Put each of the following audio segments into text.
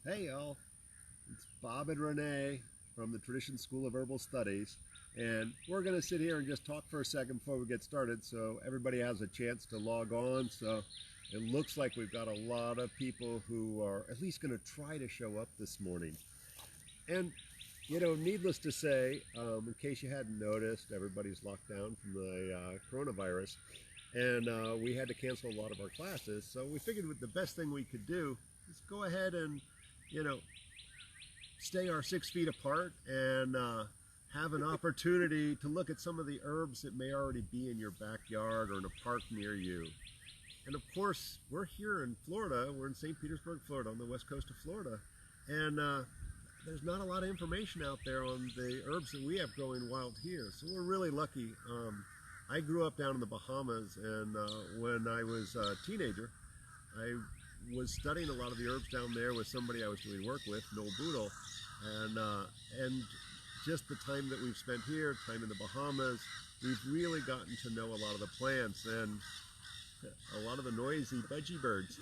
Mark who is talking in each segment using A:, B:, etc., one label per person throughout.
A: Hey y'all, it's Bob and Renee from the School of Herbal Studies, and we're going to sit here and just talk for a second before we get started so everybody has a chance to log on. So it looks like we've got a lot of people who are at least going to try to show up this morning. And needless to say, in case you hadn't noticed, everybody's locked down from the coronavirus, and we had to cancel a lot of our classes. So we figured the best thing we could do is go ahead and stay our 6 feet apart and have an opportunity to look at some of the herbs that may already be in your backyard or in a park near you. And of course, we're here in Florida. We're in St. Petersburg, Florida, on the west coast of Florida. And there's not a lot of information out there on the herbs that we have growing wild here. So we're really lucky. I grew up down in the Bahamas, and when I was a teenager, I was studying a lot of the herbs down there with somebody I was doing work with, Noel Boodle, and just the time that we've spent here, time in the Bahamas, we've really gotten to know a lot of the plants and a lot of the noisy budgie birds.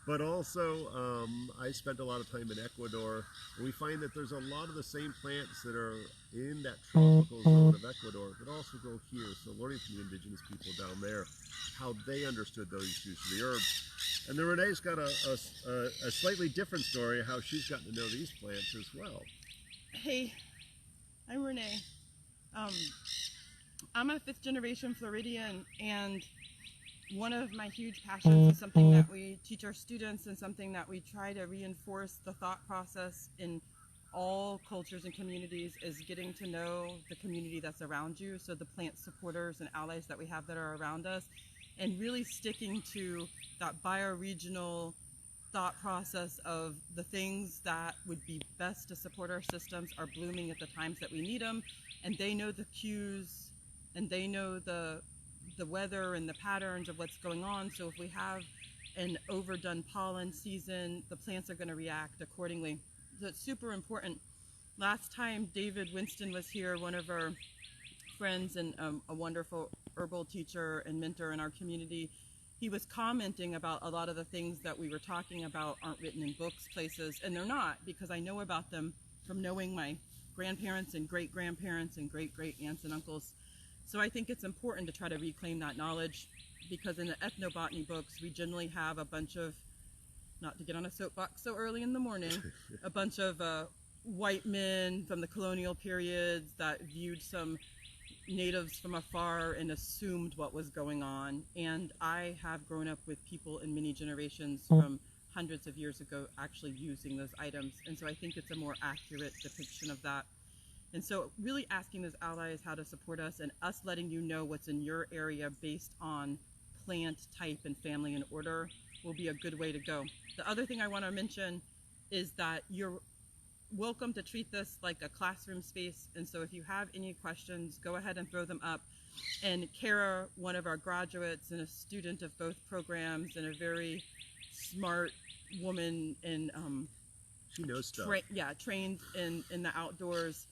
A: But also, I spent a lot of time in Ecuador, and we find that there's a lot of the same plants that are in that tropical zone of Ecuador that also grow here. So learning from the indigenous people down there, how they understood those use of the herbs. And then Renee's got a slightly different story, how she's gotten to know these plants as well.
B: Hey, I'm Renee. I'm a 5th generation Floridian, and one of my huge passions is something that we teach our students and something that we try to reinforce the thought process in all cultures and communities is getting to know the community that's around you, so the plant supporters and allies that we have that are around us, and really sticking to that bioregional thought process of the things that would be best to support our systems are blooming at the times that we need them, and they know the cues and they know the weather and the patterns of what's going on. So if we have an overdone pollen season, the plants are going to react accordingly. So it's super important. Last time David Winston was here, one of our friends and a wonderful herbal teacher and mentor in our community, he was commenting about a lot of the things that we were talking about aren't written in books places, and they're not, because I know about them from knowing my grandparents and great-grandparents and great-great-aunts and uncles. So I think it's important to try to reclaim that knowledge, because in the ethnobotany books, we generally have a bunch of, not to get on a soapbox so early in the morning, a bunch of white men from the colonial periods that viewed some natives from afar and assumed what was going on. And I have grown up with people in many generations from hundreds of years ago actually using those items. And so I think it's a more accurate depiction of that. And so really asking those allies how to support us, and us letting you know what's in your area based on plant type and family and order will be a good way to go. The other thing I want to mention is that you're welcome to treat this like a classroom space. And so if you have any questions, go ahead and throw them up. And Kara, one of our graduates and a student of both programs and a very smart woman, and
A: she knows stuff.
B: Trained in the outdoors,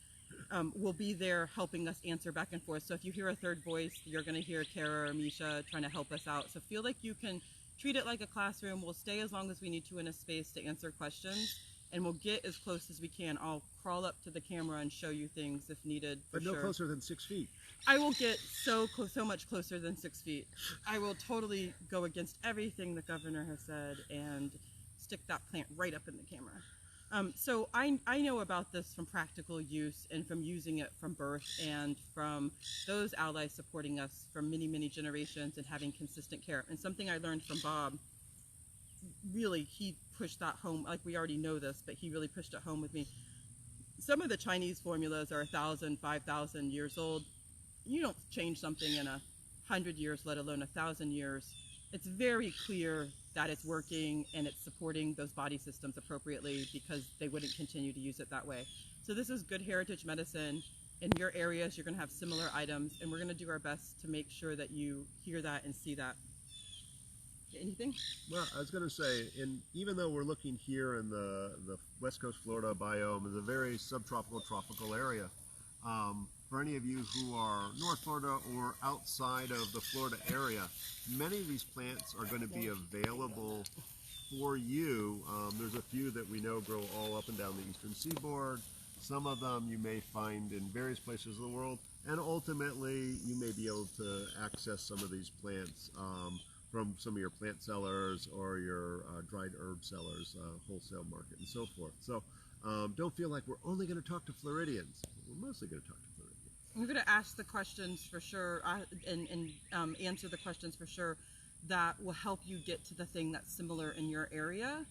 B: will be there helping us answer back and forth. So if you hear a third voice, you're going to hear Kara or Misha trying to help us out. So feel like you can treat it like a classroom. We'll stay as long as we need to in a space to answer questions, and we'll get as close as we can. I'll crawl up to the camera and show you things if needed.
A: But no closer than 6 feet.
B: I will get so much closer than 6 feet. I will totally go against everything the governor has said and stick that plant right up in the camera. So I know about this from practical use and from using it from birth, and from those allies supporting us for many, many generations and having consistent care. And something I learned from Bob, really, he pushed that home. Like, we already know this, but he really pushed it home with me. Some of the Chinese formulas are 1,000, 5,000 years old. You don't change something in 100 years, let alone 1,000 years. It's very clear that it's working and it's supporting those body systems appropriately, because they wouldn't continue to use it that way. So this is good heritage medicine. In your areas, you're going to have similar items, and we're going to do our best to make sure that you hear that and see that. Anything?
A: Well, I was going to say, even though we're looking here in the West Coast Florida biome, is a very subtropical, tropical area. For any of you who are North Florida or outside of the Florida area, many of these plants are going to be available for you. There's a few that we know grow all up and down the eastern seaboard. Some of them you may find in various places of the world, and ultimately you may be able to access some of these plants from some of your plant sellers or your dried herb sellers, wholesale market, and so forth. So don't feel like we're only going to talk to Floridians. We're mostly going to talk to Floridians.
B: We're going to ask the questions for sure and answer the questions for sure that will help you get to the thing that's similar in your area,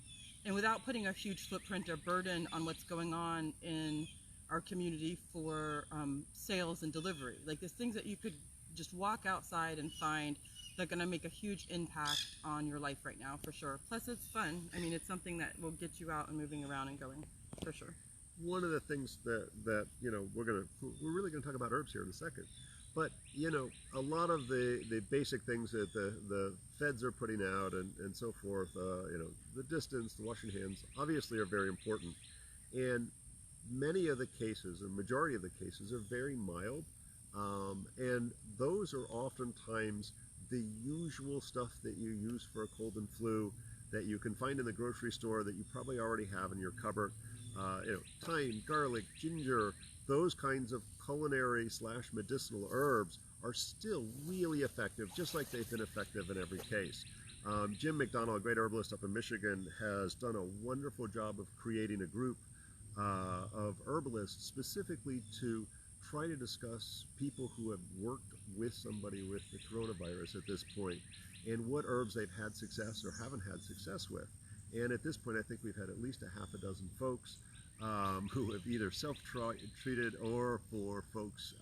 B: and without putting a huge footprint or burden on what's going on in our community for sales and delivery. Like there's things that you could just walk outside and find that are going to make a huge impact on your life right now, for sure. Plus it's fun. I mean, it's something that will get you out and moving around and going, for sure.
A: One of the things that you know, we're really going to talk about herbs here in a second, but you know, a lot of the basic things that the feds are putting out and so forth, you know, the distance, the washing hands, obviously are very important, and many of the cases, a majority of the cases, are very mild, and those are oftentimes the usual stuff that you use for a cold and flu that you can find in the grocery store that you probably already have in your cupboard. You know, thyme, garlic, ginger, those kinds of culinary / medicinal herbs are still really effective, just like they've been effective in every case. Jim McDonald, a great herbalist up in Michigan, has done a wonderful job of creating a group of herbalists specifically to try to discuss people who have worked with somebody with the coronavirus at this point and what herbs they've had success or haven't had success with. And at this point, I think we've had at least a half a dozen folks who have either self-treated or for folks,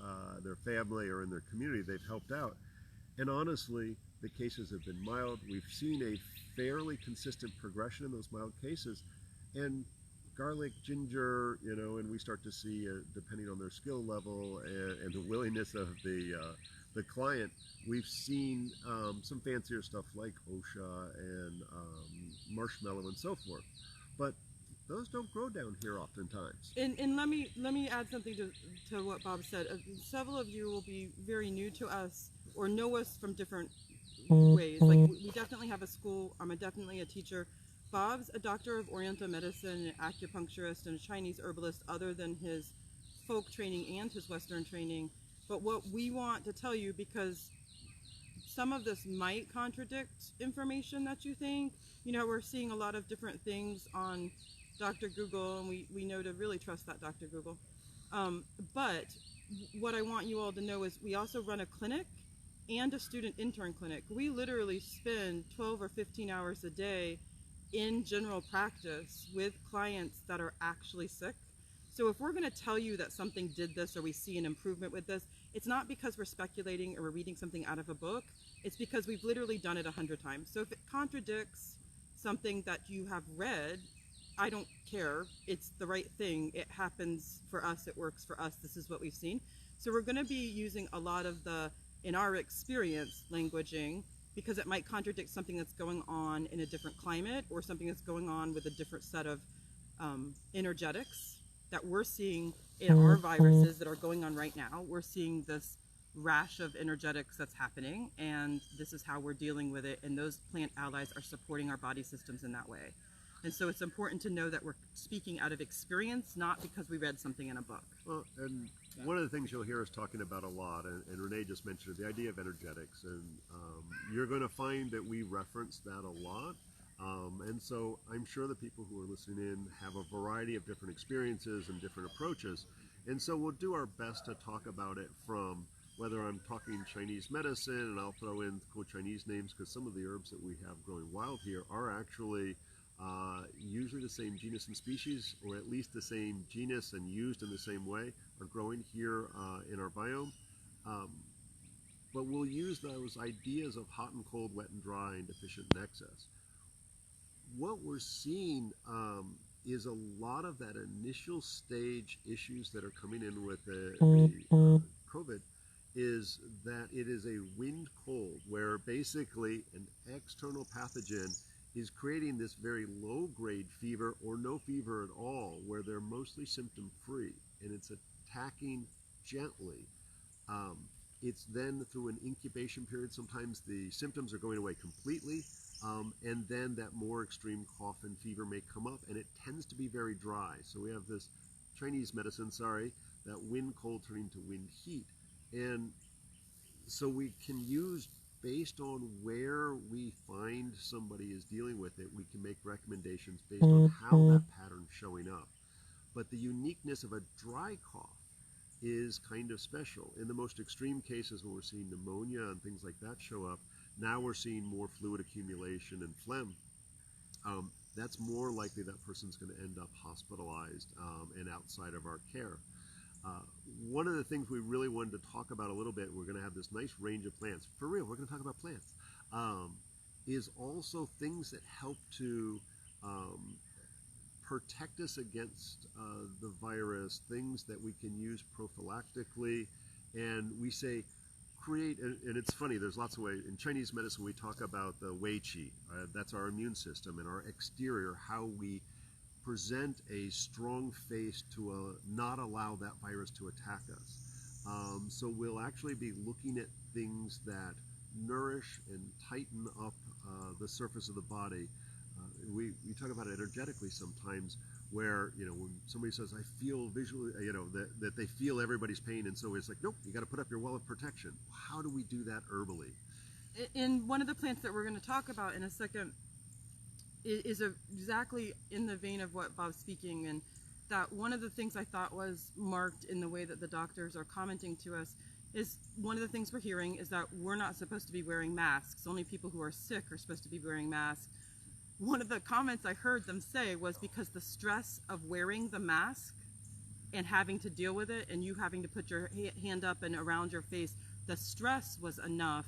A: their family or in their community, they've helped out. And honestly, the cases have been mild. We've seen a fairly consistent progression in those mild cases. And garlic, ginger, you know, and we start to see, depending on their skill level and the willingness of the client, we've seen some fancier stuff like OSHA and marshmallow and so forth. But those don't grow down here oftentimes.
B: And let me add something to what Bob said. Several of you will be very new to us or know us from different ways. Like we definitely have a school. I'm definitely a teacher. Bob's a doctor of Oriental medicine, an acupuncturist, and a Chinese herbalist, other than his folk training and his Western training. But what we want to tell you, because some of this might contradict information that you think, you know, we're seeing a lot of different things on Dr. Google, and we know to really trust that Dr. Google. But what I want you all to know is we also run a clinic and a student intern clinic. We literally spend 12 or 15 hours a day in general practice with clients that are actually sick. So if we're going to tell you that something did this or we see an improvement with this, it's not because we're speculating or we're reading something out of a book. It's because we've literally done it 100 times. So if it contradicts something that you have read, I don't care. It's the right thing. It happens for us. It works for us. This is what we've seen. So we're going to be using a lot of the, in our experience, languaging, because it might contradict something that's going on in a different climate or something that's going on with a different set of energetics that we're seeing in our viruses that are going on right now. We're seeing this rash of energetics that's happening, and this is how we're dealing with it, and those plant allies are supporting our body systems in that way. And so it's important to know that we're speaking out of experience, not because we read something in a book.
A: Well, and one of the things you'll hear us talking about a lot, and Renee just mentioned it, the idea of energetics, and you're going to find that we reference that a lot. And so I'm sure the people who are listening in have a variety of different experiences and different approaches. And so we'll do our best to talk about it from whether I'm talking Chinese medicine, and I'll throw in cool Chinese names because some of the herbs that we have growing wild here are actually usually the same genus and species, or at least the same genus and used in the same way, are growing here in our biome. But we'll use those ideas of hot and cold, wet and dry, and deficient and excess. What we're seeing is a lot of that initial stage issues that are coming in with the COVID is that it is a wind cold, where basically an external pathogen is creating this very low grade fever or no fever at all, where they're mostly symptom free, and it's attacking gently. It's then through an incubation period, sometimes the symptoms are going away completely, and then that more extreme cough and fever may come up, and it tends to be very dry. So we have this Chinese medicine, that wind cold turning to wind heat. And so we can use, based on where we find somebody is dealing with it, we can make recommendations based on how that pattern's showing up. But the uniqueness of a dry cough is kind of special. In the most extreme cases when we're seeing pneumonia and things like that show up, now we're seeing more fluid accumulation and phlegm. That's more likely that person's going to end up hospitalized and outside of our care. One of the things we really wanted to talk about a little bit, we're going to have this nice range of plants. For real, we're going to talk about plants. Is also things that help to protect us against the virus, things that we can use prophylactically. And we say create, and it's funny, there's lots of ways. In Chinese medicine, we talk about the Wei Qi. That's our immune system, and our exterior, how we present a strong face to not allow that virus to attack us. So we'll actually be looking at things that nourish and tighten up the surface of the body. We talk about it energetically sometimes, where, when somebody says, I feel visually, that they feel everybody's pain, and so it's like, nope, you got to put up your wall of protection. How do we do that herbally?
B: In one of the plants that we're going to talk about in a second is exactly in the vein of what Bob's speaking, and that one of the things I thought was marked in the way that the doctors are commenting to us is one of the things we're hearing is that we're not supposed to be wearing masks. Only people who are sick are supposed to be wearing masks. One of the comments I heard them say was because the stress of wearing the mask and having to deal with it, and you having to put your hand up and around your face, the stress was enough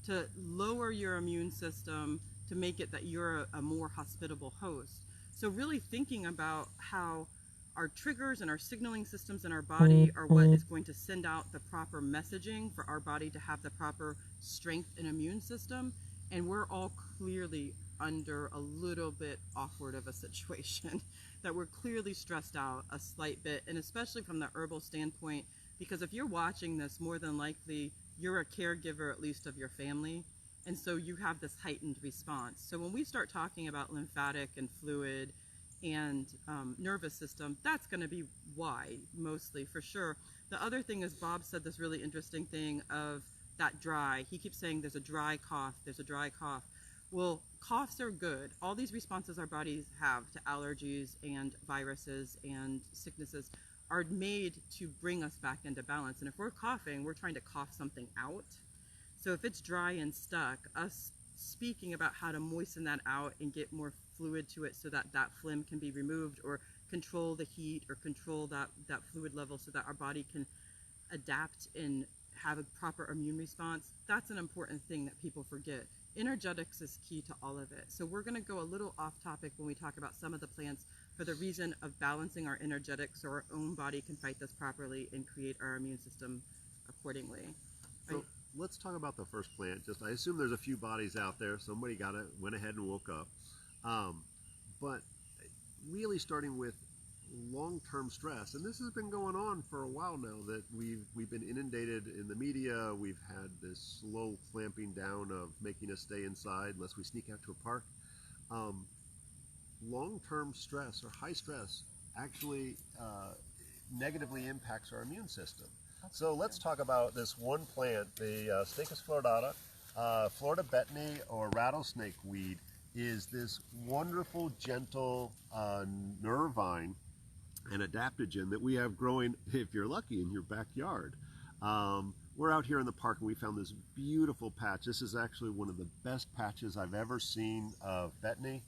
B: to lower your immune system to make it that you're a more hospitable host. So really thinking about how our triggers and our signaling systems in our body are what is going to send out the proper messaging for our body to have the proper strength and immune system. And we're all clearly under a little bit awkward of a situation, that we're clearly stressed out a slight bit, and especially from the herbal standpoint, because if you're watching this, more than likely you're a caregiver at least of your family, and so you have this heightened response. So when we start talking about lymphatic and fluid and nervous system, that's going to be why, mostly, for sure. The other thing is, Bob said this really interesting thing of that dry. He keeps saying there's a dry cough, there's a dry cough. Well, coughs are good. All these responses our bodies have to allergies and viruses and sicknesses are made to bring us back into balance. And if we're coughing, we're trying to cough something out. So if it's dry and stuck, us speaking about how to moisten that out and get more fluid to it so that that phlegm can be removed, or control the heat, or control that fluid level so that our body can adapt and have a proper immune response, that's an important thing that people forget. Energetics is key to all of it. So we're going to go a little off topic when we talk about some of the plants for the reason of balancing our energetics so our own body can fight this properly and create our immune system accordingly.
A: So let's talk about the first plant. I assume there's a few bodies out there. Somebody went ahead and woke up. But really starting with long-term stress, and this has been going on for a while now, that we've been inundated in the media. We've had this slow clamping down of making us stay inside unless we sneak out to a park. Long-term stress or high stress actually negatively impacts our immune system. So let's talk about this one plant, the Stachys fluoridata, Florida betony, or rattlesnake weed, is this wonderful, gentle nervine and adaptogen that we have growing, if you're lucky, in your backyard. We're out here in the park and we found this beautiful patch. This is actually one of the best patches I've ever seen of betony.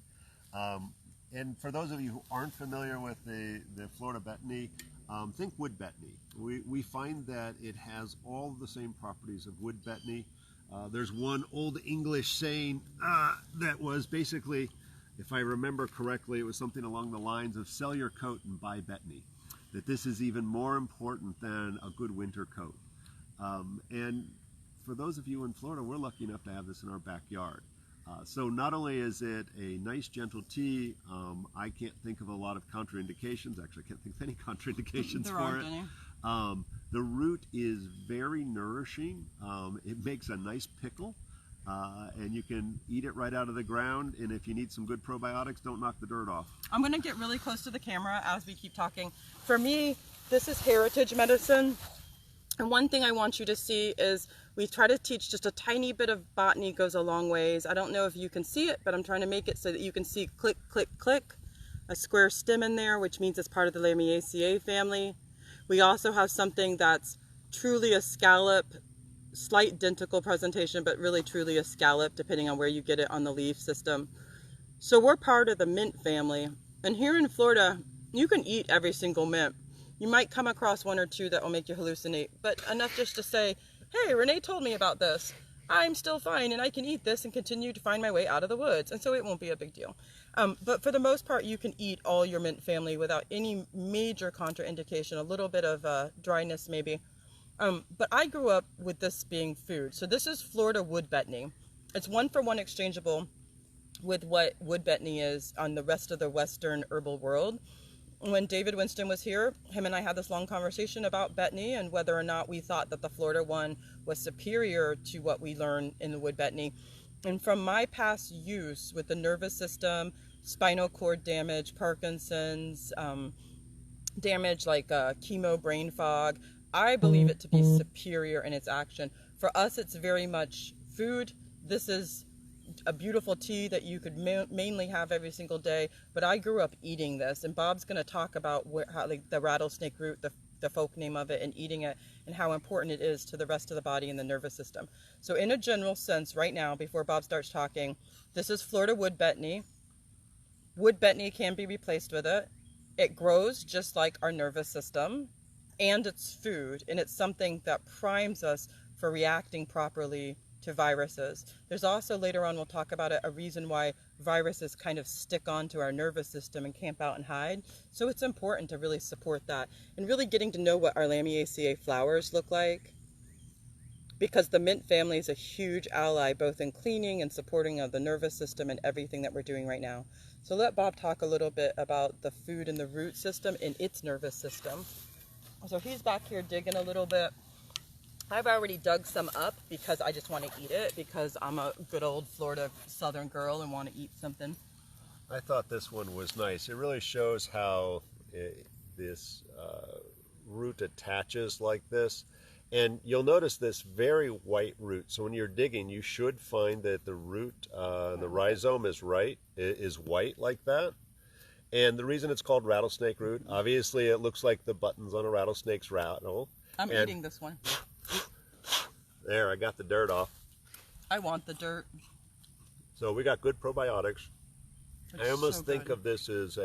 A: And for those of you who aren't familiar with the Florida betony, think wood betony. We find that it has all the same properties of wood betony. There's one old English saying that was basically, if I remember correctly, it was something along the lines of sell your coat and buy betony. That this is even more important than a good winter coat. And for those of you in Florida, we're lucky enough to have this in our backyard. So not only is it a nice gentle tea, I can't think of a lot of contraindications. Actually, I can't think of any contraindications for it. The root is very nourishing. It makes a nice pickle. And you can eat it right out of the ground. And if you need some good probiotics, don't knock the dirt off.
B: I'm going to get really close to the camera as we keep talking. For me, this is heritage medicine. And one thing I want you to see is we try to teach just a tiny bit of botany goes a long ways. I don't know if you can see it, but I'm trying to make it so that you can see click, click, click, a square stem in there, which means it's part of the Lamiaceae family. We also have something that's truly a scallop, slight dentical presentation, but really truly a scallop, depending on where you get it on the leaf system. So we're part of the mint family. And here in Florida, you can eat every single mint. You might come across one or two that will make you hallucinate, but enough just to say, hey, Renee told me about this. I'm still fine and I can eat this and continue to find my way out of the woods. And so it won't be a big deal. But for the most part, you can eat all your mint family without any major contraindication, a little bit of dryness maybe. But I grew up with this being food. So this is Florida wood betony. It's 1-for-1 exchangeable with what wood betony is on the rest of the Western herbal world. When David Winston was here, him and I had this long conversation about betony and whether or not we thought that the Florida one was superior to what we learned in the wood betony. And from my past use with the nervous system, spinal cord damage, Parkinson's, damage like chemo brain fog, I believe it to be superior in its action. For us, it's very much food. This is a beautiful tea that you could mainly have every single day, but I grew up eating this, and Bob's going to talk about how, like, the rattlesnake root, the folk name of it, and eating it, and how important it is to the rest of the body and the nervous system. So in a general sense, right now, before Bob starts talking, this is Florida wood betony. Wood betony can be replaced with it. It grows just like our nervous system, and it's food, and it's something that primes us for reacting properly to viruses. There's also, later on we'll talk about it, a reason why viruses kind of stick onto our nervous system and camp out and hide. So it's important to really support that, and really getting to know what our Lamiaceae flowers look like, because the mint family is a huge ally both in cleaning and supporting of the nervous system and everything that we're doing right now. So let Bob talk a little bit about the food and the root system and its nervous system. So he's back here digging a little bit. I've already dug some up because I just want to eat it, because I'm a good old Florida southern girl and want to eat something.
A: I thought this one was nice. It really shows how this root attaches like this. And you'll notice this very white root. So when you're digging, you should find that the root, the rhizome is white like that. And the reason it's called rattlesnake root, obviously it looks like the buttons on a rattlesnake's rattle.
B: I'm eating this one.
A: There, I got the dirt off.
B: I want the dirt.
A: So we got good probiotics.
B: It's
A: I almost
B: so
A: think
B: good.
A: of this as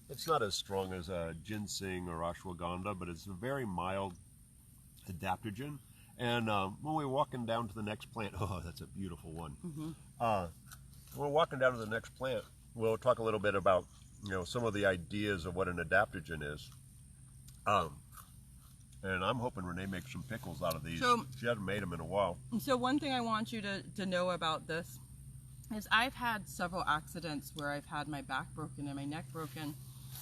A: it's not as strong as a ginseng or ashwagandha, but it's a very mild adaptogen. And when we're walking down to the next plant, oh, that's a beautiful one. When we're walking down to the next plant, we'll talk a little bit about, some of the ideas of what an adaptogen is. And I'm hoping Renee makes some pickles out of these.
B: So,
A: she hasn't made them in a while.
B: So one thing I want you to know about this is I've had several accidents where I've had my back broken and my neck broken.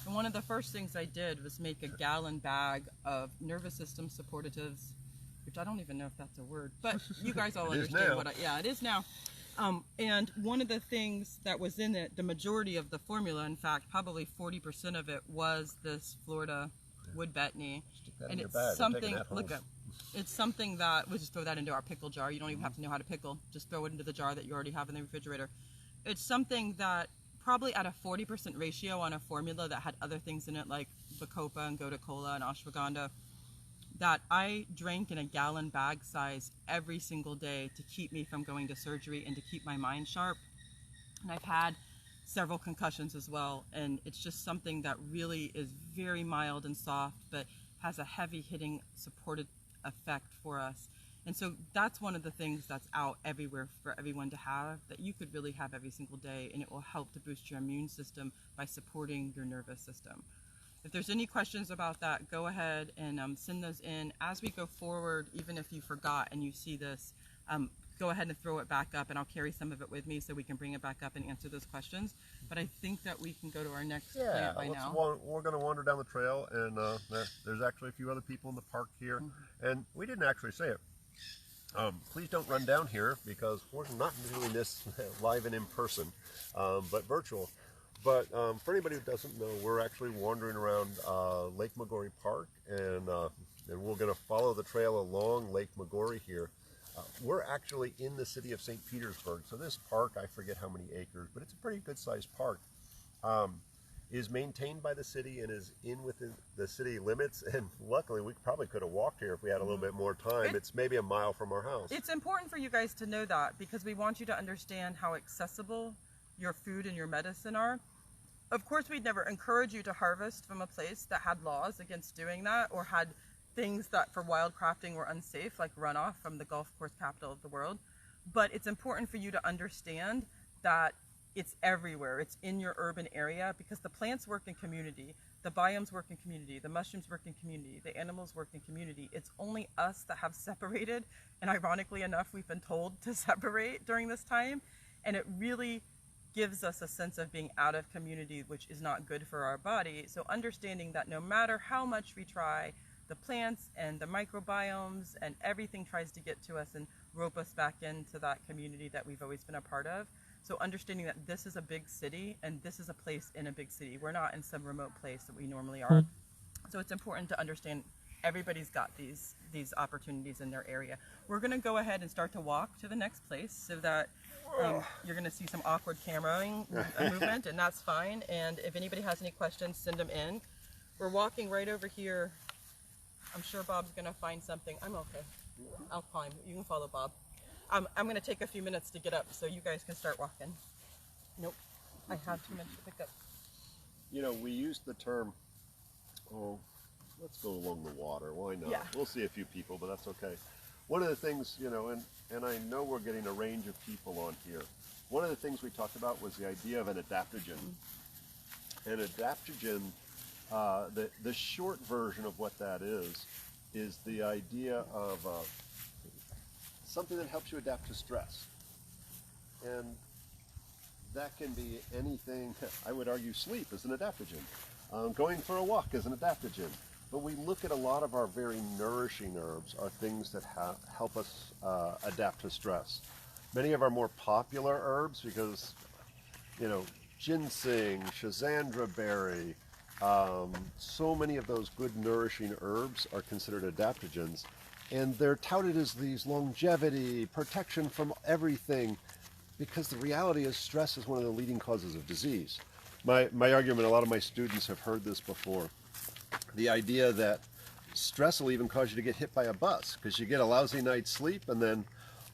B: And one of the first things I did was make a gallon bag of nervous system supportatives, which I don't even know if that's a word, but you guys all understand what it is now. And one of the things that was in it, the majority of the formula, in fact, probably 40% of it was this Florida wood betony. And it's something, it's something that, we'll just throw that into our pickle jar. You don't even have to know how to pickle. Just throw it into the jar that you already have in the refrigerator. It's something that probably at a 40% ratio on a formula that had other things in it like bacopa and gotu kola and ashwagandha, that I drank in a gallon bag size every single day to keep me from going to surgery and to keep my mind sharp. And I've had several concussions as well, and it's just something that really is very mild and soft, but has a heavy hitting supported effect for us. And so that's one of the things that's out everywhere for everyone to have, that you could really have every single day, and it will help to boost your immune system by supporting your nervous system. If there's any questions about that, go ahead and send those in. As we go forward, even if you forgot and you see this, go ahead and throw it back up, and I'll carry some of it with me so we can bring it back up and answer those questions. But I think that we can go to our next plant by now.
A: We're going to wander down the trail, and there's actually a few other people in the park here. And we didn't actually say it. Please don't run down here because we're not doing this live and in person, but virtual. But for anybody who doesn't know, we're actually wandering around Lake Magori Park, and we're going to follow the trail along Lake Magori here. We're actually in the city of St. Petersburg, so this park, I forget how many acres, but it's a pretty good-sized park, is maintained by the city and is within the city limits, and luckily we probably could have walked here if we had a little bit more time. It's maybe a mile from our house.
B: It's important for you guys to know that because we want you to understand how accessible your food and your medicine are. Of course, we'd never encourage you to harvest from a place that had laws against doing that or had things that for wildcrafting were unsafe, like runoff from the golf course capital of the world. But it's important for you to understand that it's everywhere. It's in your urban area because the plants work in community, the biomes work in community, the mushrooms work in community, the animals work in community. It's only us that have separated, and ironically enough, we've been told to separate during this time, and it really gives us a sense of being out of community, which is not good for our body. So understanding that no matter how much we try, the plants and the microbiomes and everything tries to get to us and rope us back into that community that we've always been a part of. So understanding that this is a big city and this is a place in a big city. We're not in some remote place that we normally are. So it's important to understand everybody's got these opportunities in their area. We're going to go ahead and start to walk to the next place so that you're going to see some awkward cameraing movement, and that's fine. And if anybody has any questions, send them in. We're walking right over here. I'm sure Bob's going to find something. I'm okay. I'll climb. You can follow Bob. I'm going to take a few minutes to get up so you guys can start walking. Nope. I have too much to pick up.
A: You know, we used the term, oh, let's go along the water. Why not?
B: Yeah.
A: We'll see a few people, but that's okay. One of the things, you know, and I know we're getting a range of people on here. One of the things we talked about was the idea of an adaptogen. An adaptogen, the short version of what that is the idea of something that helps you adapt to stress. And that can be anything. I would argue sleep is an adaptogen. Going for a walk is an adaptogen. But we look at a lot of our very nourishing herbs are things that help us adapt to stress. Many of our more popular herbs, because, you know, ginseng, schizandra berry, so many of those good nourishing herbs are considered adaptogens. And they're touted as these longevity, protection from everything, because the reality is stress is one of the leading causes of disease. My argument, a lot of my students have heard this before, the idea that stress will even cause you to get hit by a bus because you get a lousy night's sleep and then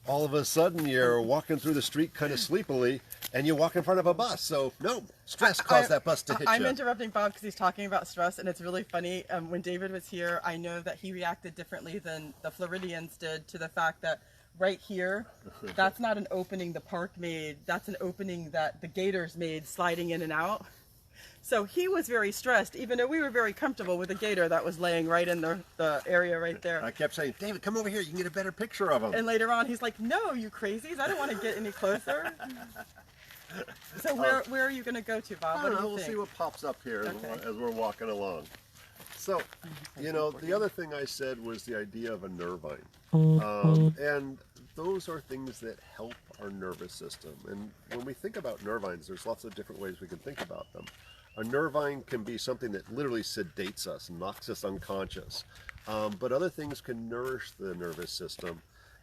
A: all of a sudden you're walking through the street kind of sleepily and you walk in front of a bus. So no, stress caused that bus to hit you.
B: I'm interrupting Bob because he's talking about stress, and it's really funny. When David was here, I know that he reacted differently than the Floridians did to the fact that right here, that's not an opening the park made, that's an opening that the gators made sliding in and out. So he was very stressed, even though we were very comfortable with a gator that was laying right in the area right there.
A: I kept saying, David, come over here, you can get a better picture of him.
B: And later on, he's like, no, you crazies, I don't want to get any closer. So where are you going to go to, Bob?
A: I don't know, we'll see what pops up here as we're walking along. So, you know, the other thing I said was the idea of a nervine. And those are things that help our nervous system. And when we think about nervines, there's lots of different ways we can think about them. A nervine can be something that literally sedates us, knocks us unconscious. But other things can nourish the nervous system.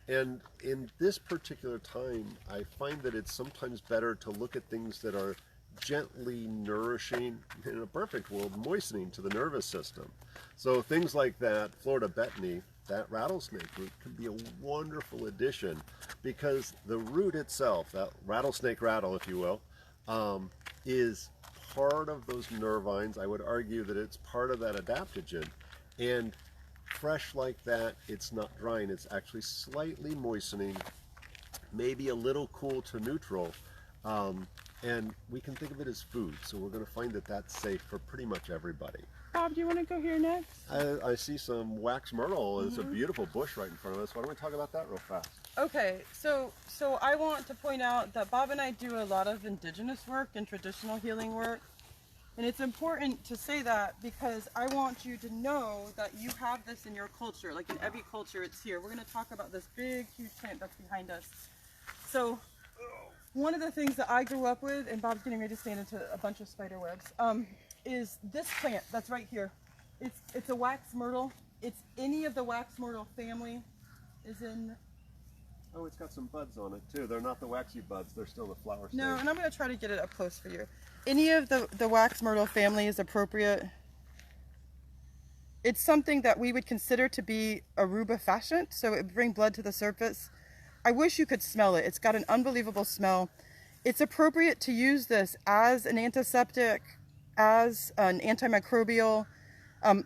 A: And in this particular time, I find that it's sometimes better to look at things that are gently nourishing, in a perfect world, moistening to the nervous system. So things like that Florida betony, that rattlesnake root, can be a wonderful addition because the root itself, that rattlesnake rattle, if you will, is part of those nervines. I would argue that it's part of that adaptogen. And fresh like that, it's not drying, it's actually slightly moistening, maybe a little cool to neutral. And we can think of it as food, so we're going to find that that's safe for pretty much everybody.
B: Bob, do you want to go here next?
A: I see some wax myrtle. It's a beautiful bush right in front of us. Why don't we talk about that real fast?
B: Okay, so I want to point out that Bob and I do a lot of indigenous work and traditional healing work. And it's important to say that because I want you to know that you have this in your culture. Like in every culture, it's here. We're going to talk about this big, huge plant that's behind us. So one of the things that I grew up with, and Bob's getting ready to stand into a bunch of spider webs, is this plant that's right here. It's a wax myrtle. It's any of the wax myrtle family is in.
A: Oh, it's got some buds on it too. They're not the waxy buds. They're still the flower stage.
B: No, and I'm going to try to get it up close for you. Any of the wax myrtle family is appropriate. It's something that we would consider to be a rubefacient, so it would bring blood to the surface. I wish you could smell it. It's got an unbelievable smell. It's appropriate to use this as an antiseptic, as an antimicrobial.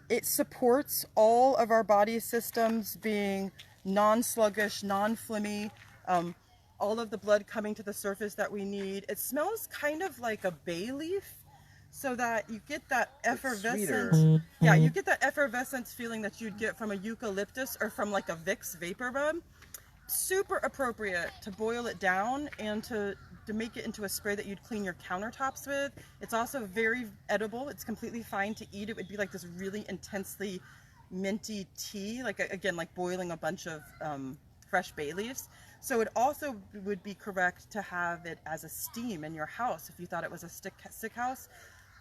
B: It supports all of our body systems being non-sluggish, non-phlegmy, all of the blood coming to the surface that we need. It smells kind of like a bay leaf, so that you get that effervescent, yeah, you get that effervescence feeling that you'd get from a eucalyptus or from like a Vicks vapor rub. Super appropriate to boil it down and to make it into a spray that you'd clean your countertops with. It's also very edible. It's completely fine to eat. It would be like this really intensely minty tea, like again, like boiling a bunch of fresh bay leaves. So it also would be correct to have it as a steam in your house if you thought it was a sick house.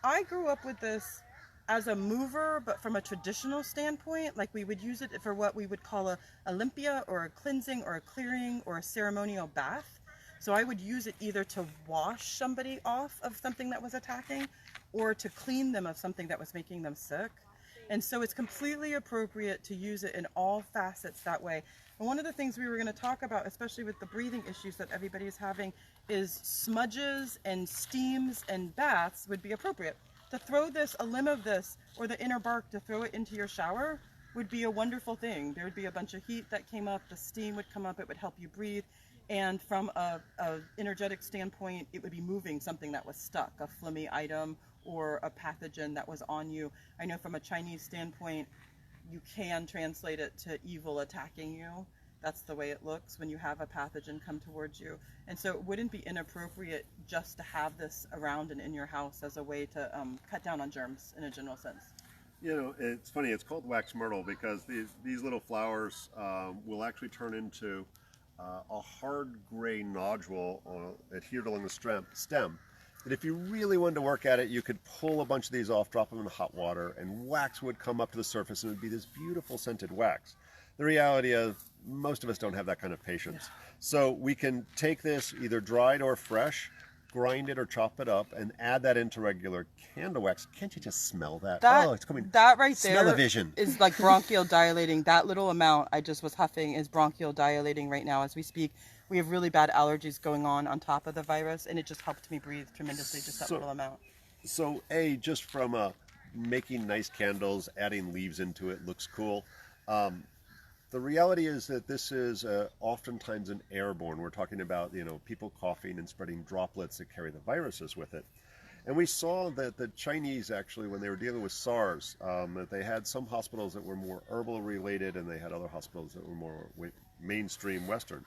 B: I grew up with this as a mover, but from a traditional standpoint, like we would use it for what we would call a limpia or a cleansing or a clearing or a ceremonial bath. So I would use it either to wash somebody off of something that was attacking or to clean them of something that was making them sick. And so it's completely appropriate to use it in all facets that way. And one of the things we were going to talk about, especially with the breathing issues that everybody is having, is smudges and steams and baths would be appropriate. To throw this, a limb of this, or the inner bark, to throw it into your shower would be a wonderful thing. There would be a bunch of heat that came up, the steam would come up, it would help you breathe. And from a energetic standpoint, it would be moving something that was stuck, a phlegmy item or a pathogen that was on you. I know from a Chinese standpoint, you can translate it to evil attacking you. That's the way it looks when you have a pathogen come towards you. And so it wouldn't be inappropriate just to have this around and in your house as a way to cut down on germs in a general sense.
A: You know, it's funny, it's called wax myrtle because these little flowers will actually turn into a hard gray nodule adhered along the stem. That if you really wanted to work at it, you could pull a bunch of these off, drop them in hot water, and wax would come up to the surface and it would be this beautiful scented wax. The reality is, most of us don't have that kind of patience. Yeah. So we can take this either dried or fresh, grind it or chop it up, and add that into regular candle wax. Can't you just smell that? Oh, it's coming.
B: That right there
A: Smell-o-vision
B: is like bronchial dilating. That little amount I just was huffing is bronchial dilating right now as we speak. We have really bad allergies going on top of the virus, and it just helped me breathe tremendously, just that little amount.
A: So, just from making nice candles, adding leaves into it looks cool. The reality is that this is oftentimes an airborne. We're talking about, people coughing and spreading droplets that carry the viruses with it. And we saw that the Chinese actually, when they were dealing with SARS, that they had some hospitals that were more herbal related and they had other hospitals that were more mainstream Western.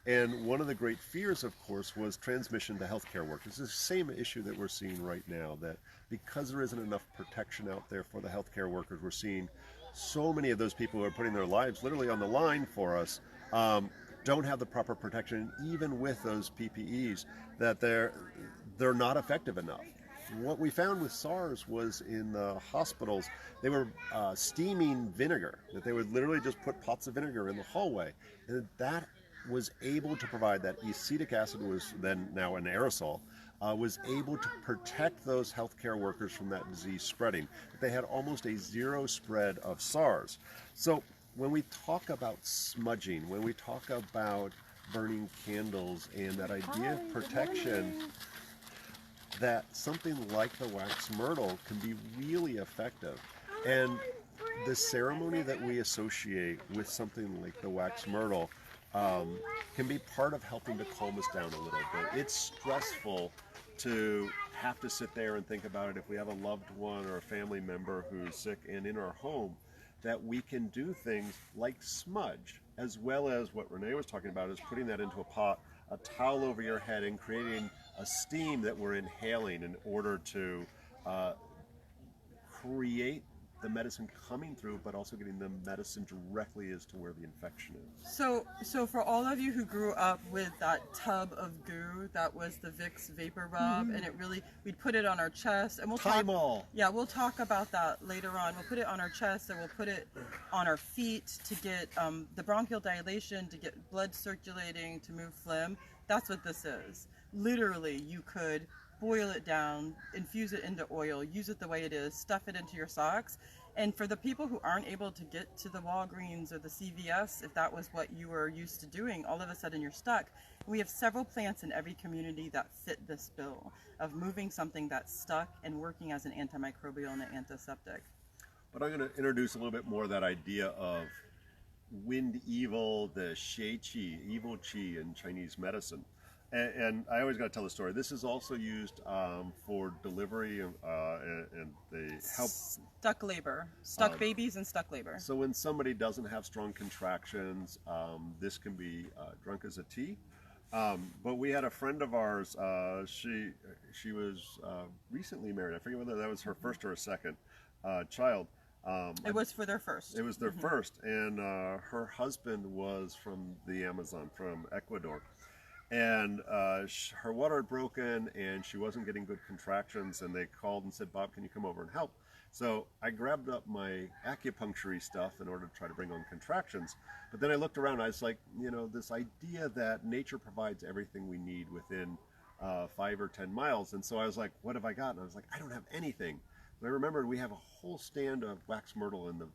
A: And one of the great fears, of course, was transmission to healthcare workers. It's the same issue that we're seeing right now, that because there isn't enough protection out there for the healthcare workers, we're seeing so many of those people who are putting their lives literally on the line for us don't have the proper protection, even with those PPEs, that they're not effective enough. What we found with SARS was in the hospitals, they were steaming vinegar, that they would literally just put pots of vinegar in the hallway, and that was able to provide, that acetic acid was then now an aerosol, was able to protect those healthcare workers from that disease spreading. They had almost a zero spread of SARS. So when we talk about smudging, when we talk about burning candles and that idea of protection, that something like the wax myrtle can be really effective. And the ceremony that we associate with something like the wax myrtle can be part of helping to calm us down a little bit. It's stressful to have to sit there and think about it if we have a loved one or a family member who's sick and in our home, that we can do things like smudge, as well as what Renee was talking about, is putting that into a pot, a towel over your head, and creating a steam that we're inhaling in order to uh, create the medicine coming through, but also getting the medicine directly as to where the infection is.
B: So for all of you who grew up with that tub of goo, that was the Vicks Vapor Rub, and we'd put it on our chest, and we'll talk about that later on. We'll put it on our chest, and we'll put it on our feet to get the bronchial dilation, to get blood circulating, to move phlegm. That's what this is. Literally, you could boil it down, infuse it into oil, use it the way it is, stuff it into your socks. And for the people who aren't able to get to the Walgreens or the CVS, if that was what you were used to doing, all of a sudden you're stuck. We have several plants in every community that fit this bill of moving something that's stuck and working as an antimicrobial and an antiseptic.
A: But I'm going to introduce a little bit more of that idea of wind evil, the xie qi, evil qi in Chinese medicine. And I always got to tell the story. This is also used for delivery and they help
B: stuck labor, stuck babies and stuck labor.
A: So when somebody doesn't have strong contractions, this can be drunk as a tea. But we had a friend of ours. She was recently married. I forget whether that was her first or her second child.
B: It was for their first.
A: It was their first, and her husband was from the Amazon, from Ecuador. And her water had broken and she wasn't getting good contractions, and they called and said, Bob, can you come over and help? So I grabbed up my acupuncture stuff in order to try to bring on contractions. But then I looked around, I was like, this idea that nature provides everything we need within 5 or 10 miles. And so I was like, what have I got? And I was like, I don't have anything. But I remembered we have a whole stand of wax myrtle in the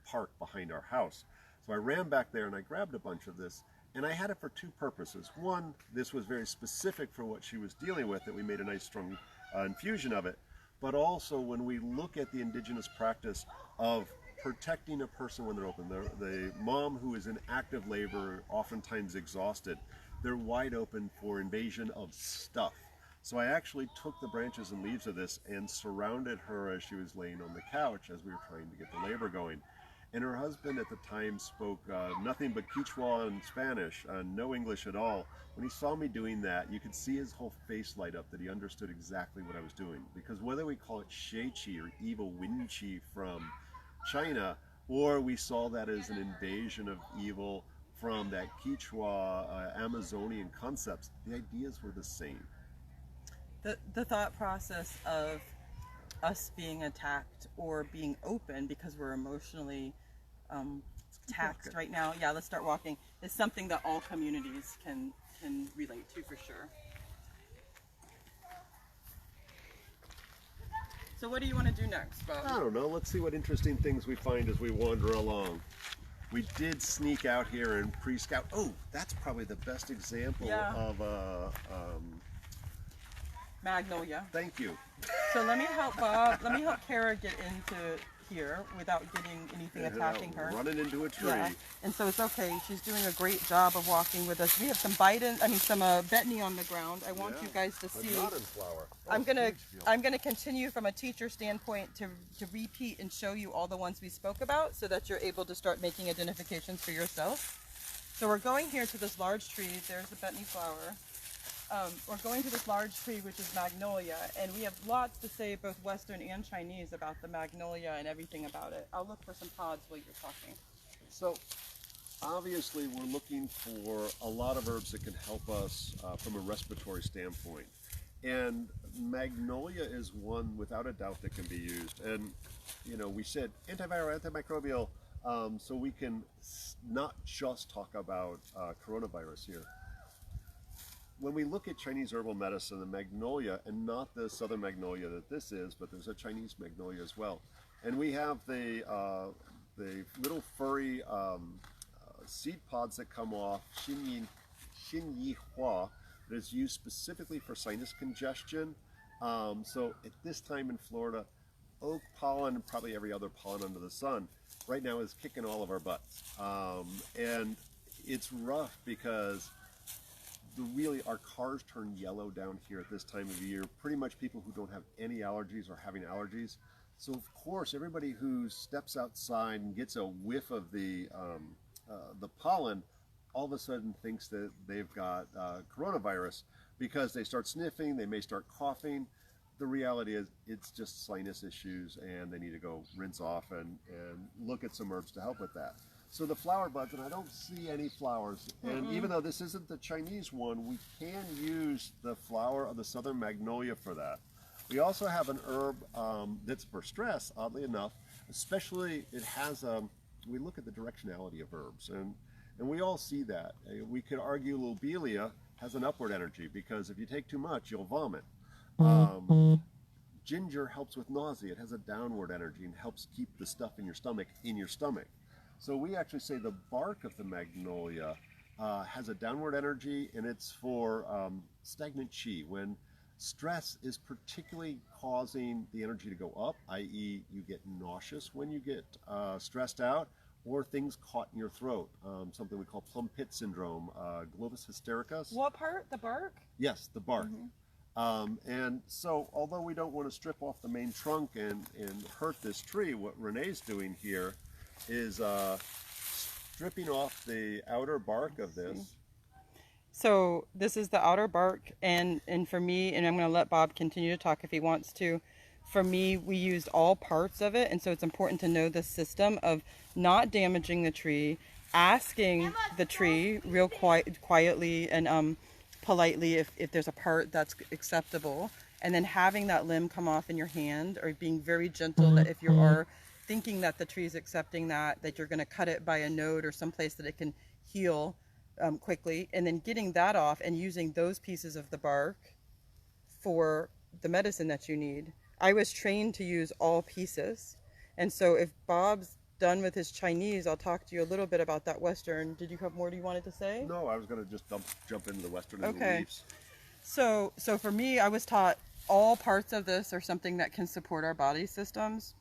A: park behind our house. So I ran back there and I grabbed a bunch of this. And I had it for two purposes. One, this was very specific for what she was dealing with, that we made a nice strong infusion of it. But also when we look at the indigenous practice of protecting a person when they're open, the mom who is in active labor, oftentimes exhausted, they're wide open for invasion of stuff. So I actually took the branches and leaves of this and surrounded her as she was laying on the couch as we were trying to get the labor going. And her husband at the time spoke nothing but Quechua and Spanish, no English at all. When he saw me doing that, you could see his whole face light up, that he understood exactly what I was doing. Because whether we call it xie qi or evil wind qi from China, or we saw that as an invasion of evil from that Quechua Amazonian concepts, the ideas were the same.
B: The thought process of us being attacked or being open because we're emotionally taxed right now. Yeah, let's start walking. Is something that all communities can relate to for sure. So what do you want to do next, Bob?
A: I don't know. Let's see what interesting things we find as we wander along. We did sneak out here and pre-scout. Oh, that's probably the best example of a...
B: magnolia.
A: Thank you.
B: So let me help Kara get into here without getting anything attacking her.
A: Running into a tree.
B: Yeah. And so it's okay. She's doing a great job of walking with us. We have some betony on the ground. I want you guys to see. I'm gonna continue from a teacher standpoint to repeat and show you all the ones we spoke about, so that you're able to start making identifications for yourself. So we're going here to this large tree. There's the betony flower. We're going to this large tree, which is magnolia, and we have lots to say, both Western and Chinese, about the magnolia and everything about it. I'll look for some pods while you're talking.
A: So, obviously, we're looking for a lot of herbs that can help us from a respiratory standpoint. And magnolia is one, without a doubt, that can be used. And, we said antiviral, antimicrobial, so we can not just talk about coronavirus here. When we look at Chinese herbal medicine, the magnolia, and not the southern magnolia that this is, but there's a Chinese magnolia as well. And we have the little furry seed pods that come off, Xinyi Hua, that is used specifically for sinus congestion. So at this time in Florida, oak pollen, and probably every other pollen under the sun, right now is kicking all of our butts. And it's rough because our cars turn yellow down here at this time of year. Pretty much people who don't have any allergies are having allergies. So of course, everybody who steps outside and gets a whiff of the pollen, all of a sudden thinks that they've got coronavirus, because they start sniffing, they may start coughing. the reality is it's just sinus issues, and they need to go rinse off and look at some herbs to help with that. So the flower buds, and I don't see any flowers, and even though this isn't the Chinese one, we can use the flower of the southern magnolia for that. We also have an herb that's for stress, oddly enough, especially it has, we look at the directionality of herbs, and we all see that. We could argue lobelia has an upward energy, because if you take too much, you'll vomit. Ginger helps with nausea. It has a downward energy and helps keep the stuff in your stomach. So we actually say the bark of the magnolia has a downward energy, and it's for stagnant qi. When stress is particularly causing the energy to go up, i.e. you get nauseous when you get stressed out, or things caught in your throat, something we call plum pit syndrome, globus hystericus.
B: What part? The bark?
A: Yes, the bark. And so, although we don't want to strip off the main trunk and hurt this tree, what Renee's doing here is stripping off the outer bark of this.
B: So this is the outer bark, and for me, and I'm going to let Bob continue to talk if he wants to, for me, we used all parts of it, and so it's important to know the system of not damaging the tree, asking the tree real quietly and politely if there's a part that's acceptable, and then having that limb come off in your hand, or being very gentle that if you are thinking that the tree is accepting that you're going to cut it by a node or someplace that it can heal quickly, and then getting that off and using those pieces of the bark for the medicine that you need. I was trained to use all pieces, and so if Bob's done with his Chinese, I'll talk to you a little bit about that Western. Did you have more you wanted to say?
A: No, I was going to just jump into the Western and the leaves.
B: So for me, I was taught all parts of this are something that can support our body systems,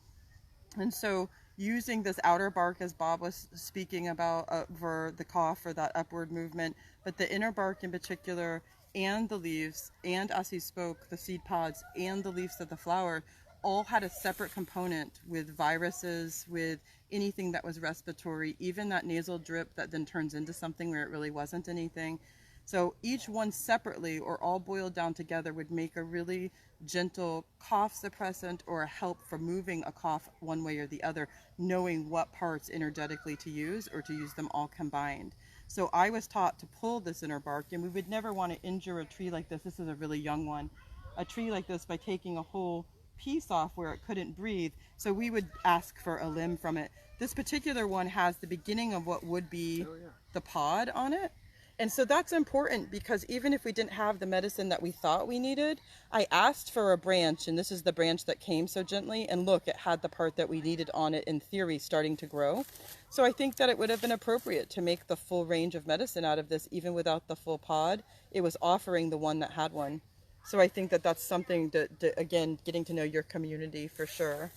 B: and so using this outer bark, as Bob was speaking about, for the cough, for that upward movement, but the inner bark in particular, and the leaves, and as he spoke, the seed pods and the leaves of the flower, all had a separate component with viruses, with anything that was respiratory, even that nasal drip that then turns into something where it really wasn't anything. So each one separately or all boiled down together would make a really gentle cough suppressant or a help for moving a cough one way or the other, knowing what parts energetically to use or to use them all combined. So I was taught to pull this inner bark, and we would never want to injure a tree like this. This is a really young one. A tree like this by taking a whole piece off where it couldn't breathe. So we would ask for a limb from it. This particular one has the beginning of what would be the pod on it. And so that's important, because even if we didn't have the medicine that we thought we needed, I asked for a branch, and this is the branch that came so gently, and look, it had the part that we needed on it in theory starting to grow. So I think that it would have been appropriate to make the full range of medicine out of this, even without the full pod. It was offering the one that had one. So I think that that's something to again, getting to know your community for sure.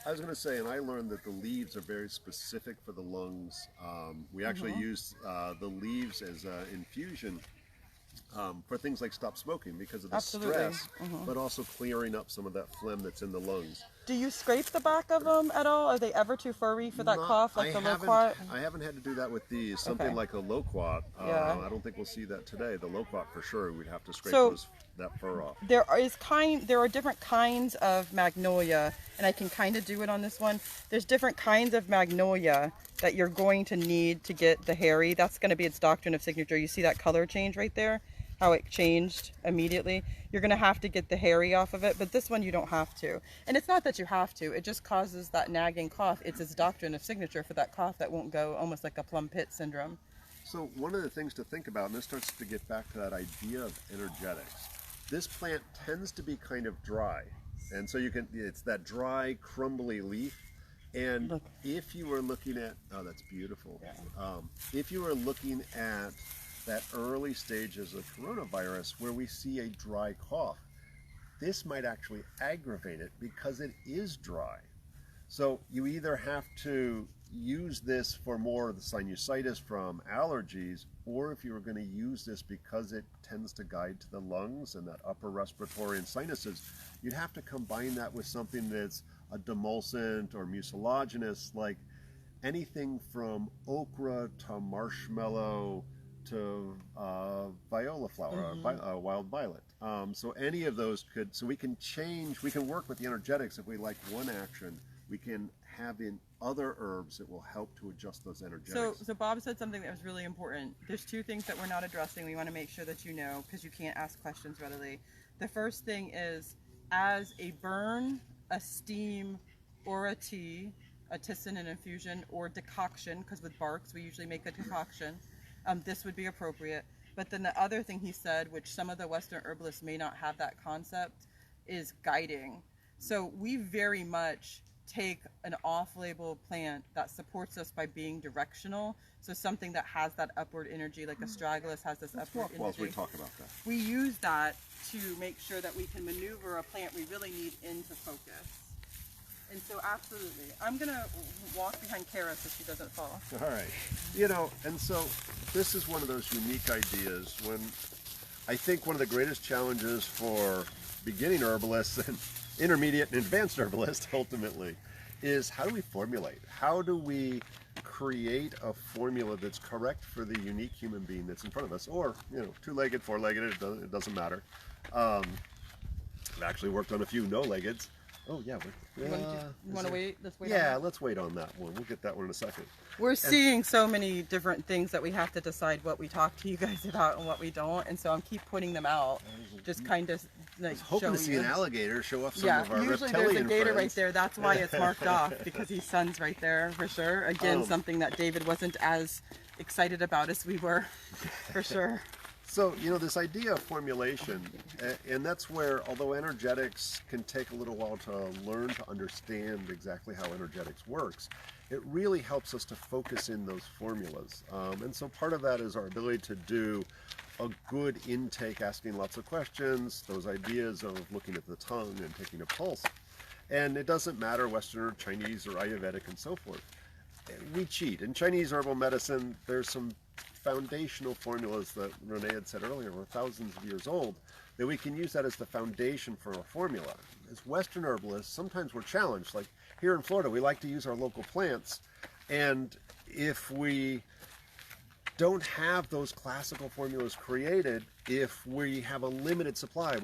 A: I was going to say, and I learned that the leaves are very specific for the lungs. We actually use the leaves as infusion for things like stop smoking because of the stress, but also clearing up some of that phlegm that's in the lungs.
B: Do you scrape the back of them at all? Are they ever too furry for that cough, like the loquat?
A: I haven't had to do that with these. Something like a loquat, I don't think we'll see that today. The loquat for sure, we'd have to scrape that fur off.
B: There are different kinds of magnolia, and I can kind of do it on this one. There's different kinds of magnolia that you're going to need to get the hairy. That's going to be its doctrine of signature. You see that color change right there? How it changed immediately. You're going to have to get the hairy off of it, but this one you don't have to. And it's not that you have to, it just causes that nagging cough. It's its doctrine of signature for that cough that won't go, almost like a plum pit syndrome.
A: So one of the things to think about, and this starts to get back to that idea of energetics, this plant tends to be kind of dry. And so it's that dry, crumbly leaf. And look, if you were looking at, oh, that's beautiful. If you were looking at that early stages of coronavirus where we see a dry cough, this might actually aggravate it because it is dry. So you either have to use this for more of the sinusitis from allergies, or if you were going to use this because it tends to guide to the lungs and that upper respiratory and sinuses, you'd have to combine that with something that's a demulcent or mucilaginous, like anything from okra to marshmallow to viola flower, wild violet. So any of those could, so we can change, we can work with the energetics. If we like one action, we can have in other herbs that will help to adjust those energetics.
B: So Bob said something that was really important. There's two things that we're not addressing. We want to make sure that you know, because you can't ask questions readily. The first thing is, as a burn, a steam, or a tea, a tisane, an infusion, or decoction, because with barks we usually make a decoction, this would be appropriate. But then the other thing he said, which some of the Western herbalists may not have that concept, is guiding. So we very much take an off-label plant that supports us by being directional. So something that has that upward energy, like astragalus has this upward energy.
A: We talk about that.
B: We use that to make sure that we can maneuver a plant we really need into focus. And so absolutely. I'm going to walk behind Kara so she doesn't fall.
A: All right. You know, and so this is one of those unique ideas when I think one of the greatest challenges for beginning herbalists and intermediate and advanced herbalists ultimately is, how do we formulate? How do we create a formula that's correct for the unique human being that's in front of us? Or, you know, two-legged, four-legged, it doesn't matter. I've actually worked on a few no-leggeds. Oh yeah.
B: You want to wait? Let's wait.
A: Yeah, let's wait on that one. We'll get that one in a second.
B: We're seeing so many different things that we have to decide what we talk to you guys about and what we don't, and so I'm keep pointing them out, just kind of like
A: hoping to see an alligator show up some of our
B: usually
A: reptilian
B: there's a gator
A: friends.
B: right there. That's why it's marked off, because his son's right there for sure. Again, something that David wasn't as excited about as we were, for sure.
A: So, you know, this idea of formulation, and that's where, although energetics can take a little while to learn to understand exactly how energetics works, it really helps us to focus in those formulas. And so part of that is our ability to do a good intake, asking lots of questions, those ideas of looking at the tongue and taking a pulse. And it doesn't matter Western or Chinese or Ayurvedic and so forth. We cheat. In Chinese herbal medicine, there's some foundational formulas that Renee had said earlier were thousands of years old, that we can use that as the foundation for a formula. As Western herbalists, sometimes we're challenged. Like here in Florida, we like to use our local plants, and if we don't have those classical formulas created, if we have a limited supply,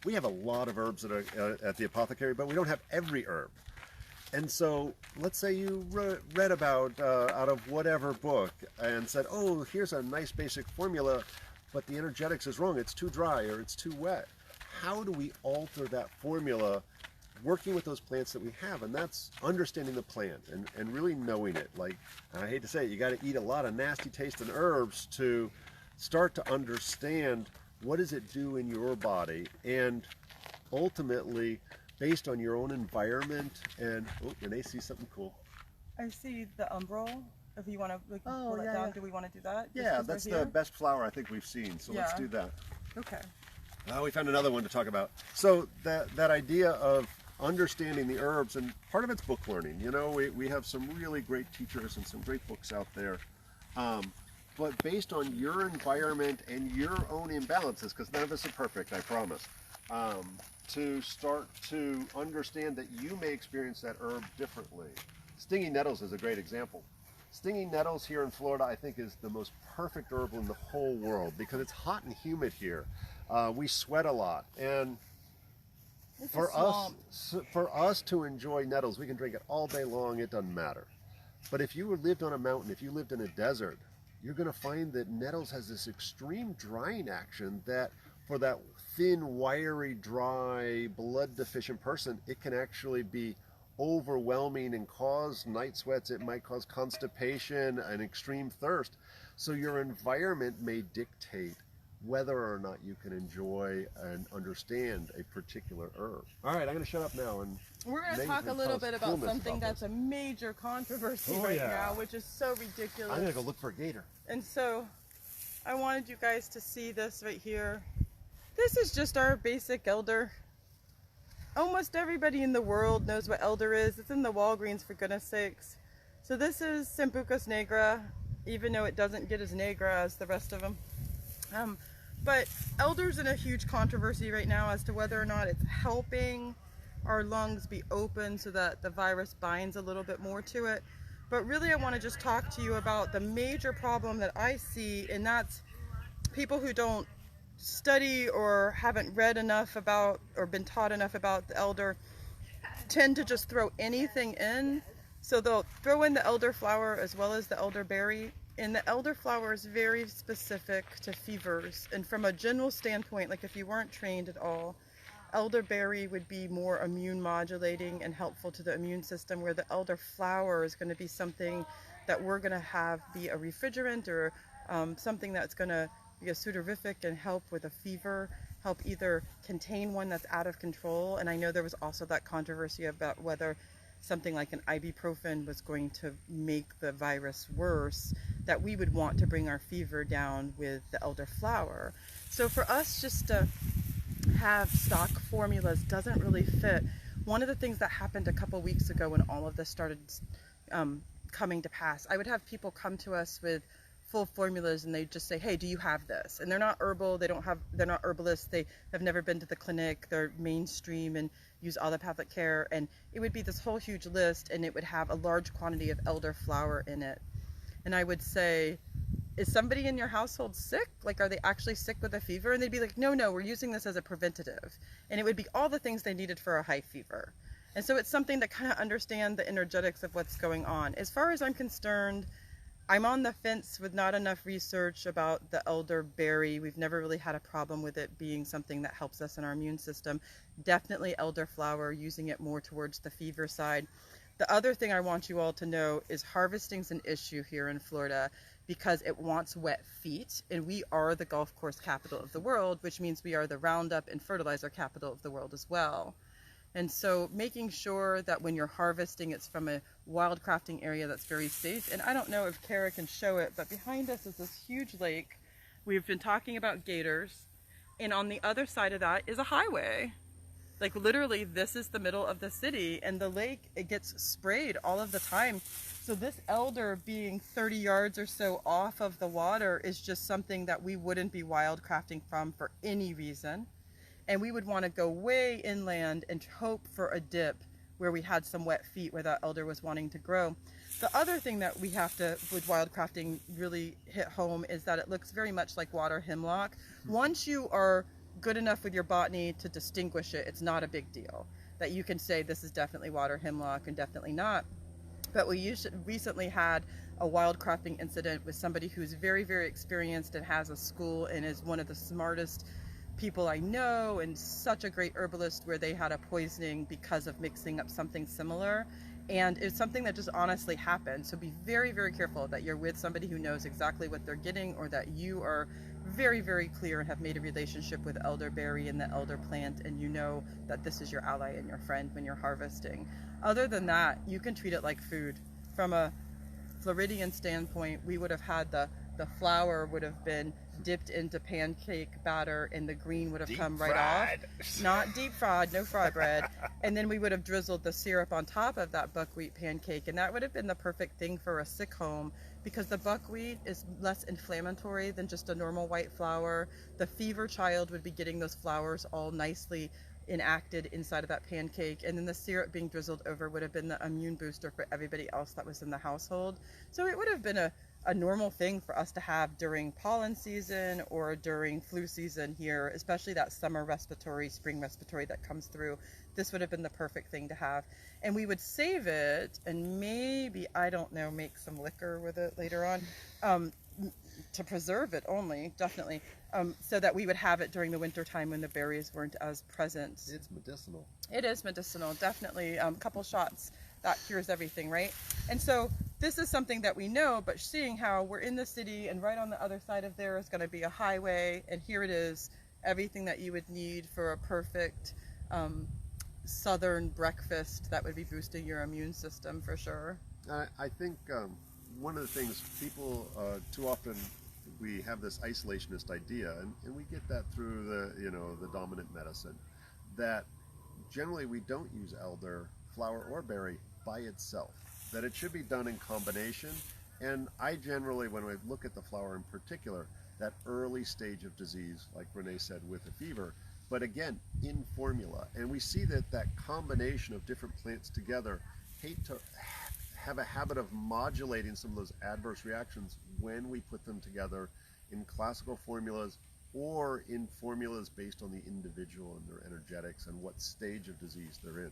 A: we have a lot of herbs at the apothecary, but we don't have every herb. And so let's say you read about out of whatever book and said, oh, here's a nice basic formula, but the energetics is wrong, it's too dry or it's too wet. How do we alter that formula working with those plants that we have? And that's understanding the plant and really knowing it. Like, I hate to say it, you got to eat a lot of nasty tasting herbs to start to understand what does it do in your body, and ultimately based on your own environment. And oh, Renee sees something cool.
B: I see the umbral. If you want to pull that down, do we want to do that?
A: Yeah, that's the best flower I think we've seen. So let's do that.
B: Okay.
A: We found another one to talk about. So that idea of understanding the herbs, and part of it's book learning. You know, we have some really great teachers and some great books out there. But based on your environment and your own imbalances, because none of us are perfect, I promise, to start to understand that you may experience that herb differently. Stinging nettles is a great example. Stinging nettles here in Florida, I think, is the most perfect herb in the whole world because it's hot and humid here. We sweat a lot, and for us to enjoy nettles, we can drink it all day long, it doesn't matter. But if you lived on a mountain, if you lived in a desert, you're going to find that nettles has this extreme drying action that for that thin, wiry, dry, blood deficient person, it can actually be overwhelming and cause night sweats. It might cause constipation and extreme thirst. So your environment may dictate whether or not you can enjoy and understand a particular herb. All right, I'm going to shut up now. And
B: we're going to talk a little bit about something that's a major controversy now, which is so ridiculous.
A: I'm going to go look for a gator.
B: And so I wanted you guys to see this right here. This is just our basic elder. Almost everybody in the world knows what elder is. It's in the Walgreens, for goodness sakes. So this is Sambucus nigra, even though it doesn't get as nigra as the rest of them. But elder's in a huge controversy right now as to whether or not it's helping our lungs be open so that the virus binds a little bit more to it. But really I want to just talk to you about the major problem that I see, and that's people who don't study or haven't read enough about or been taught enough about the elder tend to just throw anything in. So they'll throw in the elderflower as well as the elderberry. And the elderflower is very specific to fevers. And from a general standpoint, like if you weren't trained at all, elderberry would be more immune modulating and helpful to the immune system, where the elderflower is going to be something that we're going to have be a refrigerant or something that's going to be a sudorific and help with a fever, help either contain one that's out of control. And I know there was also that controversy about whether something like an ibuprofen was going to make the virus worse, that we would want to bring our fever down with the elderflower. So for us just to have stock formulas doesn't really fit. One of the things that happened a couple weeks ago when all of this started coming to pass, I would have people come to us with full formulas and they just say, hey, do you have this? And they're not herbal, they're not herbalists, they have never been to the clinic, they're mainstream and use allopathic care, and it would be this whole huge list and it would have a large quantity of elderflower in it. And I would say, is somebody in your household sick? Like, are they actually sick with a fever? And they'd be like, no, we're using this as a preventative. And it would be all the things they needed for a high fever. And so it's something to kind of understand the energetics of what's going on. As far as I'm concerned, I'm on the fence with not enough research about the elderberry. We've never really had a problem with it being something that helps us in our immune system. Definitely elderflower, using it more towards the fever side. The other thing I want you all to know is harvesting's an issue here in Florida because it wants wet feet, and we are the golf course capital of the world, which means we are the Roundup and fertilizer capital of the world as well. And so making sure that when you're harvesting, it's from a wildcrafting area that's very safe. And I don't know if Kara can show it, but behind us is this huge lake. We've been talking about gators, and on the other side of that is a highway. Like literally, this is the middle of the city, and the lake, it gets sprayed all of the time. So this elder being 30 yards or so off of the water is just something that we wouldn't be wildcrafting from for any reason. And we would want to go way inland and hope for a dip where we had some wet feet where that elder was wanting to grow. The other thing that we have to, with wildcrafting, really hit home is that it looks very much like water hemlock. Once you are good enough with your botany to distinguish it, it's not a big deal. That you can say this is definitely water hemlock and definitely not. But we recently had a wildcrafting incident with somebody who's very, very experienced and has a school and is one of the smartest people I know and such a great herbalist, where they had a poisoning because of mixing up something similar. And it's something that just honestly happened. So be very, very careful that you're with somebody who knows exactly what they're getting, or that you are very, very clear and have made a relationship with elderberry and the elder plant, and you know that this is your ally and your friend when you're harvesting. Other than that, you can treat it like food. From a Floridian standpoint, we would have had the flour would have been dipped into pancake batter, and the green would have come right off. Not deep fried, no fry bread. And then we would have drizzled the syrup on top of that buckwheat pancake, and that would have been the perfect thing for a sick home, because the buckwheat is less inflammatory than just a normal white flour. The fever child would be getting those flours all nicely enacted inside of that pancake, and then the syrup being drizzled over would have been the immune booster for everybody else that was in the household. So it would have been a normal thing for us to have during pollen season or during flu season here, especially that summer respiratory, spring respiratory that comes through. This would have been the perfect thing to have. And we would save it and maybe, I don't know, make some liquor with it later on, to preserve it only, definitely, so that we would have it during the winter time when the berries weren't as present.
A: It's medicinal.
B: It is medicinal, definitely. A couple shots, that cures everything, right? And so this is something that we know, but seeing how we're in the city and right on the other side of there is going to be a highway, and here it is, everything that you would need for a perfect southern breakfast that would be boosting your immune system for sure.
A: I think one of the things people too often, we have this isolationist idea, and we get that through the dominant medicine, that generally we don't use elder, flower, or berry by itself, that it should be done in combination. And I generally, when I look at the flower in particular, that early stage of disease, like Renee said, with a fever, but again, in formula. And we see that combination of different plants together have a habit of modulating some of those adverse reactions when we put them together in classical formulas or in formulas based on the individual and their energetics and what stage of disease they're in.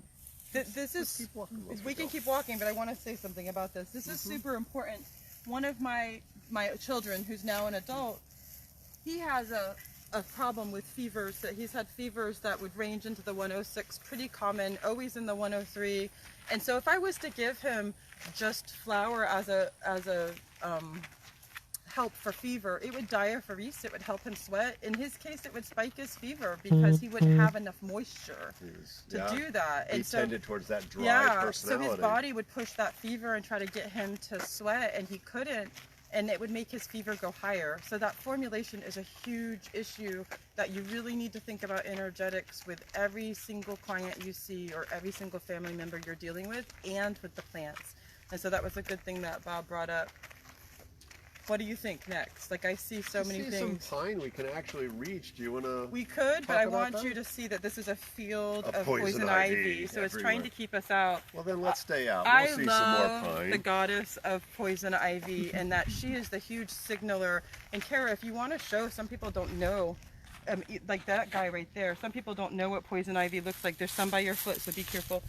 B: This is,
A: keep walking,
B: we can keep walking, but I want to say something about this. This is super important. One of my children, who's now an adult, he has a problem with fevers. That he's had fevers that would range into the 106, pretty common, always in the 103. And so if I was to give him just flour as a help for fever, it would diaphoresis, it would help him sweat. In his case, it would spike his fever because he wouldn't have enough moisture to do that.
A: He
B: And so
A: tended towards that dry
B: so
A: personality.
B: his body would push that fever and try to get him to sweat, and he couldn't, and it would make his fever go higher. So that formulation is a huge issue that you really need to think about energetics with every single client you see or every single family member you're dealing with, and with the plants. And so that was a good thing that Bob brought up. What do you think next? Like, I see so many things.
A: Some pine we can actually reach. Do you want to?
B: We could, but I want you to see that this is a field of poison ivy, so it's trying to keep us out.
A: Well, then let's stay out.
B: I
A: We'll see
B: love
A: some more pine.
B: the goddess of poison ivy, and that she is the huge signaler. And Kara, if you want to show, some people don't know, like that guy right there, some people don't know what poison ivy looks like. There's some by your foot, so be careful.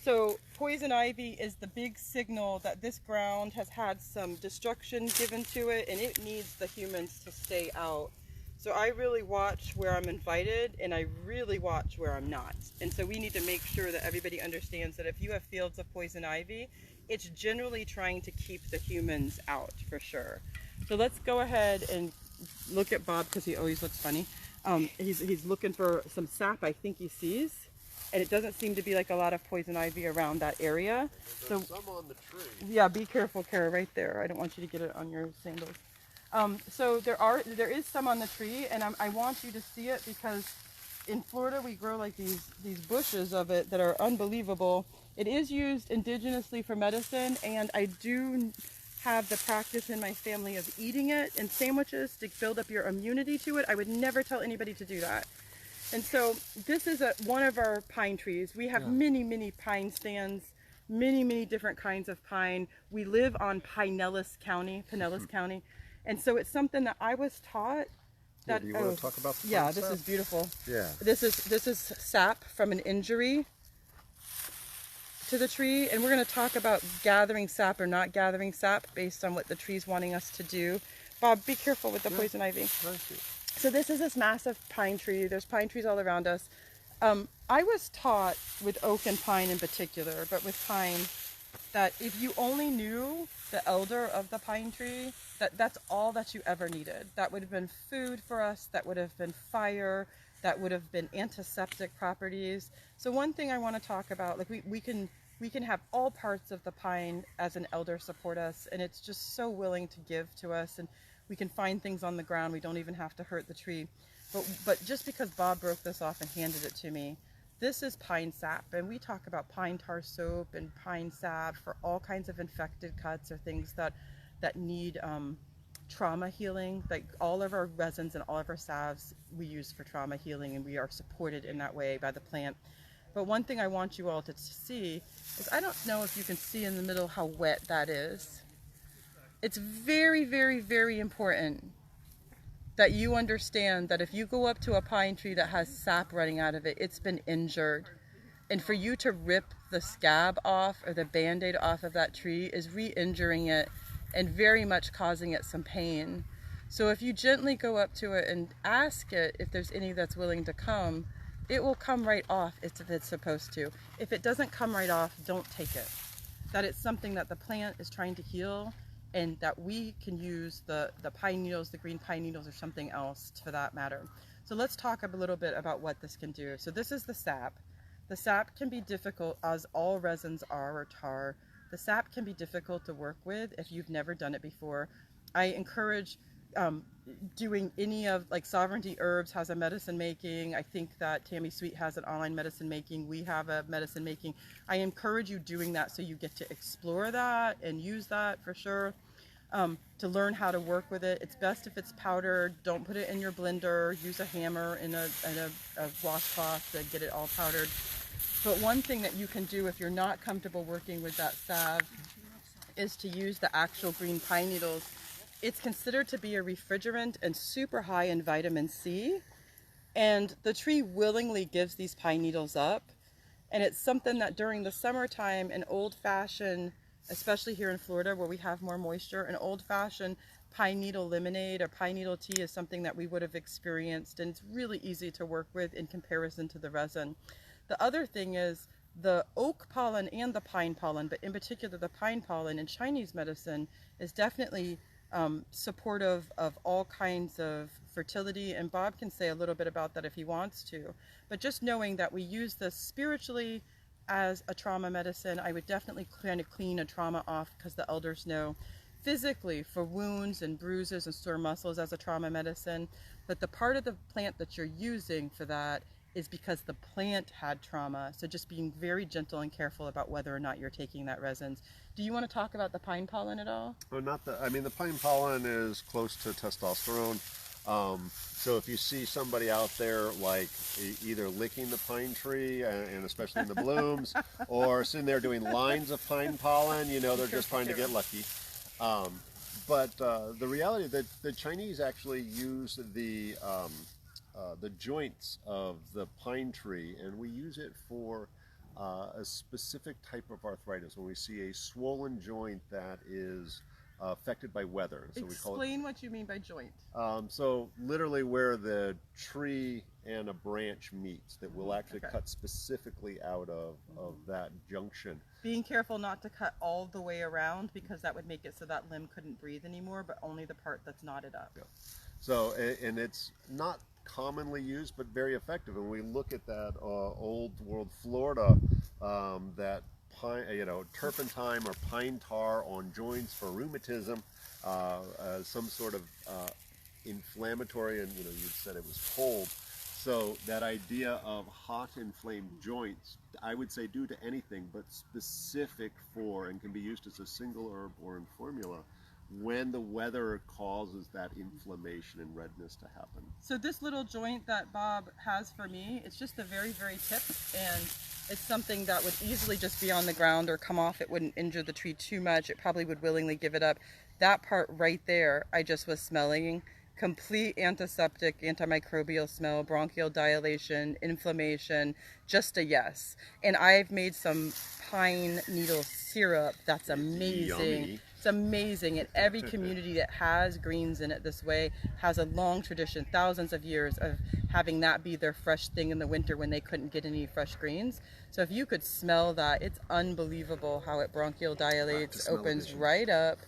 B: So poison ivy is the big signal that this ground has had some destruction given to it, and it needs the humans to stay out. So I really watch where I'm invited, and I really watch where I'm not. And so we need to make sure that everybody understands that if you have fields of poison ivy, it's generally trying to keep the humans out, for sure. So let's go ahead and look at Bob, because he always looks funny. He's looking for some sap, I think he sees. And it doesn't seem to be like a lot of poison ivy around that area.
A: There's some on the tree.
B: Yeah, be careful, Kara, right there. I don't want you to get it on your sandals. So there is some on the tree, and I want you to see it because in Florida we grow like these bushes of it that are unbelievable. It is used indigenously for medicine, and I do have the practice in my family of eating it in sandwiches to build up your immunity to it. I would never tell anybody to do that. And so this is one of our pine trees. We have many pine stands, many different kinds of pine. We live on Pinellas County, and so it's something that I was taught. That,
A: do you want to talk about the
B: yeah,
A: sap?
B: this is beautiful.
A: Yeah.
B: This is sap from an injury to the tree, and we're going to talk about gathering sap or not gathering sap based on what the tree's wanting us to do. Bob, be careful with the poison ivy. So this is this massive pine tree. There's pine trees all around us. I was taught with oak and pine in particular, but with pine, that if you only knew the elder of the pine tree, that's all that you ever needed. That would have been food for us. That would have been fire. That would have been antiseptic properties. So one thing I want to talk about, like we can have all parts of the pine as an elder support us, and it's just so willing to give to us, and we can find things on the ground. We don't even have to hurt the tree. But just because Bob broke this off and handed it to me, this is pine sap, and we talk about pine tar soap and pine sap for all kinds of infected cuts or things that need trauma healing. Like all of our resins and all of our salves we use for trauma healing, and we are supported in that way by the plant. But one thing I want you all to see is, I don't know if you can see in the middle how wet that is. It's very important that you understand that if you go up to a pine tree that has sap running out of it, it's been injured. And for you to rip the scab off or the band-aid off of that tree is re-injuring it and very much causing it some pain. So if you gently go up to it and ask it if there's any that's willing to come, it will come right off if it's supposed to. If it doesn't come right off, don't take it. That it's something that the plant is trying to heal, and that we can use the pine needles, the green pine needles, or something else for that matter. So let's talk a little bit about what this can do. So this is the sap. The sap can be difficult, as all resins are, or tar. The sap can be difficult to work with if you've never done it before. I encourage doing any of, like Sovereignty Herbs has a medicine making. I think that Tammy Sweet has an online medicine making. We have a medicine making. I encourage you doing that so you get to explore that and use that for sure. To learn how to work with it. It's best if it's powdered. Don't put it in your blender. Use a hammer and a washcloth to get it all powdered. But one thing that you can do if you're not comfortable working with that salve is to use the actual green pine needles. It's considered to be a refrigerant and super high in vitamin C. And the tree willingly gives these pine needles up. And it's something that during the summertime, an old-fashioned, especially here in Florida where we have more moisture, an old-fashioned pine needle lemonade or pine needle tea is something that we would have experienced, and it's really easy to work with in comparison to the resin. The other thing is the oak pollen and the pine pollen, but in particular the pine pollen in Chinese medicine is definitely supportive of all kinds of fertility, and Bob can say a little bit about that if he wants to. But just knowing that we use this spiritually as a trauma medicine, I would definitely kind of clean a trauma off, because the elders know physically for wounds and bruises and sore muscles as a trauma medicine. But the part of the plant that you're using for that is because the plant had trauma. So just being very gentle and careful about whether or not you're taking that resins. Do you want to talk about the pine pollen at all?
A: Well, I mean, the pine pollen is close to testosterone. So if you see somebody out there like either licking the pine tree, and especially in the blooms, or sitting there doing lines of pine pollen, you know, they're just trying to get lucky. But the reality that the Chinese actually use the joints of the pine tree, and we use it for a specific type of arthritis. When we see a swollen joint that is affected by weather. So
B: Explain what you mean by joint.
A: So literally where the tree and a branch meets, that will actually cut specifically out of that junction.
B: Being careful not to cut all the way around, because that would make it so that limb couldn't breathe anymore, but only the part that's knotted up.
A: Yeah. So, and it's not commonly used, but very effective. And we look at that old world Florida, that pine, turpentine or pine tar on joints for rheumatism, some sort of inflammatory, and you said it was cold. So that idea of hot inflamed joints, I would say due to anything, but specific for, and can be used as a single herb or in formula, when the weather causes that inflammation and redness to happen.
B: So this little joint that Bob has for me, it's just the very, very tip, and it's something that would easily just be on the ground or come off. It wouldn't injure the tree too much. It probably would willingly give it up. That part right there, I just was smelling. Complete antiseptic, antimicrobial smell, bronchial dilation, inflammation, just a yes. And I've made some pine needle syrup that's amazing.
A: Yummy.
B: It's amazing. And every community that has greens in it this way has a long tradition, thousands of years of having that be their fresh thing in the winter when they couldn't get any fresh greens. So if you could smell that, it's unbelievable how it bronchial dilates, opens right up.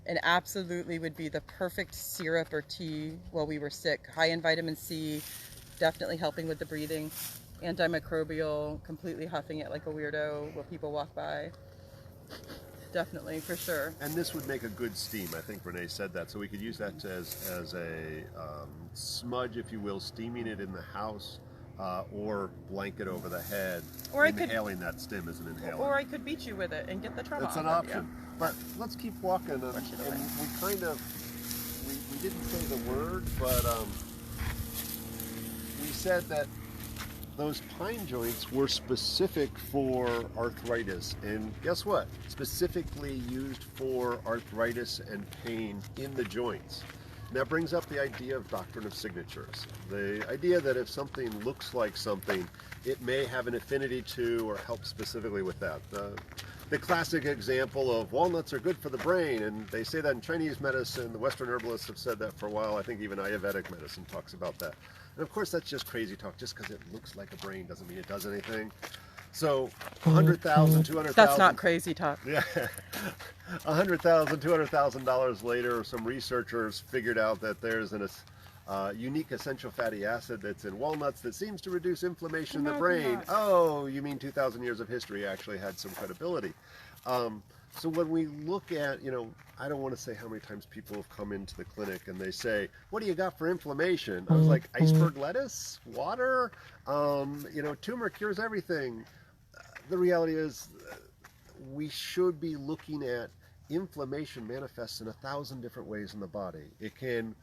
B: And absolutely would be the perfect syrup or tea while we were sick. High in vitamin C, definitely helping with the breathing. Antimicrobial, completely huffing it like a weirdo while people walk by. Definitely, for sure.
A: And this would make a good steam. I think Renee said that. So we could use that as a smudge, if you will, steaming it in the house. Or blanket over the head, or inhaling that stem as an inhaler.
B: Or I could beat you with it and get the trauma.
A: That's an option. Yeah. But let's keep walking. And we kind of, we didn't say the word, but we said that those pine joints were specific for arthritis. And guess what? Specifically used for arthritis and pain in the joints. And that brings up the idea of doctrine of signatures. The idea that if something looks like something, it may have an affinity to or help specifically with that. The classic example of walnuts are good for the brain, and they say that in Chinese medicine. The Western herbalists have said that for a while. I think even Ayurvedic medicine talks about that. And of course, that's just crazy talk. Just because it looks like a brain doesn't mean it does anything. So 100,000, 200,000.
B: That's not crazy talk.
A: Yeah. $100,000, $200,000 later, some researchers figured out that there's a unique essential fatty acid that's in walnuts that seems to reduce inflammation in the brain. Oh, you mean 2,000 years of history actually had some credibility. So when we look at, I don't want to say how many times people have come into the clinic and they say, what do you got for inflammation? I was like, iceberg lettuce, water, turmeric cures everything. The reality is we should be looking at inflammation manifests in 1,000 different ways in the body. It can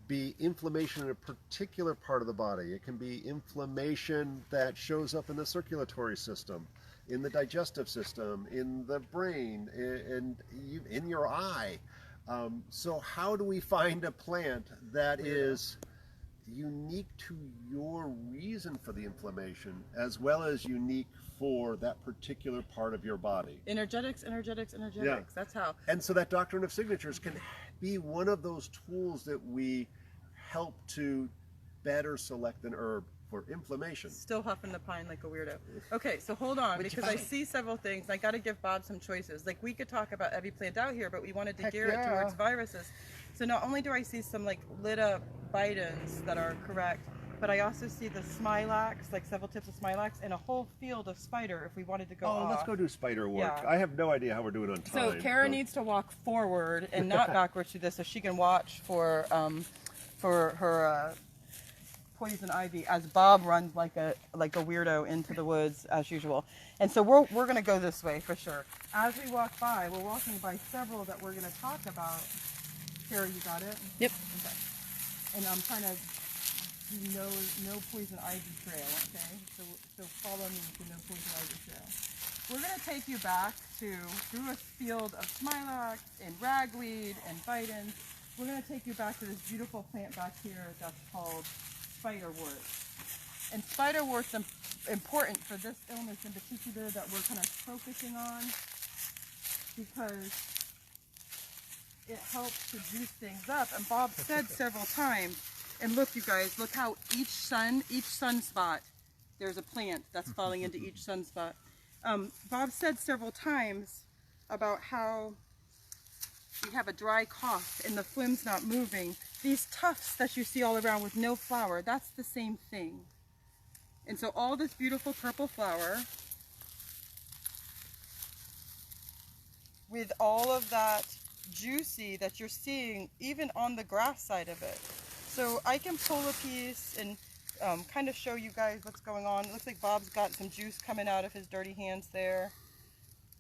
A: be inflammation in a particular part of the body. It can be inflammation that shows up in the circulatory system. in the digestive system, in the brain, and in your eye. So how do we find a plant that is unique to your reason for the inflammation, as well as unique for that particular part of your body?
B: Energetics.
A: Yeah.
B: That's how.
A: And so that doctrine of signatures can be one of those tools that we help to better select an herb for inflammation.
B: Still huffing the pine like a weirdo. Okay, so hold on, because I see several things. I got to give Bob some choices. Like, we could talk about every plant out here, but we wanted to gear it towards viruses. So not only do I see some like Linde bitans that are correct, but I also see the smilax, like several tips of smilax, and a whole field of spider if we wanted to go off.
A: Let's go do spider work.
B: Yeah.
A: I have no idea how we're doing on time.
B: So Kara needs to walk forward and not backwards through this, so she can watch for her poison ivy as Bob runs like a weirdo into the woods as usual. And so we're going to go this way for sure. As we walk by, we're walking by several that we're going to talk about. Kara, you got it?
C: Yep.
B: Okay. And I'm trying to do no poison ivy trail, okay? So follow me to no poison ivy trail. We're going to take you back through a field of smilax and ragweed and bitans. We're going to take you back to this beautiful plant back here that's called spiderwort. And spiderwort's important for this illness in particular that we're kind of focusing on, because it helps to juice things up. And Bob said several times, and look, you guys, look how each sunspot, there's a plant that's falling into each sunspot. Bob said several times about how we have a dry cough and the phlegm's not moving. These tufts that you see all around with no flower, that's the same thing. And so all this beautiful purple flower with all of that juicy that you're seeing even on the grass side of it. So I can pull a piece and kind of show you guys what's going on. It looks like Bob's got some juice coming out of his dirty hands there.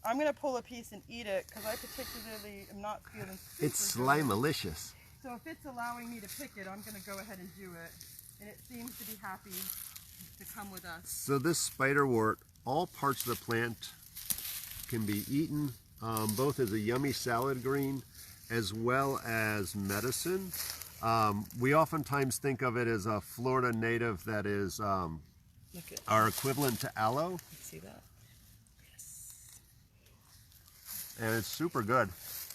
B: I'm going to pull a piece and eat it because I particularly am not feeling super
A: It's slime-alicious.
B: So if it's allowing me to pick it, I'm going to go ahead and do it. And it seems to be happy to come with us.
A: So this spiderwort, all parts of the plant can be eaten, both as a yummy salad green as well as medicine. We oftentimes think of it as a Florida native that is our equivalent to aloe.
C: Let's see that.
A: And it's super good.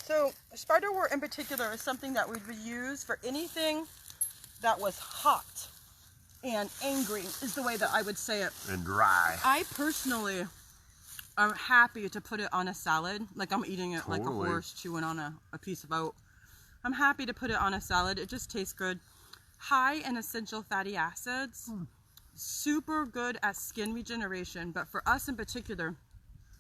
B: So spiderwort in particular is something that we would use for anything that was hot and angry, is the way that I would say it.
A: And dry.
B: I personally am happy to put it on a salad, like I'm eating it like a horse chewing on a piece of oat. I'm happy to put it on a salad. It just tastes good. High in essential fatty acids, super good at skin regeneration, but for us in particular,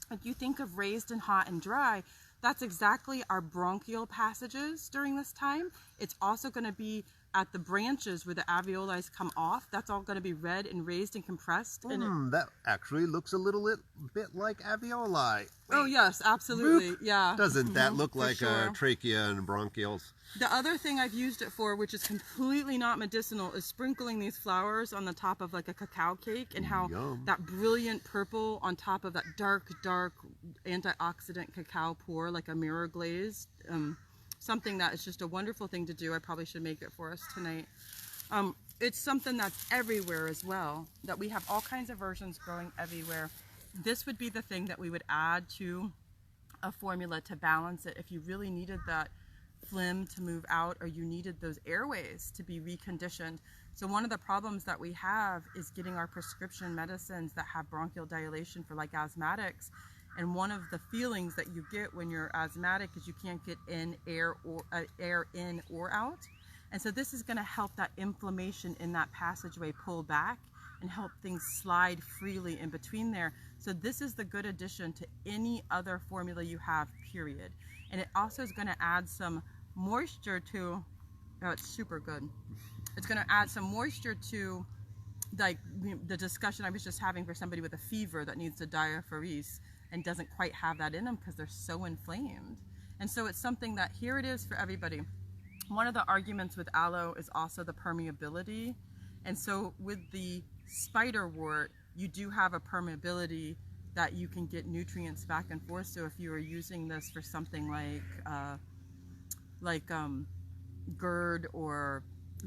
B: if you think of raised and hot and dry, that's exactly our bronchial passages during this time. It's also going to be at the branches where the alveoli come off. That's all going to be red and raised and compressed. And
A: that actually looks a little bit like alveoli.
B: Oh yes, absolutely.
A: Boop.
B: Yeah.
A: Doesn't that look like
B: sure.
A: trachea and bronchioles?
B: The other thing I've used it for, which is completely not medicinal, is sprinkling these flowers on the top of like a cacao cake, and how that brilliant purple on top of that dark antioxidant cacao pour, like a mirror glazed. Something that is just a wonderful thing to do. I probably should make it for us tonight. It's something that's everywhere as well, that we have all kinds of versions growing everywhere. This would be the thing that we would add to a formula to balance it if you really needed that phlegm to move out, or you needed those airways to be reconditioned. So one of the problems that we have is getting our prescription medicines that have bronchial dilation for like asthmatics. And one of the feelings that you get when you're asthmatic is you can't get air in or out. And so this is going to help that inflammation in that passageway pull back and help things slide freely in between there. So this is the good addition to any other formula you have, period. And it also is going to add some moisture to, oh, it's super good. It's going to add some moisture to like the discussion I was just having for somebody with a fever that needs to diaphoresis and doesn't quite have that in them because they're so inflamed. And so it's something that here it is for everybody. One of the arguments with aloe is also the permeability. And so with the spiderwort, you do have a permeability that you can get nutrients back and forth. So if you are using this for something like GERD or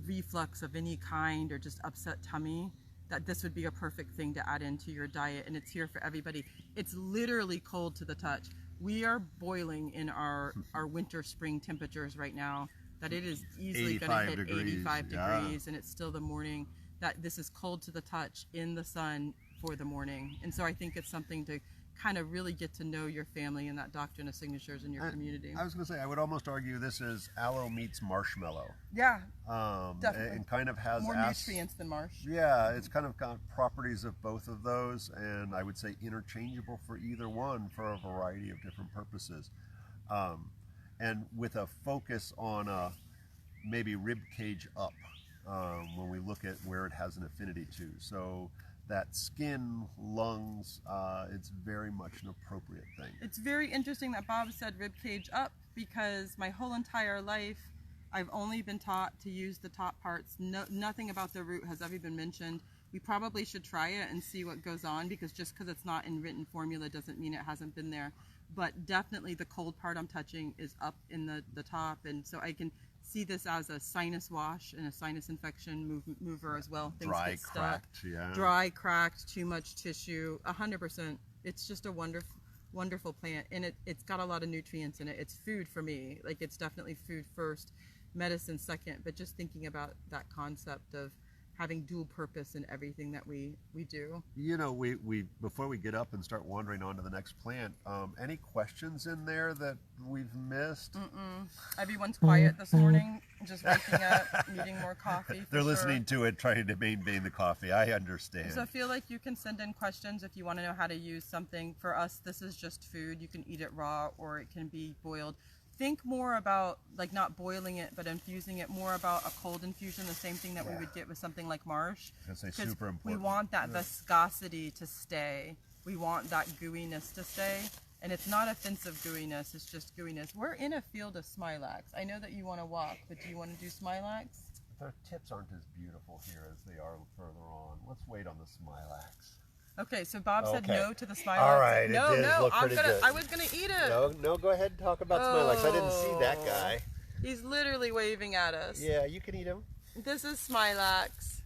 B: reflux of any kind, or just upset tummy, that this would be a perfect thing to add into your diet. And it's here for everybody. It's literally cold to the touch. We are boiling in our winter spring temperatures right now, that it is easily going to hit 85 degrees, and it's still the morning. That this is cold to the touch in the sun for the morning. And so I think it's something to kind of really get to know your family and that doctrine of signatures in your community.
A: I was going to say, I would almost argue this is aloe meets marshmallow.
B: Yeah, definitely.
A: And kind of has
B: more nutrients than marsh.
A: Yeah, it's kind of got properties of both of those, and I would say interchangeable for either one for a variety of different purposes. And with a focus on maybe rib cage up, when we look at where it has an affinity to. So that skin, lungs, it's very much an appropriate thing.
B: It's very interesting that Bob said rib cage up, because my whole entire life I've only been taught to use the top parts. Nothing about the root has ever been mentioned. We probably should try it and see what goes on, because just because it's not in written formula doesn't mean it hasn't been there. But definitely the cold part I'm touching is up in the top, and so I can see this as a sinus wash and a sinus infection mover as well. Things
A: Dry,
B: get stuck.
A: cracked, yeah.
B: Dry, cracked, too much tissue, 100%. It's just a wonderful plant, and it's got a lot of nutrients in it. It's food for me. Like, it's definitely food first, medicine second, but just thinking about that concept of having dual purpose in everything that we do.
A: You know, we before we get up and start wandering on to the next plant, any questions in there that we've missed?
B: Everyone's quiet this morning, just waking up, needing more coffee.
A: They're listening to it, trying to maintain the coffee. I understand.
B: So I feel like you can send in questions if you want to know how to use something. For us, this is just food. You can eat it raw, or it can be boiled. Think more about, like, not boiling it, but infusing it, more about a cold infusion, the same thing that we would get with something like marsh.
A: That's super important.
B: We want that viscosity to stay. We want that gooiness to stay. And it's not offensive gooiness, it's just gooiness. We're in a field of smilax. I know that you want to walk, but do you want to do smilax?
A: Their tips aren't as beautiful here as they are further on. Let's wait on the smilax.
B: Okay, so Bob said no to the smilax.
A: All right,
B: no,
A: it did look pretty good.
B: I was gonna eat it.
A: No, go ahead and talk about smilax. I didn't see that guy.
B: He's literally waving at us.
A: Yeah, you can eat him.
B: This is smilax.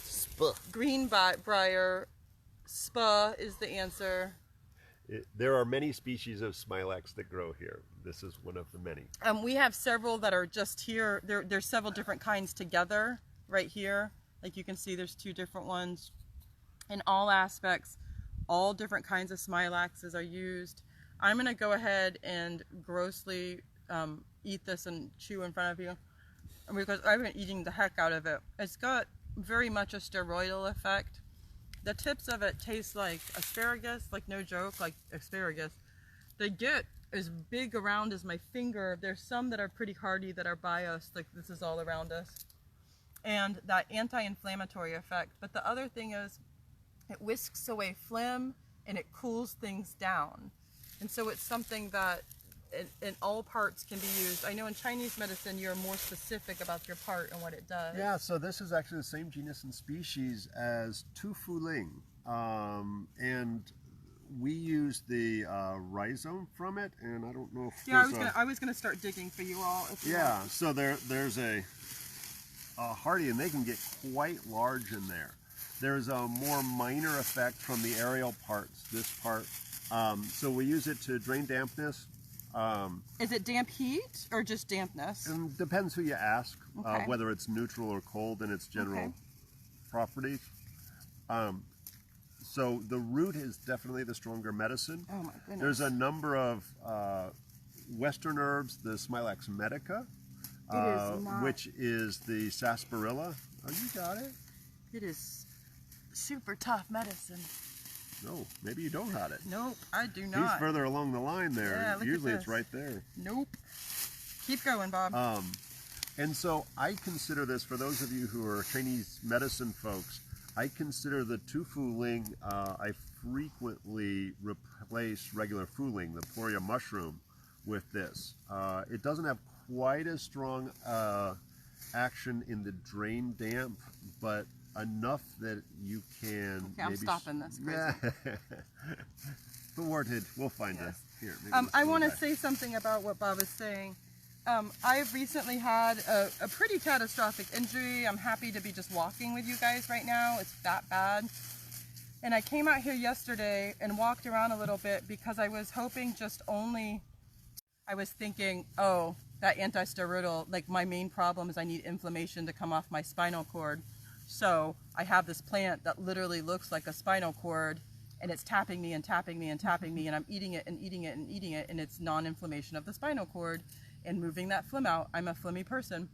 A: Spuh.
B: Greenbrier. Spa is the answer.
A: There are many species of smilax that grow here. This is one of the many.
B: We have several that are just here. There's several different kinds together right here. Like you can see, there's two different ones. In all aspects, all different kinds of smilaxes are used. I'm going to go ahead and grossly eat this and chew in front of you, because I've been eating the heck out of it. It's got very much a steroidal effect. The tips of it taste like asparagus, like no joke, like asparagus. They get as big around as my finger. There's some that are pretty hardy that are by us, like this is all around us. And that anti-inflammatory effect. But the other thing is, it whisks away phlegm and it cools things down. And so it's something that in all parts can be used. I know in Chinese medicine you're more specific about your part and what it does.
A: Yeah, so this is actually the same genus and species as Tufu Ling. And we use the rhizome from it, and I don't know if
B: I was gonna start digging for you all.
A: Yeah, so there's a hardy, and they can get quite large in there. There's a more minor effect from the aerial parts, this part. So we use it to drain dampness.
B: Is it damp heat or just dampness?
A: And depends who you ask,
B: Okay.
A: whether it's neutral or cold in its general properties. So the root is definitely the stronger medicine.
B: Oh my goodness.
A: There's a number of Western herbs, the Smilax medica, which is the sarsaparilla. Oh, you got it?
B: It is super tough medicine.
A: No, maybe you don't have it.
B: Nope, I do not.
A: He's further along the line there.
B: Yeah, look at
A: Usually
B: this.
A: it's right there.
B: Nope. Keep going, Bob.
A: And so I consider this, for those of you who are Chinese medicine folks, I consider the Tufu Ling, I frequently replace regular Fu Ling, the Poria mushroom, with this. It doesn't have quite as strong action in the drain damp, but enough that you can.
B: Okay, I'm stopping this. Crazy.
A: Thwarted. We'll find
B: Yes.
A: it here.
B: I want to say something about what Bob is saying. I've recently had a pretty catastrophic injury. I'm happy to be just walking with you guys right now. It's that bad. And I came out here yesterday and walked around a little bit because I was hoping I was thinking, oh, that anti-steroidal, like my main problem is I need inflammation to come off my spinal cord. So I have this plant that literally looks like a spinal cord, and it's tapping me and tapping me and tapping me, and I'm eating it and eating it and eating it, and it's non-inflammation of the spinal cord and moving that phlegm out. I'm a phlegmy person.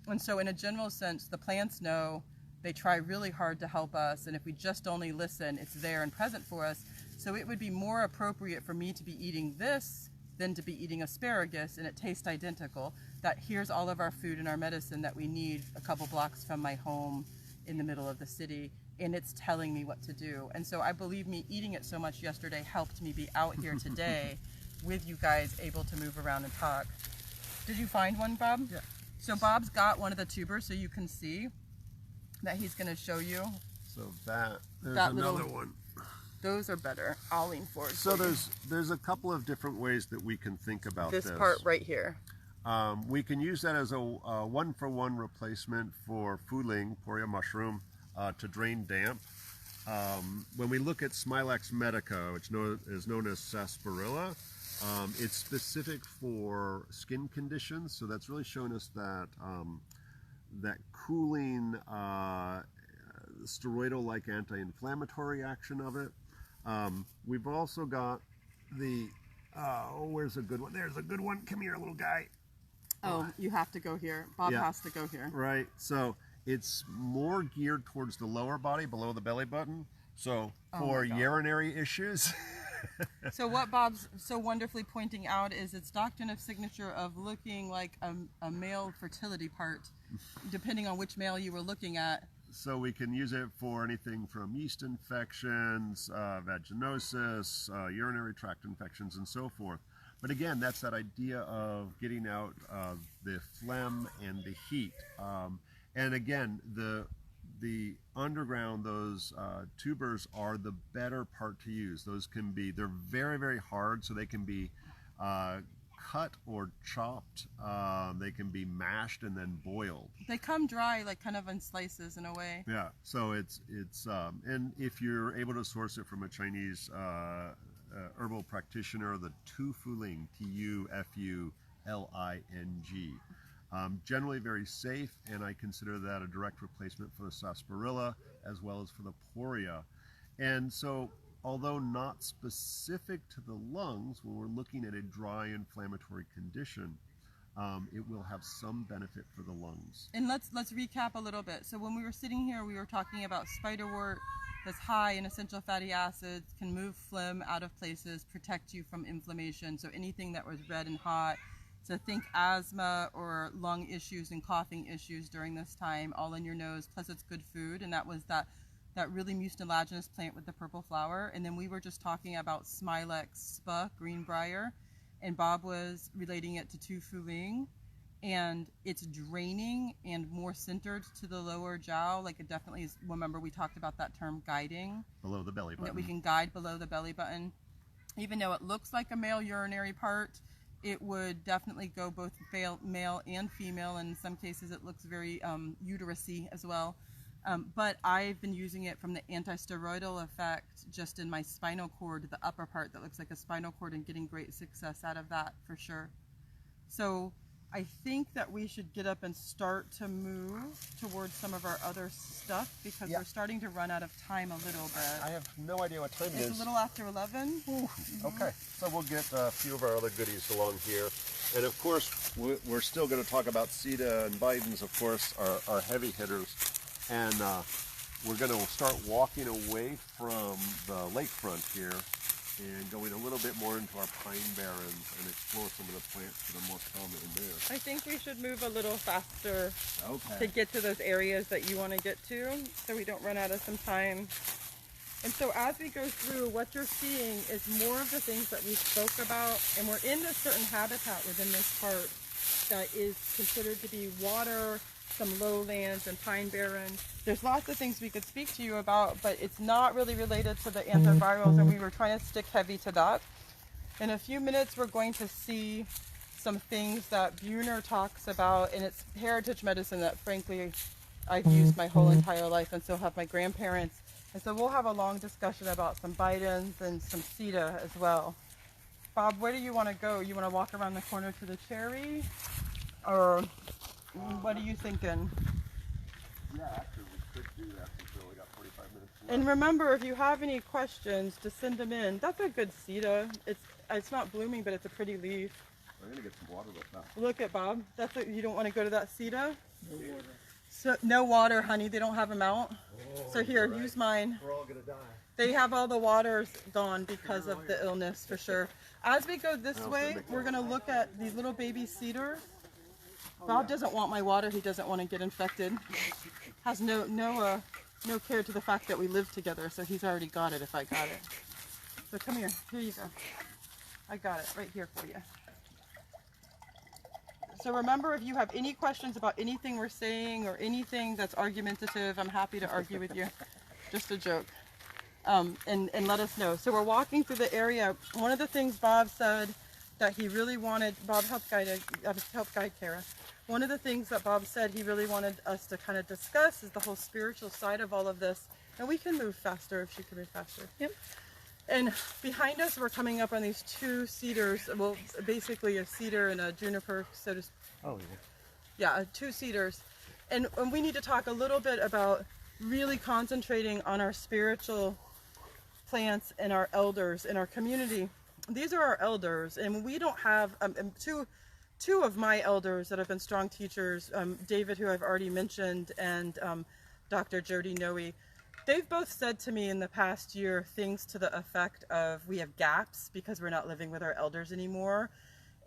B: And so in a general sense, the plants know, they try really hard to help us, and if we just only listen, it's there and present for us. So it would be more appropriate for me to be eating this than to be eating asparagus, and it tastes identical. That here's all of our food and our medicine that we need a couple blocks from my home in the middle of the city, and it's telling me what to do. And so I believe me eating it so much yesterday helped me be out here today with you guys, able to move around and talk. Did you find one, Bob?
A: Yeah.
B: So Bob's got one of the tubers, so you can see that he's going to show you.
A: So there's
B: that
A: another
B: little,
A: one.
B: Those are better. I'll lean forward.
A: So there's a couple of different ways that we can think about this.
B: This part right here.
A: We can use that as a one-for-one replacement for fuling, poria mushroom, to drain damp. When we look at Smilax medica, which is known as sarsaparilla, it's specific for skin conditions. So that's really shown us that that cooling, steroidal-like anti-inflammatory action of it. We've also got the, where's a good one? There's a good one. Come here, little guy.
B: Oh, you have to go here. Bob has to go here.
A: Right. So it's more geared towards the lower body, below the belly button. So for urinary issues.
B: So what Bob's so wonderfully pointing out is its doctrine of signature of looking like a male fertility part, depending on which male you were looking at.
A: So we can use it for anything from yeast infections, vaginosis, urinary tract infections, and so forth. But again, that's that idea of getting out the phlegm and the heat. And again, the underground, those tubers are the better part to use. Those can be, they're very, very hard, so they can be cut or chopped. They can be mashed and then boiled.
B: They come dry, like kind of in slices in a way.
A: Yeah, so it's and if you're able to source it from a Chinese herbal practitioner, the Tufuling, Tufuling. Generally very safe, and I consider that a direct replacement for the sarsaparilla as well as for the poria. And so, although not specific to the lungs, when we're looking at a dry inflammatory condition, it will have some benefit for the lungs.
B: And let's recap a little bit. So when we were sitting here, we were talking about spiderwort that's high in essential fatty acids, can move phlegm out of places, protect you from inflammation. So anything that was red and hot. So think asthma or lung issues and coughing issues during this time, all in your nose, plus it's good food. And that was that really mucilaginous plant with the purple flower. And then we were just talking about Smilax spa, greenbrier, and Bob was relating it to Tufuling. And it's draining and more centered to the lower jowl. Like it definitely is. Remember, we talked about that term guiding.
A: Below the belly button.
B: That we can guide below the belly button. Even though it looks like a male urinary part, it would definitely go both male and female. And in some cases, it looks very uterusy as well. But I've been using it from the anti-steroidal effect just in my spinal cord, the upper part that looks like a spinal cord, and getting great success out of that for sure. So I think that we should get up and start to move towards some of our other stuff because we're starting to run out of time a little bit.
A: I have no idea what time it is.
B: It's a little after 11.
A: Okay, so we'll get a few of our other goodies along here. And of course, we're still going to talk about Ceta and Bidens, of course, our heavy hitters. And we're going to start walking away from the lakefront here and going a little bit more into our pine barrens and explore some of the plants that are more common in there.
B: I think we should move a little faster to get to those areas that you want to get to so we don't run out of some time. And so as we go through, what you're seeing is more of the things that we spoke about, and we're in this certain habitat within this park that is considered to be water some lowlands and pine barren. There's lots of things we could speak to you about, but it's not really related to the antivirals, and we were trying to stick heavy to that. In a few minutes, we're going to see some things that Buhner talks about, and it's heritage medicine that, frankly, I've used my whole entire life, and so have my grandparents. And so we'll have a long discussion about some Bidens and some Sita as well. Bob, where do you want to go? You want to walk around the corner to the cherry? Or what are you thinking?
A: Yeah, actually, we could do that since we only got 45 minutes left.
B: And remember, if you have any questions, to send them in. That's a good Sita. It's not blooming, but it's a pretty leaf.
A: I'm going to get some water real fast.
B: Look at Bob. You don't want to go to that Sita?
A: No water.
B: So, no water, honey. They don't have them out. So here,
A: right.
B: use mine.
A: We're all going to die.
B: They have all the waters gone because of the illness, for sure. As we go this way, we're going to look at these little baby cedars. Bob doesn't want my water. He doesn't want to get infected. Has no care to the fact that we live together, so he's already got it if I got it. So come here. Here you go. I got it right here for you. So remember, if you have any questions about anything we're saying or anything that's argumentative, I'm happy to argue with you. Just a joke. And let us know. So we're walking through the area. One of the things Bob said that he really wanted, Bob helped guide Kara. One of the things that Bob said he really wanted us to kind of discuss is the whole spiritual side of all of this. And we can move faster if she can move faster.
C: Yep.
B: And behind us, we're coming up on these two cedars. Well, basically a cedar and a juniper, so to speak.
A: Oh, yeah.
B: Yeah, two cedars. And we need to talk a little bit about really concentrating on our spiritual plants and our elders in our community. These are our elders, and we don't have two of my elders that have been strong teachers, David, who I've already mentioned, and Dr. Jody Noe. They've both said to me in the past year things to the effect of we have gaps because we're not living with our elders anymore,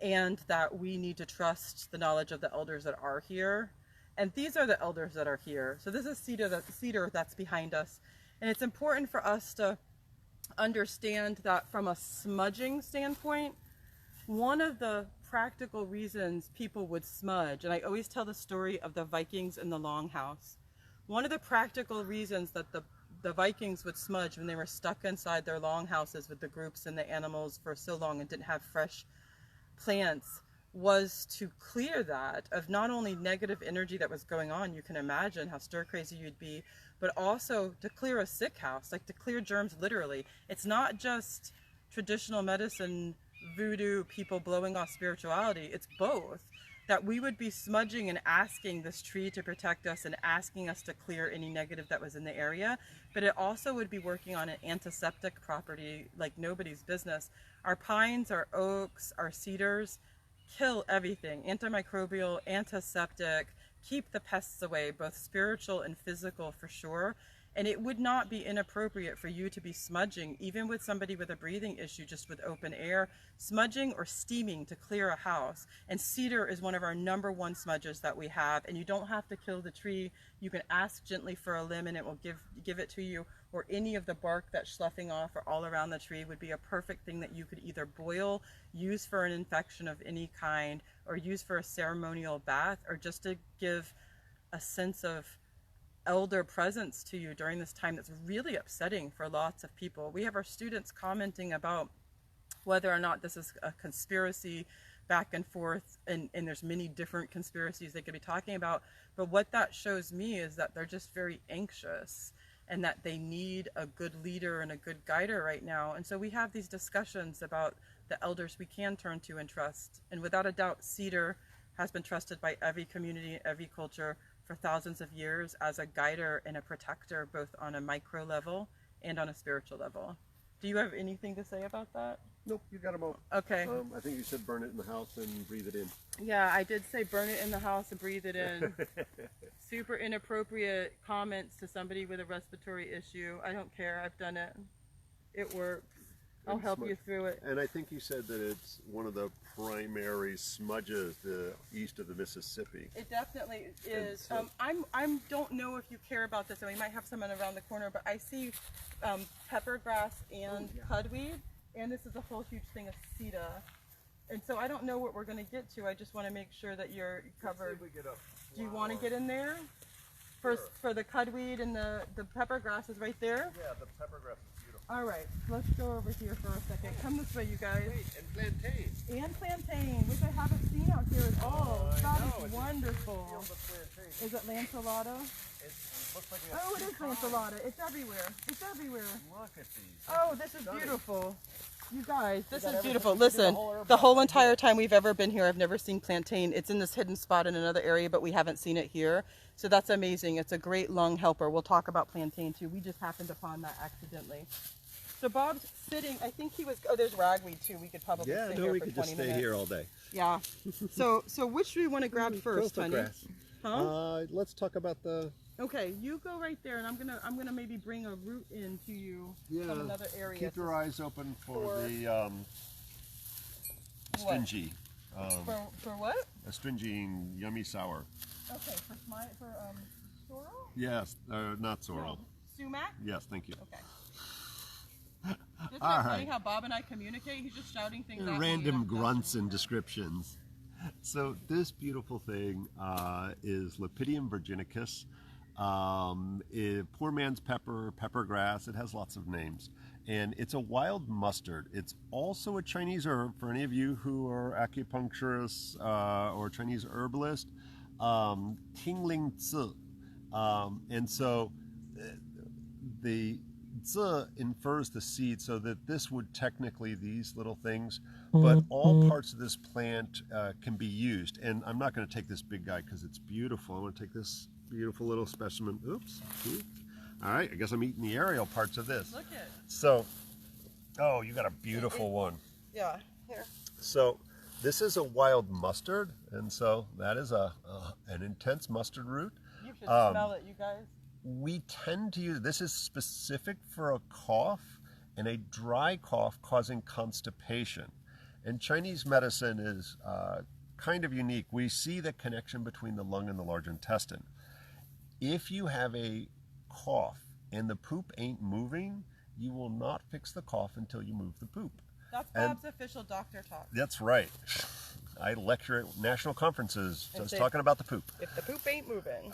B: and that we need to trust the knowledge of the elders that are here. And these are the elders that are here. So this is cedar that's behind us. And it's important for us to understand that from a smudging standpoint, one of the practical reasons people would smudge, and I always tell the story of the Vikings in the Longhouse. One of the practical reasons that the Vikings would smudge when they were stuck inside their longhouses with the groups and the animals for so long and didn't have fresh plants was to clear that of not only negative energy that was going on, you can imagine how stir crazy you'd be, but also to clear a sick house, like to clear germs literally. It's not just traditional medicine, voodoo, people blowing off spirituality, it's both. That we would be smudging and asking this tree to protect us and asking us to clear any negative that was in the area, but it also would be working on an antiseptic property like nobody's business. Our pines, our oaks, our cedars kill everything. Antimicrobial, antiseptic, keep the pests away, both spiritual and physical for sure. And it would not be inappropriate for you to be smudging, even with somebody with a breathing issue, just with open air, smudging or steaming to clear a house. And cedar is one of our #1 smudges that we have. And you don't have to kill the tree. You can ask gently for a limb and it will give it to you. Or any of the bark that's sloughing off or all around the tree would be a perfect thing that you could either boil, use for an infection of any kind, or use for a ceremonial bath, or just to give a sense of elder presence to you during this time that's really upsetting for lots of people. We have our students commenting about whether or not this is a conspiracy back and forth, and there's many different conspiracies they could be talking about, but what that shows me is that they're just very anxious and that they need a good leader and a good guider right now. And so we have these discussions about the elders we can turn to and trust. And without a doubt, cedar has been trusted by every community, every culture for thousands of years as a guider and a protector, both on a micro level and on a spiritual level. Do you have anything to say about that?
A: Nope, you got them all.
B: Okay.
A: I think you said burn it in the house and breathe it in.
B: Yeah, I did say burn it in the house and breathe it in. Super inappropriate comments to somebody with a respiratory issue. I don't care. I've done it. It works. I'll help you through it.
A: And I think you said that it's one of the primary smudges east of the Mississippi.
B: It definitely is.
A: So,
B: I don't know if you care about this, and we might have someone around the corner, but I see pepper grass and pudweed, and this is a whole huge thing of cedar. And so I don't know what we're going to get to. I just want to make sure that you're covered.
A: Let's see if we get a
B: Do you
A: flower.
B: want to get in there?
A: Sure.
B: For the cudweed and the pepper grass is right there?
A: Yeah, the pepper grass is beautiful.
B: All right, let's go over here for a second. Come this way, you guys.
A: Wait, and plantain.
B: And plantain, which I haven't seen out here at all.
A: I
B: That
A: know,
B: is
A: it's a
B: wonderful.
A: field of plantain.
B: Is it lanceolata?
A: It looks like it has
B: Oh, it
A: two
B: is
A: kinds.
B: lanceolata. It's everywhere. It's everywhere.
A: Look at these.
B: Oh, this is
A: Stunning.
B: beautiful. You guys, this
A: got
B: is
A: everything.
B: beautiful.
A: We did the
B: Listen,
A: whole herb
B: the whole
A: box.
B: entire time we've ever been here, I've never seen plantain. It's in this hidden spot in another area, but we haven't seen it here. So that's amazing. It's a great lung helper. We'll talk about plantain too. We just happened upon that accidentally. So Bob's sitting, I think he was, oh, there's ragweed too. We could probably
A: Yeah,
B: sit
A: no,
B: here
A: we
B: for
A: could
B: 20
A: just stay
B: minutes.
A: here all day.
B: Yeah. So which do we want to grab first, honey?
A: grass.
B: Huh?
A: Let's talk about the.
B: Okay, you go right there, and I'm gonna maybe bring a root into you from another area.
A: Keep your eyes open for
B: For-
A: the stringy.
B: For what?
A: Astringing, yummy sour.
B: Okay, for sorrel?
A: Yes, not sorrel.
B: No, sumac?
A: Yes, thank you.
B: Okay. Isn't
A: All
B: it funny
A: right.
B: how Bob and I communicate? He's just shouting things at me.
A: Random
B: and I'm
A: grunts
B: dodging.
A: and descriptions. So this beautiful thing is Lepidium virginicus. Poor man's pepper, pepper grass. It has lots of names. And it's a wild mustard. It's also a Chinese herb for any of you who are acupuncturists or Chinese herbalist. Tingling zi. And so the zi infers the seed, so that this would technically, these little things, but all parts of this plant can be used. And I'm not going to take this big guy because it's beautiful. I want to take this beautiful little specimen. Oops. All right, I guess I'm eating the aerial parts of this.
B: Look at.
A: So, oh, you got a beautiful one.
B: Yeah. Here.
A: So this is a wild mustard, and so that is an intense mustard root.
B: You should smell it, you guys.
A: We tend to use, this is specific for a cough and a dry cough causing constipation. And Chinese medicine is kind of unique. We see the connection between the lung and the large intestine. If you have a cough and the poop ain't moving, you will not fix the cough until you move the poop.
B: That's
A: And-
B: Bob's official doctor talk.
A: That's right. I lecture at national conferences
B: And
A: just
B: say-
A: talking about the poop.
B: If the poop ain't moving.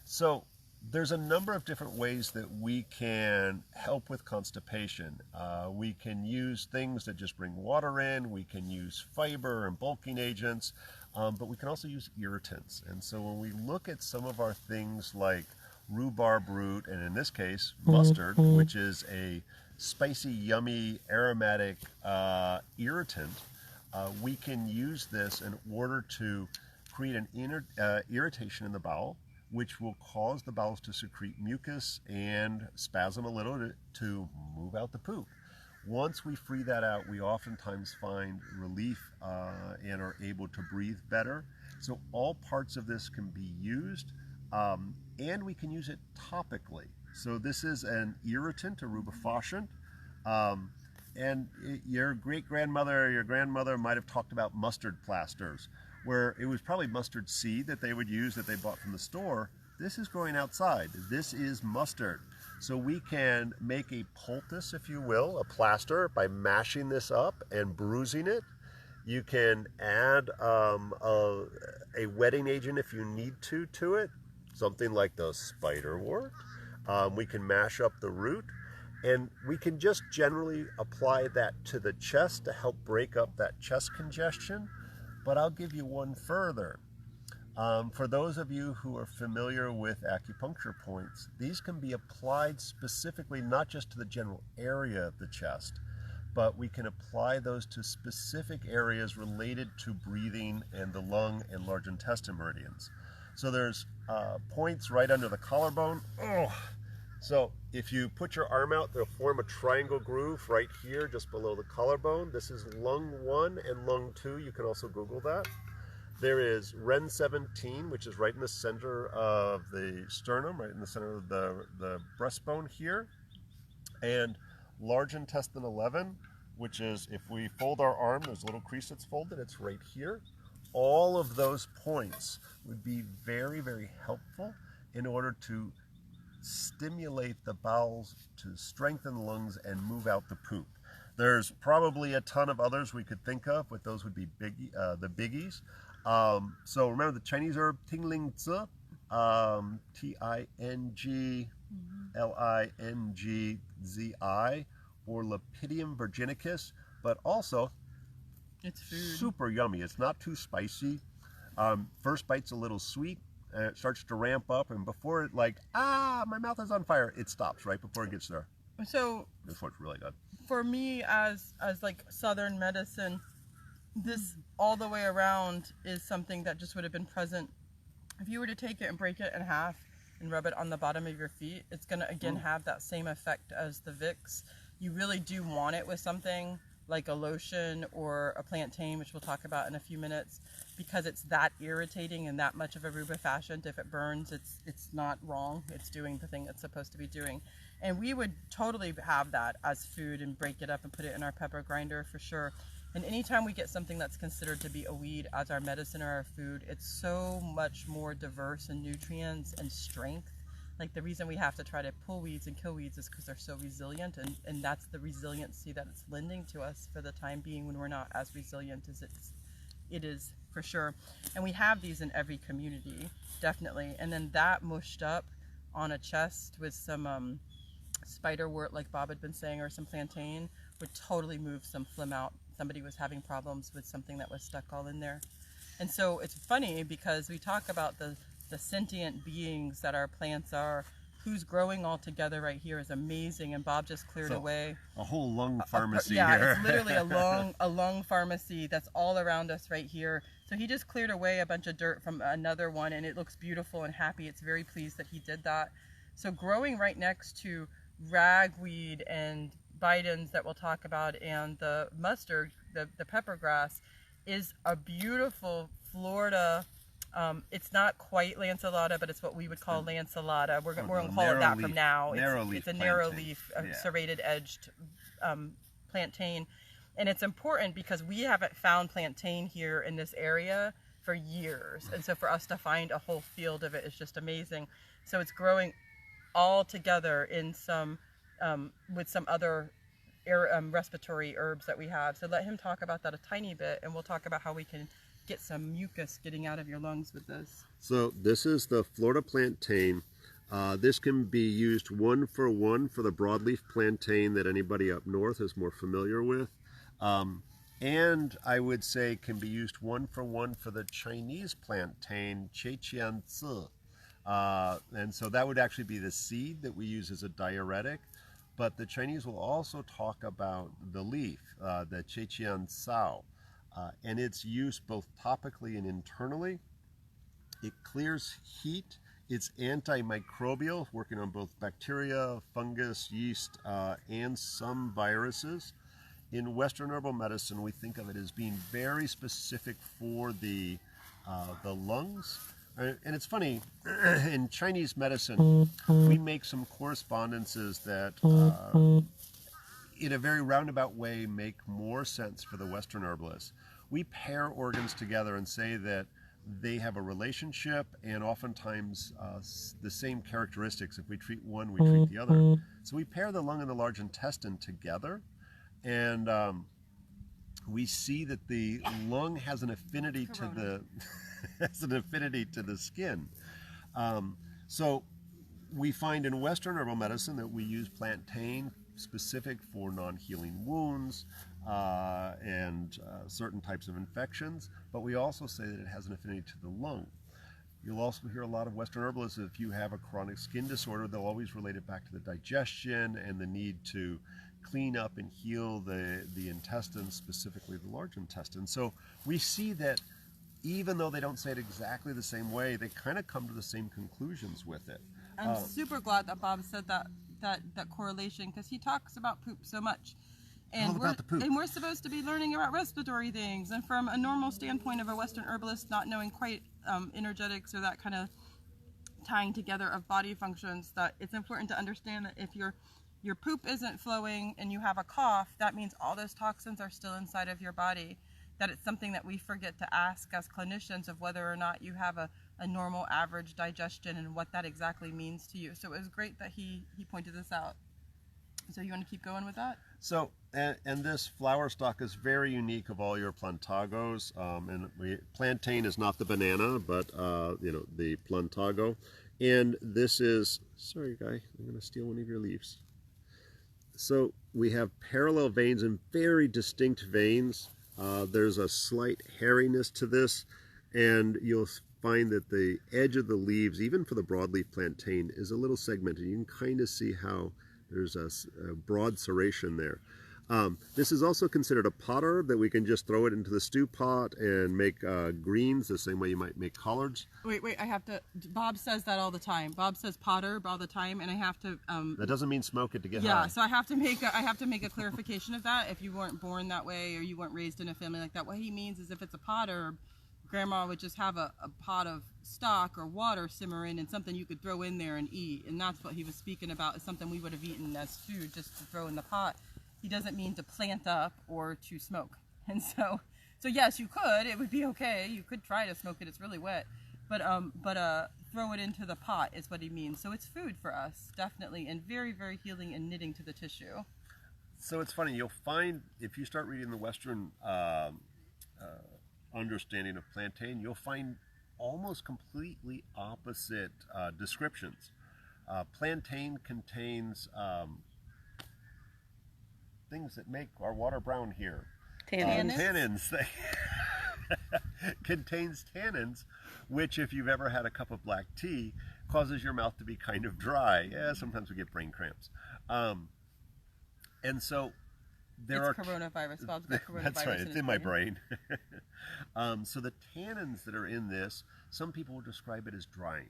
A: So there's a number of different ways that we can help with constipation. We can use things that just bring water in. We can use fiber and bulking agents, but we can also use irritants. And so when we look at some of our things like rhubarb root, and in this case, mustard, which is a spicy, yummy, aromatic irritant, we can use this in order to create an irritation in the bowel, which will cause the bowels to secrete mucus and spasm a little to move out the poop. Once we free that out, we oftentimes find relief and are able to breathe better. So all parts of this can be used, and we can use it topically. So this is an irritant, a rubefacient, and your great-grandmother or your grandmother might have talked about mustard plasters, where it was probably mustard seed that they would use that they bought from the store. This is growing outside. This is mustard. So we can make a poultice, if you will, a plaster, by mashing this up and bruising it. You can add a wetting agent if you need to it, something like the spiderwort. We can mash up the root, and we can just generally apply that to the chest to help break up that chest congestion. But I'll give you one further. For those of you who are familiar with acupuncture points, these can be applied specifically not just to the general area of the chest, but we can apply those to specific areas related to breathing and the lung and large intestine meridians. So there's points right under the collarbone. Oh. So if you put your arm out, they'll form a triangle groove right here just below the collarbone. This is lung 1 and lung 2. You can also Google that. There is Ren 17, which is right in the center of the sternum, right in the center of the breastbone here. And large intestine 11, which is, if we fold our arm, there's a little crease that's folded, it's right here. All of those points would be very, very helpful in order to stimulate the bowels, to strengthen the lungs and move out the poop. There's probably a ton of others we could think of, but those would be the biggies. So remember the Chinese herb Tinglingzi, Tinglingzi, or Lepidium virginicus, but also
B: It's food.
A: super yummy. It's not too spicy. First bite's a little sweet, and it starts to ramp up, and before it my mouth is on fire, it stops right before it gets there.
B: So
A: This one's really good.
B: for me, as like Southern medicine, this all the way around is something that just would have been present. If you were to take it and break it in half and rub it on the bottom of your feet, it's going to again have that same effect as the Vicks. You really do want it with something like a lotion or a plantain, which we'll talk about in a few minutes, because it's that irritating and that much of a rubefacient. If it burns, it's not wrong. It's doing the thing it's supposed to be doing. And we would totally have that as food and break it up and put it in our pepper grinder for sure. And anytime we get something that's considered to be a weed as our medicine or our food, it's so much more diverse in nutrients and strength. Like the reason we have to try to pull weeds and kill weeds is because they're so resilient, and that's the resiliency that it's lending to us for the time being when we're not as resilient as it is for sure. And we have these in every community, definitely. And then that mushed up on a chest with some spiderwort, like Bob had been saying, or some plantain, would totally move some phlegm out. Somebody was having problems with something that was stuck all in there. And so it's funny because we talk about the sentient beings that our plants are. Who's growing all together right here is amazing, and Bob just cleared away
A: a whole lung pharmacy
B: yeah,
A: here.
B: It's literally a lung pharmacy that's all around us right here. So he just cleared away a bunch of dirt from another one, and it looks beautiful and happy. It's very pleased that he did that. So growing right next to ragweed and bidens that we'll talk about, and the mustard, the pepper grass, is a beautiful Florida. It's not quite lanceolata, but it's what we would call lanceolata. We're going to call it that from now. It's a narrow leaf, serrated edged plantain. And it's important because we haven't found plantain here in this area for years. And so for us to find a whole field of it is just amazing. So it's growing all together in some, with some other respiratory herbs that we have. So let him talk about that a tiny bit, and we'll talk about how we can get some mucus getting out of your lungs with this.
A: So this is the Florida plantain. This can be used 1-for-1 for the broadleaf plantain that anybody up north is more familiar with. And I would say can be used 1-for-1 for the Chinese plantain, Cheqianzi. And so that would actually be the seed that we use as a diuretic. But the Chinese will also talk about the leaf, the Cheqiansao. And its use both topically and internally. It clears heat. It's antimicrobial, working on both bacteria, fungus, yeast, and some viruses. In Western herbal medicine, we think of it as being very specific for the lungs. And it's funny, in Chinese medicine, we make some correspondences that in a very roundabout way make more sense for the Western herbalists. We pair organs together and say that they have a relationship and oftentimes the same characteristics. If we treat one, we treat the other. So we pair the lung and the large intestine together, and we see that the lung has an affinity to the skin. So we find in Western herbal medicine that we use plantain specific for non-healing wounds and certain types of infections, but we also say that it has an affinity to the lung. You'll also hear a lot of Western herbalists, if you have a chronic skin disorder, they'll always relate it back to the digestion and the need to clean up and heal the intestines, specifically the large intestine. So we see that even though they don't say it exactly the same way, they kind of come to the same conclusions with it.
B: I'm super glad that Bob said that correlation, because he talks about poop so much. And we're supposed to be learning about respiratory things, and from a normal standpoint of a Western herbalist not knowing quite energetics or that kind of tying together of body functions, that it's important to understand that if your poop isn't flowing and you have a cough, that means all those toxins are still inside of your body. That it's something that we forget to ask as clinicians of whether or not you have a normal average digestion and what that exactly means to you. So it was great that he pointed this out. So you want to keep going with that?
A: So, and this flower stalk is very unique of all your plantagos. Plantain is not the banana, but the plantago. And this is, sorry guy, I'm going to steal one of your leaves. So we have parallel veins and very distinct veins. There's a slight hairiness to this, and you'll find that the edge of the leaves, even for the broadleaf plantain, is a little segmented. You can kind of see how there's a broad serration there. This is also considered a pot herb that we can just throw it into the stew pot and make greens the same way you might make collards.
B: Wait, I have to, Bob says that all the time. Bob says pot herb all the time, and I have to...
A: that doesn't mean smoke it to get high.
B: Yeah, so I have to make a clarification of that. If you weren't born that way or you weren't raised in a family like that, what he means is if it's a pot herb, Grandma would just have a pot of stock or water simmering and something you could throw in there and eat. And that's what he was speaking about, is something we would have eaten as food just to throw in the pot. He doesn't mean to plant up or to smoke. And so yes, you could. It would be okay. You could try to smoke it. It's really wet. But throw it into the pot is what he means. So it's food for us, definitely, and very, very healing and knitting to the tissue.
A: So it's funny. You'll find, if you start reading the Western understanding of plantain, you'll find almost completely opposite descriptions. Plantain contains things that make our water brown here. Tannins. Contains tannins, which, if you've ever had a cup of black tea, causes your mouth to be kind of dry. Yeah, sometimes we get brain cramps. And so
B: it's coronavirus. Bob's got coronavirus.
A: That's right. It's in my brain. So the tannins that are in this, some people will describe it as drying,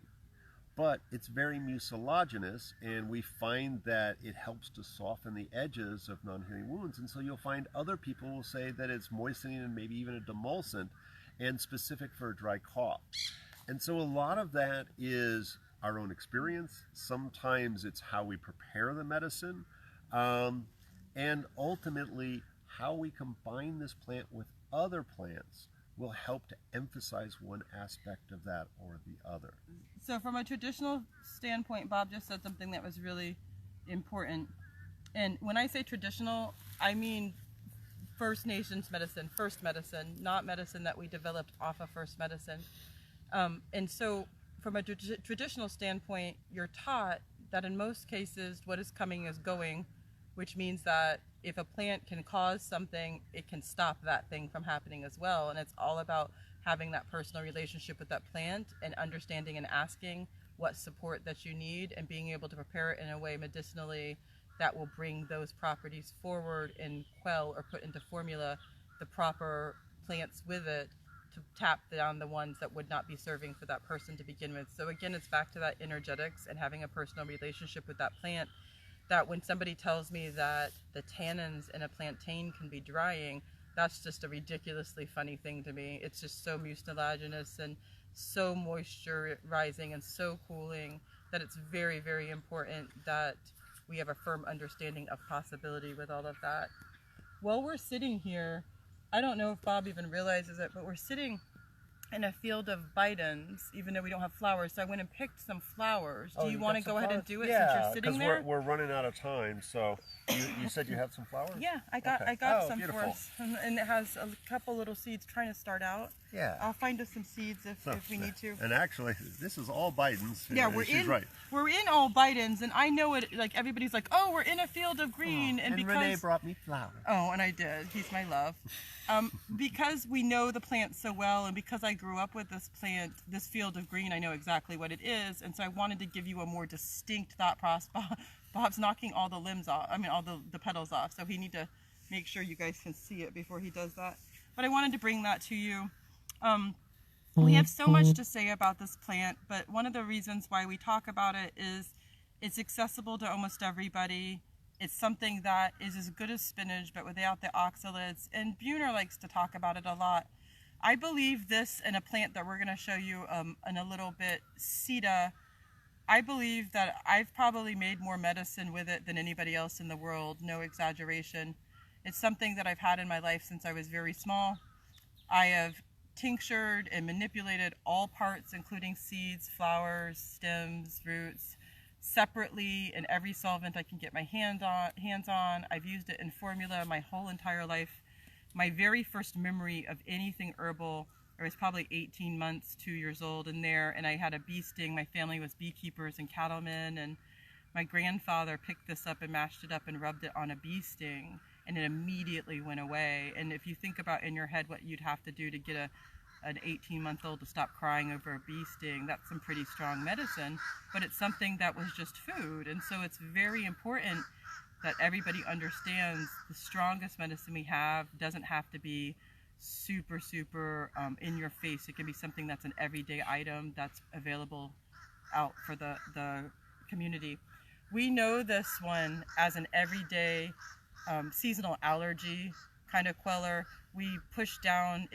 A: but it's very mucilaginous, and we find that it helps to soften the edges of non-healing wounds. And so you'll find other people will say that it's moistening and maybe even a demulcent and specific for a dry cough. And so a lot of that is our own experience. Sometimes it's how we prepare the medicine. And ultimately, how we combine this plant with other plants will help to emphasize one aspect of that or the other.
B: So from a traditional standpoint, Bob just said something that was really important. And when I say traditional, I mean First Nations medicine, first medicine, not medicine that we developed off of first medicine. And so from a traditional standpoint, you're taught that in most cases, what is coming is going, which means that if a plant can cause something, it can stop that thing from happening as well. And it's all about having that personal relationship with that plant and understanding and asking what support that you need and being able to prepare it in a way medicinally that will bring those properties forward and quell or put into formula the proper plants with it to tap down the ones that would not be serving for that person to begin with. So again, it's back to that energetics and having a personal relationship with that plant, that when somebody tells me that the tannins in a plantain can be drying, that's just a ridiculously funny thing to me. It's just so mucilaginous and so moisturizing and so cooling that it's very, very important that we have a firm understanding of possibility with all of that. While we're sitting here, I don't know if Bob even realizes it, but we're sitting in a field of bidens, even though we don't have flowers. So I went and picked some flowers. Do you want to go ahead and do it since you're sitting there?
A: Yeah, because we're running out of time. So you said you have some flowers?
B: Yeah, I got some for us. And it has a couple little seeds trying to start out.
A: Yeah.
B: I'll find us some seeds if we need to.
A: And actually, this is all bidens.
B: Yeah, we're in all bidens, and I know it. Like everybody's like, "Oh, we're in a field of green," and because
A: Renee brought me flowers.
B: Oh, and I did. He's my love. Because we know the plant so well, and because I grew up with this plant, this field of green, I know exactly what it is, and so I wanted to give you a more distinct thought process. Bob's knocking all the limbs off. I mean, all the petals off. So we need to make sure you guys can see it before he does that. But I wanted to bring that to you. We have so much to say about this plant, but one of the reasons why we talk about it is it's accessible to almost everybody. It's something that is as good as spinach, but without the oxalates. And Buhner likes to talk about it a lot. I believe this in a plant that we're going to show you in a little bit, Sita. I believe that I've probably made more medicine with it than anybody else in the world, no exaggeration. It's something that I've had in my life since I was very small. I have tinctured and manipulated all parts, including seeds, flowers, stems, roots, separately in every solvent I can get my hands on. I've used it in formula my whole entire life. My very first memory of anything herbal, I was probably 18 months, 2 years old in there, and I had a bee sting. My family was beekeepers and cattlemen, and my grandfather picked this up and mashed it up and rubbed it on a bee sting, and it immediately went away. And if you think about in your head what you'd have to do to get an 18-month-old to stop crying over a bee sting, that's some pretty strong medicine, but it's something that was just food. And so it's very important that everybody understands the strongest medicine we have doesn't have to be super in your face. It can be something that's an everyday item that's available out for the community. We know this one as an everyday seasonal allergy kind of queller. We push down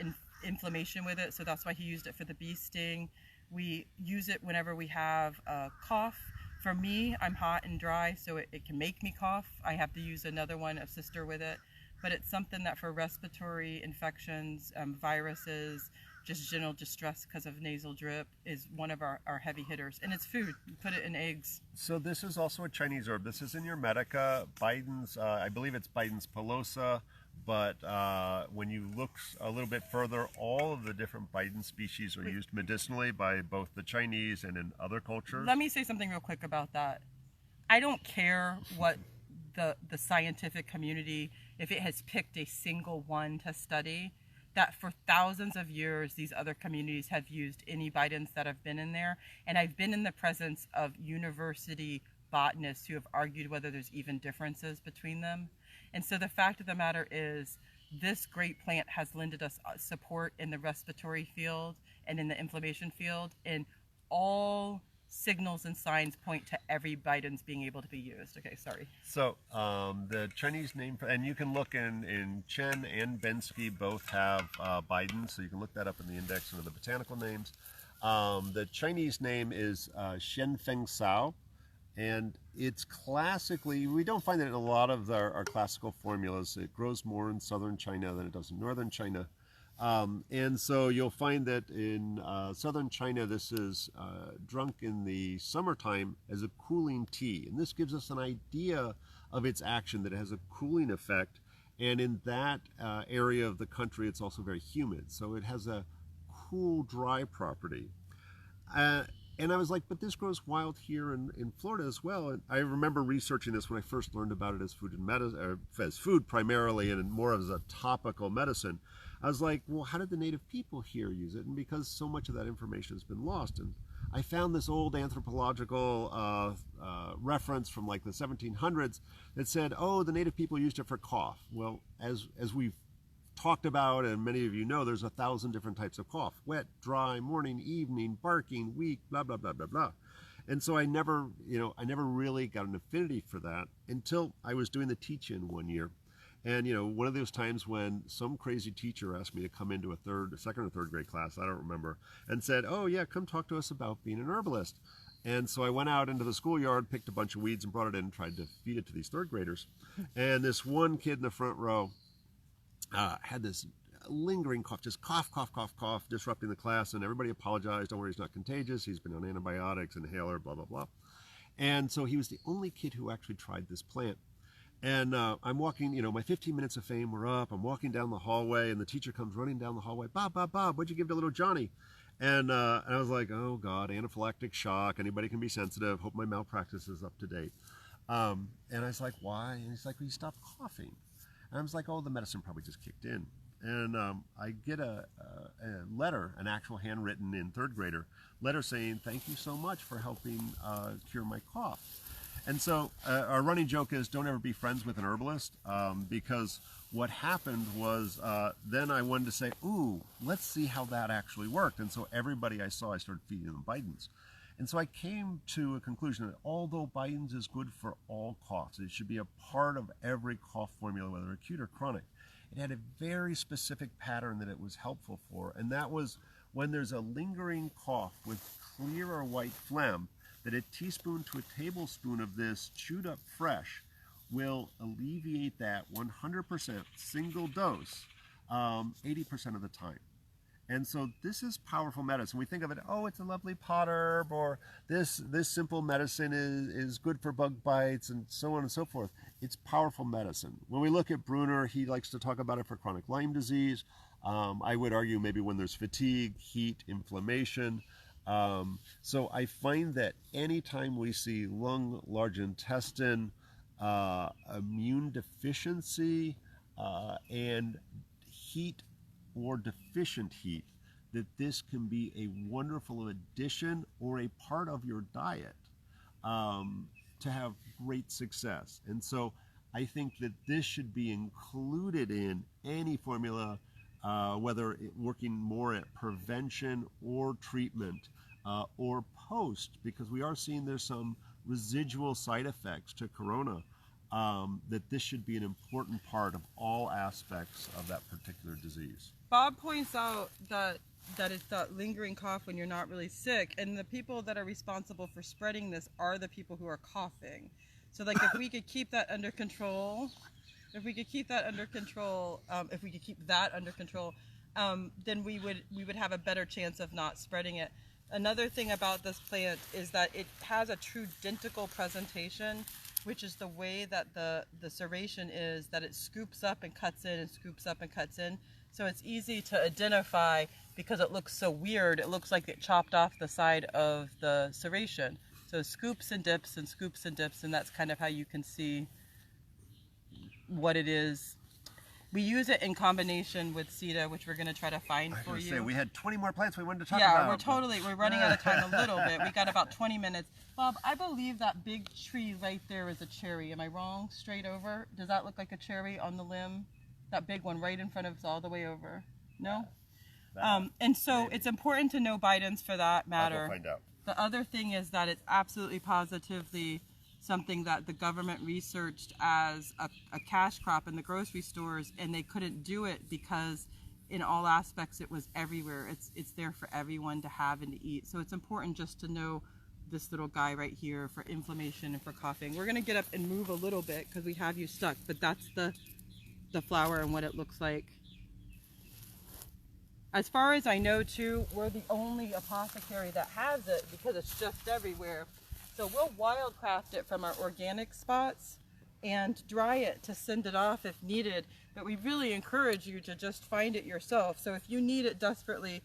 B: inflammation with it, so that's why he used it for the bee sting. We use it whenever we have a cough. For me, I'm hot and dry, so it can make me cough. I have to use another one, a sister, with it. But it's something that for respiratory infections, viruses, just general distress because of nasal drip is one of our heavy hitters. And it's food. You put it in eggs.
A: So this is also a Chinese herb. This is in your Medica. Biden's, I believe it's Biden's pilosa. But when you look a little bit further, all of the different Biden species are used medicinally by both the Chinese and in other cultures.
B: Let me say something real quick about that. I don't care what the scientific community, if it has picked a single one to study, that for thousands of years these other communities have used any Bidens that have been in there. And I've been in the presence of university botanists who have argued whether there's even differences between them. And so the fact of the matter is, this great plant has lended us support in the respiratory field and in the inflammation field, and all signals and signs point to every Biden's being able to be used. Okay, sorry.
A: So the Chinese name, and you can look in Chen and Bensky both have Biden, so you can look that up in the index under the botanical names. The Chinese name is Shenfeng Sao. And it's classically, we don't find it in a lot of our classical formulas. It grows more in southern China than it does in northern China. And so you'll find that in southern China, this is drunk in the summertime as a cooling tea. And this gives us an idea of its action, that it has a cooling effect. And in that area of the country, it's also very humid. So it has a cool, dry property. And I was like, but this grows wild here in Florida as well. And I remember researching this when I first learned about it as food and medicine, as food primarily, and more as a topical medicine. I was like, well, how did the native people here use it? And because so much of that information has been lost, and I found this old anthropological reference from like the 1700s that said, oh, the native people used it for cough. Well, as we've talked about, and many of you know, there's 1,000 different types of cough: wet, dry, morning, evening, barking, weak, blah blah blah blah blah. And so I never really got an affinity for that until I was doing the teach-in one year. And one of those times when some crazy teacher asked me to come into a second or third grade class, I don't remember, and said, oh yeah, come talk to us about being an herbalist. And so I went out into the schoolyard, picked a bunch of weeds and brought it in and tried to feed it to these third graders. And this one kid in the front row had this lingering cough, just cough, disrupting the class, and everybody apologized. Don't worry, he's not contagious. He's been on antibiotics, inhaler, blah, blah, blah. And so he was the only kid who actually tried this plant. And I'm walking, my 15 minutes of fame were up. I'm walking down the hallway, and the teacher comes running down the hallway. Bob, what'd you give to little Johnny? And I was like, oh, God, anaphylactic shock. Anybody can be sensitive. Hope my malpractice is up to date. And I was like, why? And he's like, well, you stopped coughing. And I was like, oh, the medicine probably just kicked in. And I get a letter, an actual handwritten in third grader letter saying, thank you so much for helping cure my cough. And so our running joke is, don't ever be friends with an herbalist, because what happened was then I wanted to say, ooh, let's see how that actually worked. And so everybody I saw, I started feeding them Biden's. And so I came to a conclusion that although Biden's is good for all coughs, it should be a part of every cough formula, whether acute or chronic. It had a very specific pattern that it was helpful for, and that was when there's a lingering cough with clear or white phlegm, that a teaspoon to a tablespoon of this chewed up fresh will alleviate that 100% single dose 80% of the time. And so this is powerful medicine. We think of it, oh, it's a lovely pot herb, or this simple medicine is good for bug bites, and so on and so forth. It's powerful medicine. When we look at Brunner, he likes to talk about it for chronic Lyme disease. I would argue maybe when there's fatigue, heat, inflammation. So I find that anytime we see lung, large intestine, immune deficiency, and heat or deficient heat, that this can be a wonderful addition or a part of your diet to have great success. And so I think that this should be included in any formula, whether working more at prevention or treatment or post, because we are seeing there's some residual side effects to corona, that this should be an important part of all aspects of that particular disease.
B: Bob points out that it's that lingering cough when you're not really sick, and the people that are responsible for spreading this are the people who are coughing. So like if we could keep that under control, then we would have a better chance of not spreading it. Another thing about this plant is that it has a true dentical presentation, which is the way that the serration is, that it scoops up and cuts in and scoops up and cuts in. So it's easy to identify because it looks so weird. It looks like it chopped off the side of the serration. So it scoops and dips and scoops and dips, and that's kind of how you can see what it is. We use it in combination with CETA, which we're going to try to find for you.
A: Say, we had 20 more plants we wanted to talk about.
B: Yeah, we're running out of time a little bit. We got about 20 minutes. Bob, I believe that big tree right there is a cherry. Am I wrong? Straight over? Does that look like a cherry on the limb? That big one right in front of us all the way over? No? And so maybe. It's important to know Bidens for that matter.
A: I'll go find out.
B: The other thing is that it's absolutely positively something that the government researched as a cash crop in the grocery stores, and they couldn't do it because in all aspects it was everywhere. It's there for everyone to have and to eat. So it's important just to know this little guy right here for inflammation and for coughing. We're going to get up and move a little bit because we have you stuck, but that's the flower and what it looks like. As far as I know too, we're the only apothecary that has it because it's just everywhere. So we'll wildcraft it from our organic spots and dry it to send it off if needed. But we really encourage you to just find it yourself. So if you need it desperately,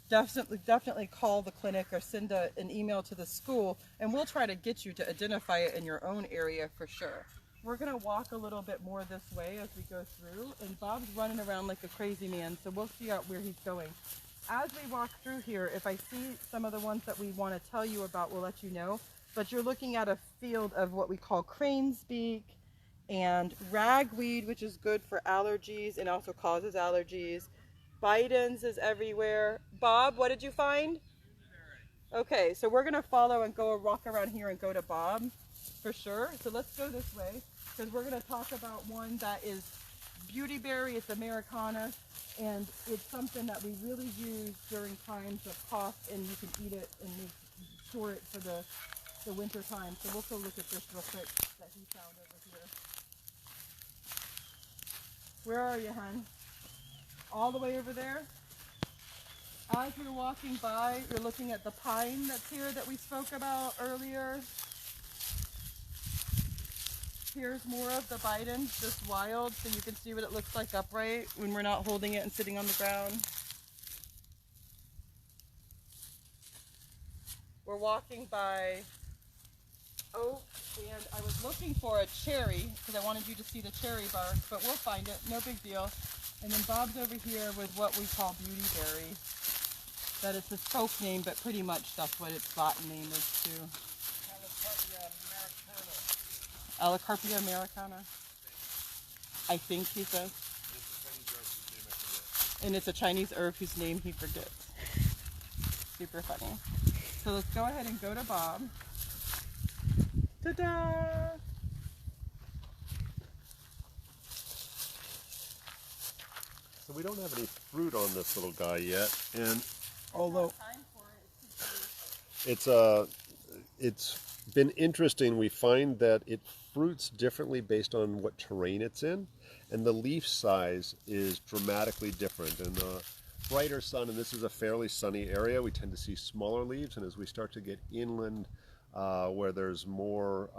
B: definitely call the clinic or send an email to the school, and we'll try to get you to identify it in your own area for sure. We're going to walk a little bit more this way as we go through, and Bob's running around like a crazy man, so we'll see out where he's going. As we walk through here, if I see some of the ones that we want to tell you about, we'll let you know. But you're looking at a field of what we call crane's beak and ragweed, which is good for allergies and also causes allergies. Bidens is everywhere. Bob, what did you find? Okay, so we're going to follow and go walk around here and go to Bob for sure. So let's go this way because we're going to talk about one that is beautyberry. It's Americana, and it's something that we really use during times of cough, and you can eat it and store it for the winter time. So we'll go look at this real quick that he found over here. Where are you, hon? All the way over there? As you're walking by, you're looking at the pine that's here that we spoke about earlier. Here's more of the Bidens, just wild, so you can see what it looks like upright when we're not holding it and sitting on the ground. We're walking by oak, and I was looking for a cherry because I wanted you to see the cherry bark, but we'll find it, no big deal. And then Bob's over here with what we call beautyberry. That it's a folk name, but pretty much that's what its Latin name is too. Alicarpia americana. I think he says. And it's a Chinese herb whose name he forgets. Super funny. So let's go ahead and go to Bob. Ta-da!
A: So we don't have any fruit on this little guy yet, and although it's been interesting, we find that it fruits differently based on what terrain it's in, and the leaf size is dramatically different. And brighter sun, and this is a fairly sunny area, we tend to see smaller leaves, and as we start to get inland where there's more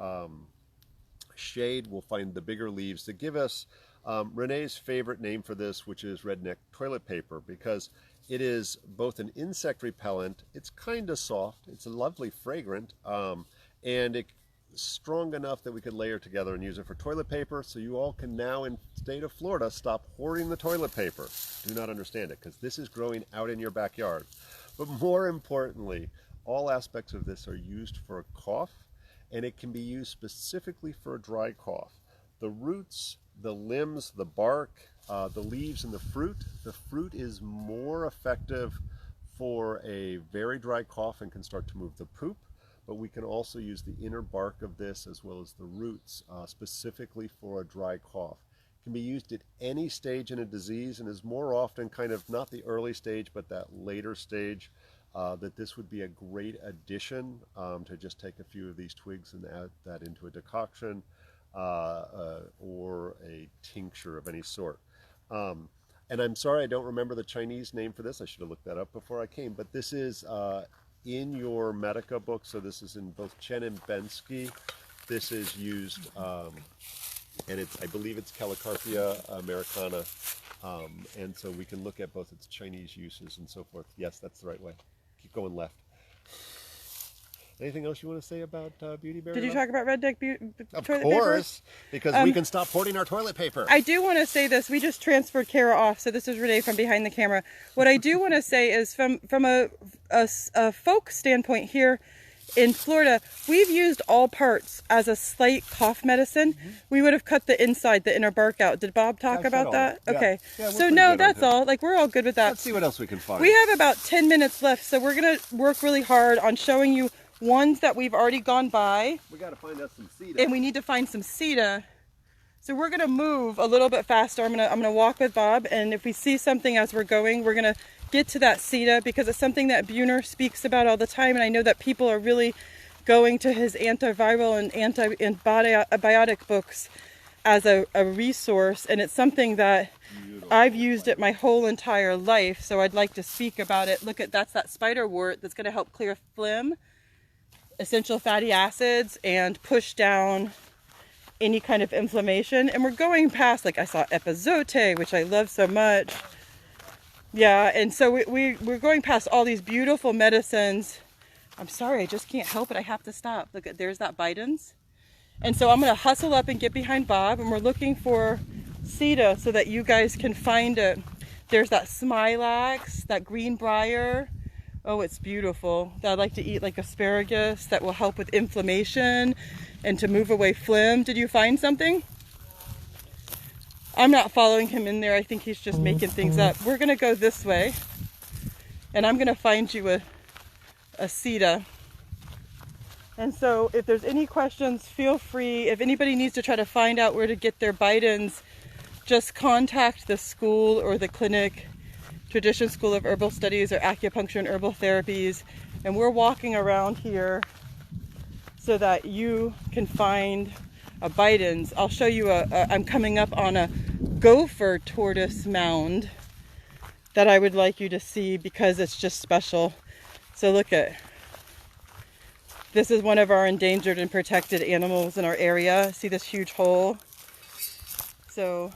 A: shade, we'll find the bigger leaves that give us Renee's favorite name for this, which is redneck toilet paper, because it is both an insect repellent, it's kind of soft, it's a lovely fragrant, and it's strong enough that we could layer together and use it for toilet paper. So you all can now, in the state of Florida, stop hoarding the toilet paper. Do not understand it, because this is growing out in your backyard. But more importantly, all aspects of this are used for a cough, and it can be used specifically for a dry cough. The roots, the limbs, the bark, the leaves, and the fruit. The fruit is more effective for a very dry cough and can start to move the poop, but we can also use the inner bark of this as well as the roots specifically for a dry cough. It can be used at any stage in a disease and is more often kind of not the early stage but that later stage, that this would be a great addition to just take a few of these twigs and add that into a decoction or a tincture of any sort. And I'm sorry I don't remember the Chinese name for this. I should have looked that up before I came, but this is in your Medica book, so this is in both Chen and Bensky. This is used, and I believe it's Calicarpia americana, and so we can look at both its Chinese uses and so forth. Yes, that's the right way. Keep going left. Anything else you want to say about Beauty Berry?
B: Did you talk about redneck
A: Of
B: toilet
A: course,
B: paper?
A: because we can stop hoarding our toilet paper.
B: I do want to say this. We just transferred Kara off, so this is Renee from behind the camera. What I do want to say is from a folk standpoint here in Florida, we've used all parts as a slight cough medicine. We would have cut the inside, the inner bark out. Did Bob talk about that?
A: Yeah.
B: Okay.
A: Yeah,
B: so no, that's all. Like, we're all good with that.
A: Let's see what else we can find.
B: We have about 10 minutes left, so we're going to work really hard on showing you ones that we've already gone by.
A: We got to find us some cedar.
B: And we need to find some cedar. So we're going to move a little bit faster. I'm going to walk with Bob, and if we see something as we're going, we're going to get to that cedar, because it's something that Buhner speaks about all the time, and I know that people are really going to his antiviral and antibiotic books as a resource, and it's something that I've used it my whole entire life, so I'd like to speak about it. Look at, that's that spiderwort that's going to help clear phlegm, essential fatty acids, and push down any kind of inflammation. And we're going past, like I saw epazote, which I love so much. Yeah, and so we're going past all these beautiful medicines. I'm sorry, I just can't help it. I have to stop. Look at, there's that Biden's. And so I'm going to hustle up and get behind Bob, and we're looking for cedar so that you guys can find it. There's that smilax, that greenbrier. Oh, it's beautiful. That I like to eat, like asparagus, that will help with inflammation and to move away phlegm. Did you find something? I'm not following him in there. I think he's just making things up. We're going to go this way, and I'm going to find you a cedar. And so if there's any questions, feel free. If anybody needs to try to find out where to get their Bidens, just contact the school or the clinic, Tradition School of Herbal Studies or Acupuncture and Herbal Therapies. And we're walking around here so that you can find a Bidens. I'll show you I'm coming up on a gopher tortoise mound that I would like you to see because it's just special. So look at, this is one of our endangered and protected animals in our area. See this huge hole? So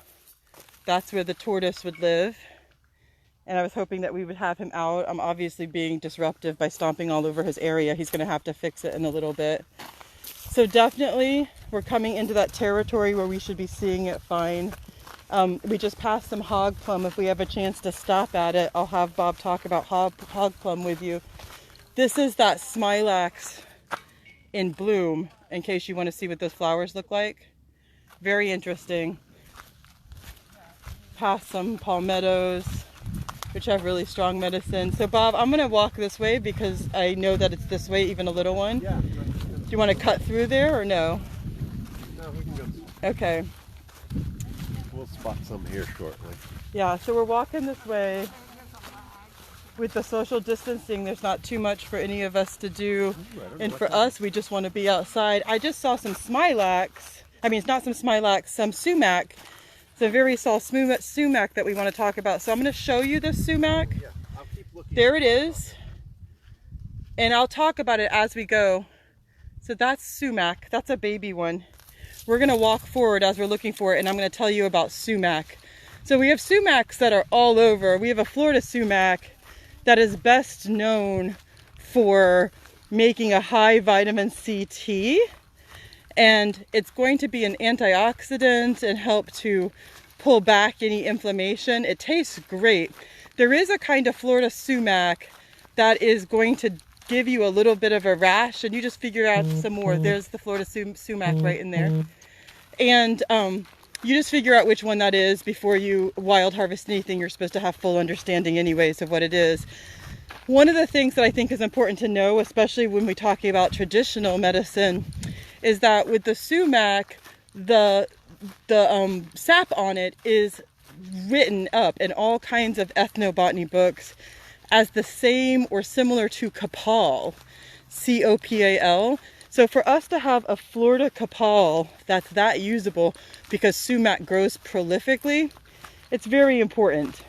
B: that's where the tortoise would live. And I was hoping that we would have him out. I'm obviously being disruptive by stomping all over his area. He's going to have to fix it in a little bit. So definitely we're coming into that territory where we should be seeing it fine. We just passed some hog plum. If we have a chance to stop at it, I'll have Bob talk about hog plum with you. This is that smilax in bloom, in case you want to see what those flowers look like. Very interesting. Past some palmettos, which have really strong medicine. So Bob, I'm going to walk this way because I know that it's this way, even a little one.
A: Yeah.
B: Do you want to cut through there or no?
A: No, we can go.
B: Okay.
A: We'll spot some here shortly.
B: Yeah, so we're walking this way. With the social distancing, there's not too much for any of us to do. And for us, we just want to be outside. I just saw some smilax. I mean, it's not some smilax, some sumac. It's a very small sumac that we want to talk about. So I'm going to show you the sumac.
A: Yeah, I'll keep looking.
B: There it is. And I'll talk about it as we go. So that's sumac. That's a baby one. We're going to walk forward as we're looking for it, and I'm going to tell you about sumac. So we have sumacs that are all over. We have a Florida sumac that is best known for making a high vitamin C tea. And it's going to be an antioxidant and help to pull back any inflammation. It tastes great. There is a kind of Florida sumac that is going to give you a little bit of a rash, and you just figure out some more. There's the Florida sumac right in there. And you just figure out which one that is before you wild harvest anything. You're supposed to have full understanding anyways of what it is. One of the things that I think is important to know, especially when we're talking about traditional medicine, is that with the sumac, the sap on it is written up in all kinds of ethnobotany books as the same or similar to copal, C-O-P-A-L. So for us to have a Florida copal that's that usable because sumac grows prolifically, it's very important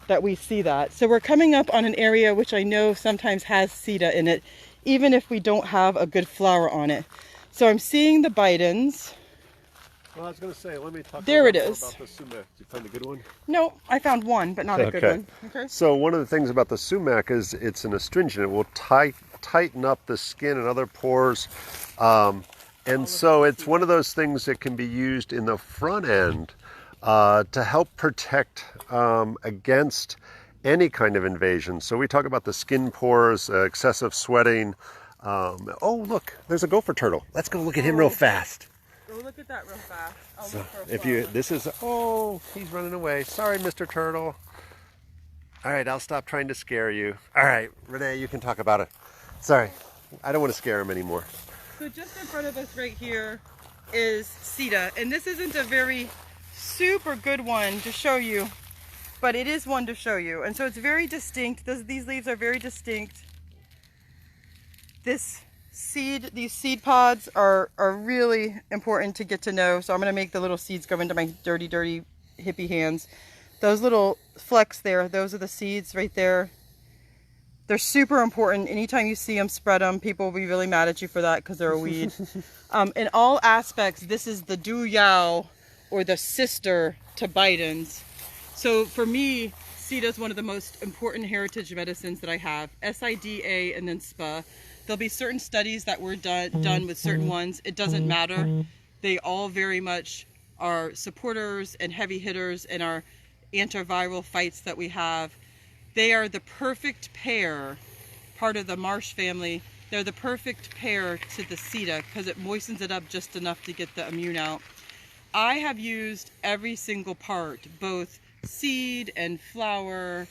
B: that we see that. So we're coming up on an area which I know sometimes has sida in it, even if we don't have a good flower on it. So I'm seeing the Bidens.
A: Well, I was going to say, let me talk
B: There it
A: more
B: is.
A: about the sumac. Did you find a good one?
B: No, I found one, but not a good one. Okay.
A: So one of the things about the sumac is it's an astringent. It will tighten up the skin and other pores. And so it's one of those things that can be used in the front end to help protect against any kind of invasion. So we talk about the skin pores, excessive sweating. Oh, look, there's a gopher turtle. Let's go look at him real fast.
B: Go look at that real fast. I'll
A: So
B: look for a
A: if
B: flower.
A: you, this is, oh, he's running away. Sorry, Mr. Turtle. All right, I'll stop trying to scare you. All right, Renee, you can talk about it. Sorry, I don't want to scare him anymore.
B: So just in front of us right here is sida, and this isn't a very super good one to show you, but it is one to show you. And so it's very distinct. These leaves are very distinct. These seed pods are really important to get to know. So I'm going to make the little seeds go into my dirty hippie hands. Those little flecks there, those are the seeds right there. They're super important. Anytime you see them, spread them. People will be really mad at you for that because they're a weed. In all aspects, this is the Duyao, or the sister to Bidens. So for me, SIDA is one of the most important heritage medicines that I have. SIDA and then SPA. There'll be certain studies that were done with certain ones. It doesn't matter. They all very much are supporters and heavy hitters in our antiviral fights that we have. They are the perfect pair, part of the marsh family. They're the perfect pair to the SIDA because it moistens it up just enough to get the immune out. I have used every single part, both seed and flower,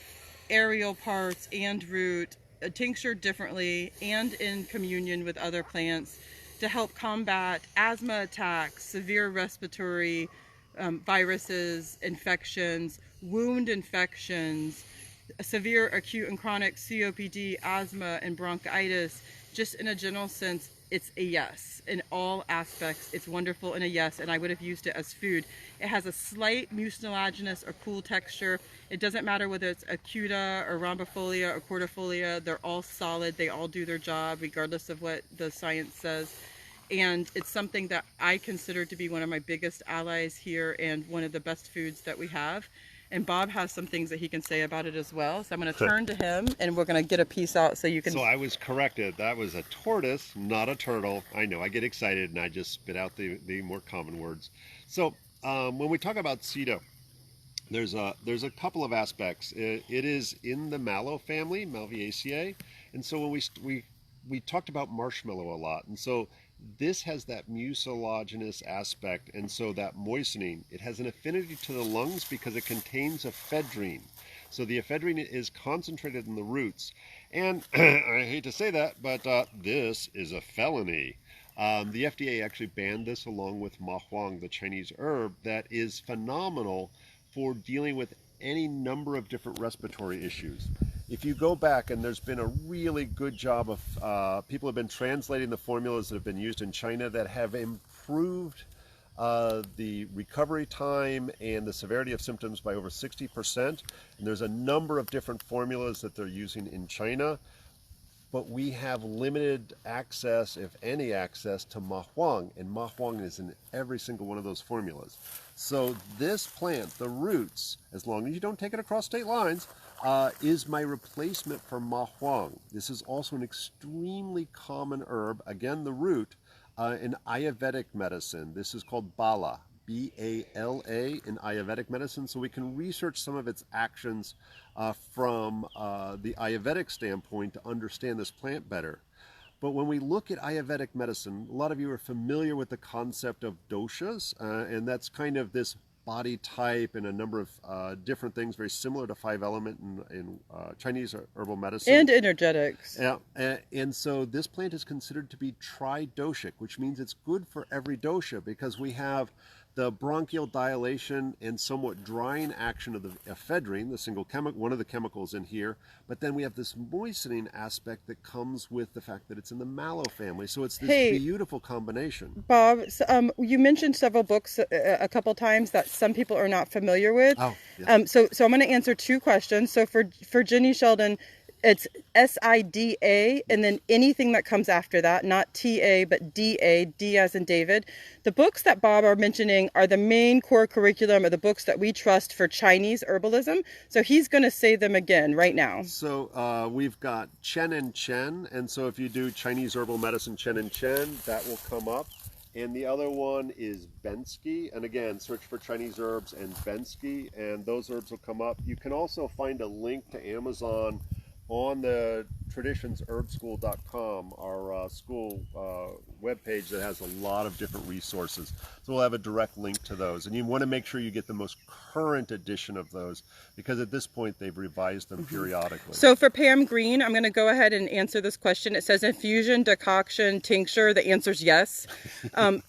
B: aerial parts and root, tinctured differently and in communion with other plants to help combat asthma attacks, severe respiratory viruses, infections, wound infections, severe acute and chronic COPD, asthma, and bronchitis. Just in a general sense, it's a yes. In all aspects, it's wonderful and a yes, and I would have used it as food. It has a slight mucilaginous or cool texture. It doesn't matter whether it's acuta or rhombifolia or cordifolia. They're all solid. They all do their job regardless of what the science says. And it's something that I consider to be one of my biggest allies here and one of the best foods that we have. And Bob has some things that he can say about it as well. So I'm going to turn to him and we're going to get a piece out so you can...
A: So I was corrected. That was a tortoise, not a turtle. I know, I get excited and I just spit out the more common words. So when we talk about SIDA, there's a couple of aspects. It is in the mallow family, Malvaceae. And so when we talked about marshmallow a lot. And so this has that mucilaginous aspect, and so that moistening. It has an affinity to the lungs because it contains ephedrine. So the ephedrine is concentrated in the roots. And I hate to say that, but this is a felony. The FDA actually banned this along with ma huang, the Chinese herb, that is phenomenal for dealing with any number of different respiratory issues. If you go back, and there's been a really good job of, people have been translating the formulas that have been used in China that have improved the recovery time and the severity of symptoms by over 60%. And there's a number of different formulas that they're using in China, but we have limited access, if any access, to Ma Huang, and Ma Huang is in every single one of those formulas. So this plant, the roots, as long as you don't take it across state lines, is my replacement for Ma Huang. This is also an extremely common herb, again the root, in Ayurvedic medicine. This is called Bala, B-A-L-A, in Ayurvedic medicine, so we can research some of its actions from the Ayurvedic standpoint to understand this plant better. But when we look at Ayurvedic medicine, a lot of you are familiar with the concept of doshas, and that's kind of this body type and a number of different things, very similar to 5-element in Chinese herbal medicine.
B: And energetics.
A: Yeah, and so this plant is considered to be tri-doshic, which means it's good for every dosha, because we have the bronchial dilation and somewhat drying action of the ephedrine, the single chemical, one of the chemicals in here, but then we have this moistening aspect that comes with the fact that it's in the mallow family. So it's this beautiful combination.
B: Bob, you mentioned several books a couple times that some people are not familiar with.
A: Oh, yes.
B: So I'm going to answer two questions. So for Jenny Sheldon, it's S-I-D-A, and then anything that comes after that, not T-A, but D-A, D as in David. The books that Bob are mentioning are the main core curriculum of the books that we trust for Chinese herbalism. So he's going to say them again right now.
A: So we've got Chen and Chen, and so if you do Chinese herbal medicine Chen and Chen, that will come up. And the other one is Bensky, and again, search for Chinese herbs and Bensky, and those herbs will come up. You can also find a link to Amazon on the traditionsherbschool.com, our school webpage that has a lot of different resources. So we'll have a direct link to those. And you want to make sure you get the most current edition of those, because at this point they've revised them periodically.
B: So for Pam Green, I'm going to go ahead and answer this question. It says infusion, decoction, tincture. The answer is yes. I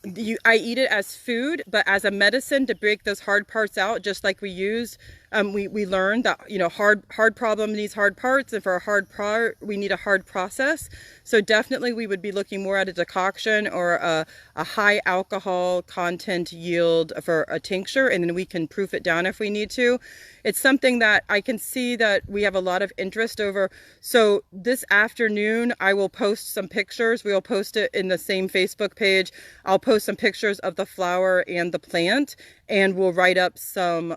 B: eat it as food, but as a medicine to break those hard parts out, just like we use. We learned that, hard problem needs hard parts, and for a hard part, we need a hard process. So definitely we would be looking more at a decoction or a high alcohol content yield for a tincture, and then we can proof it down if we need to. It's something that I can see that we have a lot of interest over. So this afternoon, I will post some pictures. We'll post it in the same Facebook page. I'll post some pictures of the flower and the plant, and we'll write up some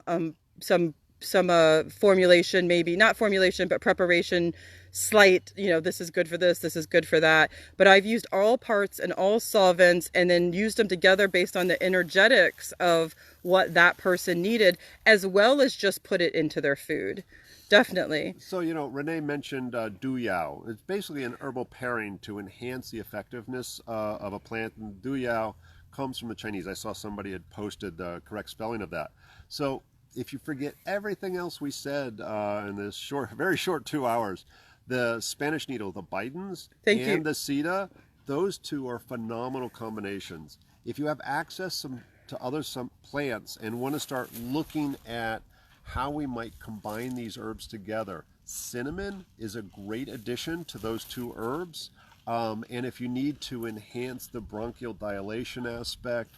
B: formulation, maybe not formulation, but preparation, slight, this is good for this is good for that. But I've used all parts and all solvents and then used them together based on the energetics of what that person needed, as well as just put it into their food. Definitely.
A: So, Renee mentioned Duyao. It's basically an herbal pairing to enhance the effectiveness of a plant. And Duyao comes from the Chinese. I saw somebody had posted the correct spelling of that. So if you forget everything else we said in this very short 2 hours, the Spanish needle, the Bidens, and the Sita, those two are phenomenal combinations. If you have access to some plants and want to start looking at how we might combine these herbs together, cinnamon is a great addition to those two herbs. And if you need to enhance the bronchial dilation aspect,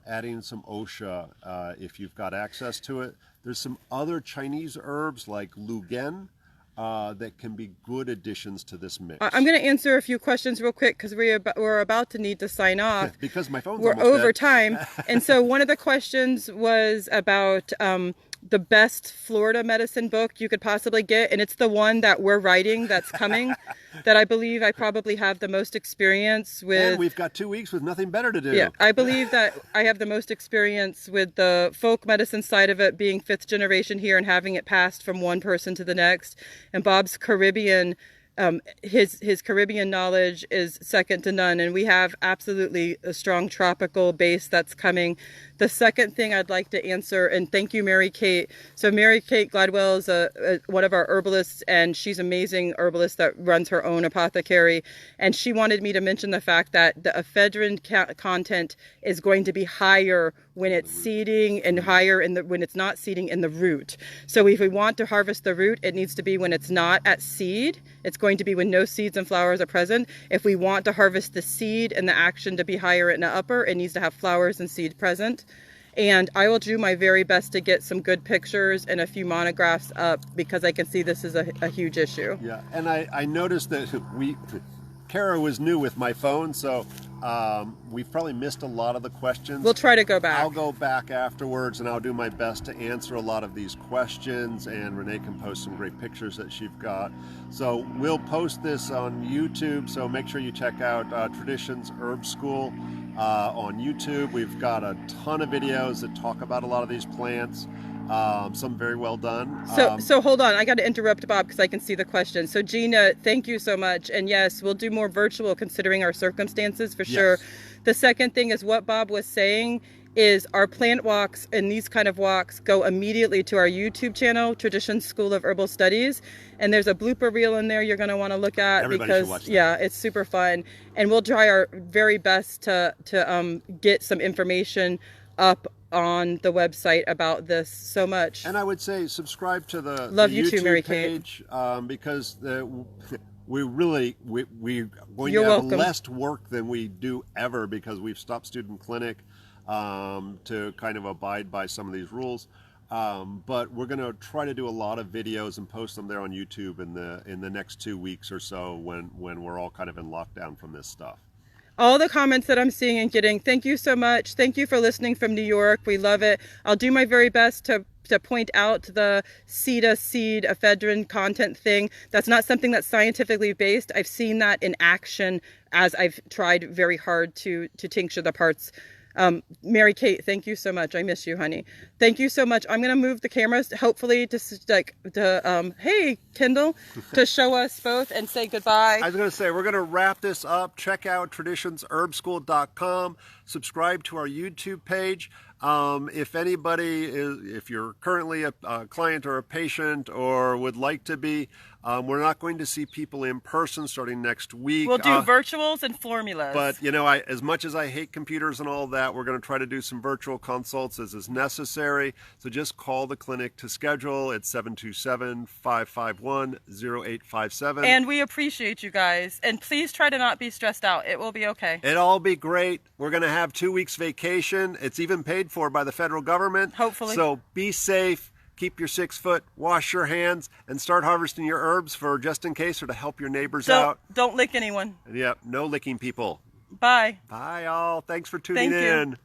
A: adding some osha if you've got access to it. There's some other Chinese herbs like lugen that can be good additions to this mix.
B: I'm going to answer a few questions real quick because we're about to need to sign off.
A: Because my phone's
B: we're
A: almost
B: over
A: dead.
B: time. And so one of the questions was about the best Florida medicine book you could possibly get, and it's the one that we're writing that's coming, that I believe I probably have the most experience with.
A: And we've got 2 weeks with nothing better to do.
B: Yeah, I believe that I have the most experience with the folk medicine side of it, being 5th generation here and having it passed from one person to the next. And Bob's Caribbean, his Caribbean knowledge is second to none, and we have absolutely a strong tropical base that's coming The second thing I'd like to answer, and thank you, Mary Kate. So Mary Kate Gladwell is one of our herbalists, and she's an amazing herbalist that runs her own apothecary. And she wanted me to mention the fact that the ephedrine content is going to be higher when it's seeding and higher when it's not seeding in the root. So if we want to harvest the root, it needs to be when it's not at seed. It's going to be when no seeds and flowers are present. If we want to harvest the seed and the action to be higher in the upper, it needs to have flowers and seed present. And I will do my very best to get some good pictures and a few monographs up, because I can see this is a huge issue.
A: Yeah, and I noticed that Kara was new with my phone, so we've probably missed a lot of the questions.
B: We'll try to go back.
A: I'll go back afterwards and I'll do my best to answer a lot of these questions, and Renee can post some great pictures that she's got. So we'll post this on YouTube, so make sure you check out Traditions Herb School on YouTube. We've got a ton of videos that talk about a lot of these plants. Some very well done.
B: So hold on, I got to interrupt Bob because I can see the question. So Gina, thank you so much. And yes, we'll do more virtual considering our circumstances for sure.
A: Yes.
B: The second thing is what Bob was saying is our plant walks and these kind of walks go immediately to our YouTube channel, Traditions School of Herbal Studies. And there's a blooper reel in there you're going to want to look at.
A: Everybody should watch that.
B: Yeah, it's super fun. And we'll try our very best to get some information up on the website about this so much.
A: And I would say subscribe to the
B: you too, Mary Kate.
A: page, because we're going
B: You're
A: to have
B: welcome.
A: less work than we do ever, because we've stopped student clinic to kind of abide by some of these rules. But we're going to try to do a lot of videos and post them there on YouTube in the next 2 weeks or so, when we're all kind of in lockdown from this stuff.
B: All the comments that I'm seeing and getting, thank you so much. Thank you for listening from New York. We love it. I'll do my very best to point out the seed ephedrine content thing. That's not something that's scientifically based. I've seen that in action as I've tried very hard to tincture the parts. Mary Kate, thank you so much. I miss you, honey. Thank you so much. I'm going to move the cameras, hopefully, hey, Kendall, to show us both and say goodbye.
A: I was going to say, we're going to wrap this up. Check out traditionsherbschool.com. Subscribe to our YouTube page. If you're currently a client or a patient or would like to be, we're not going to see people in person starting next week.
B: We'll do virtuals and formulas.
A: But, as much as I hate computers and all that, we're going to try to do some virtual consults as is necessary. So just call the clinic to schedule. It's 727-551-0857.
B: And we appreciate you guys. And please try to not be stressed out. It will be okay.
A: It'll all be great. We're going to have 2 weeks vacation. It's even paid for by the federal government.
B: Hopefully.
A: So be safe. Keep your 6 foot, wash your hands, and start harvesting your herbs for just in case or to help your neighbors out.
B: Don't lick anyone.
A: Yep, no licking people.
B: Bye.
A: Bye, all. Thanks for tuning
B: Thank you.
A: in.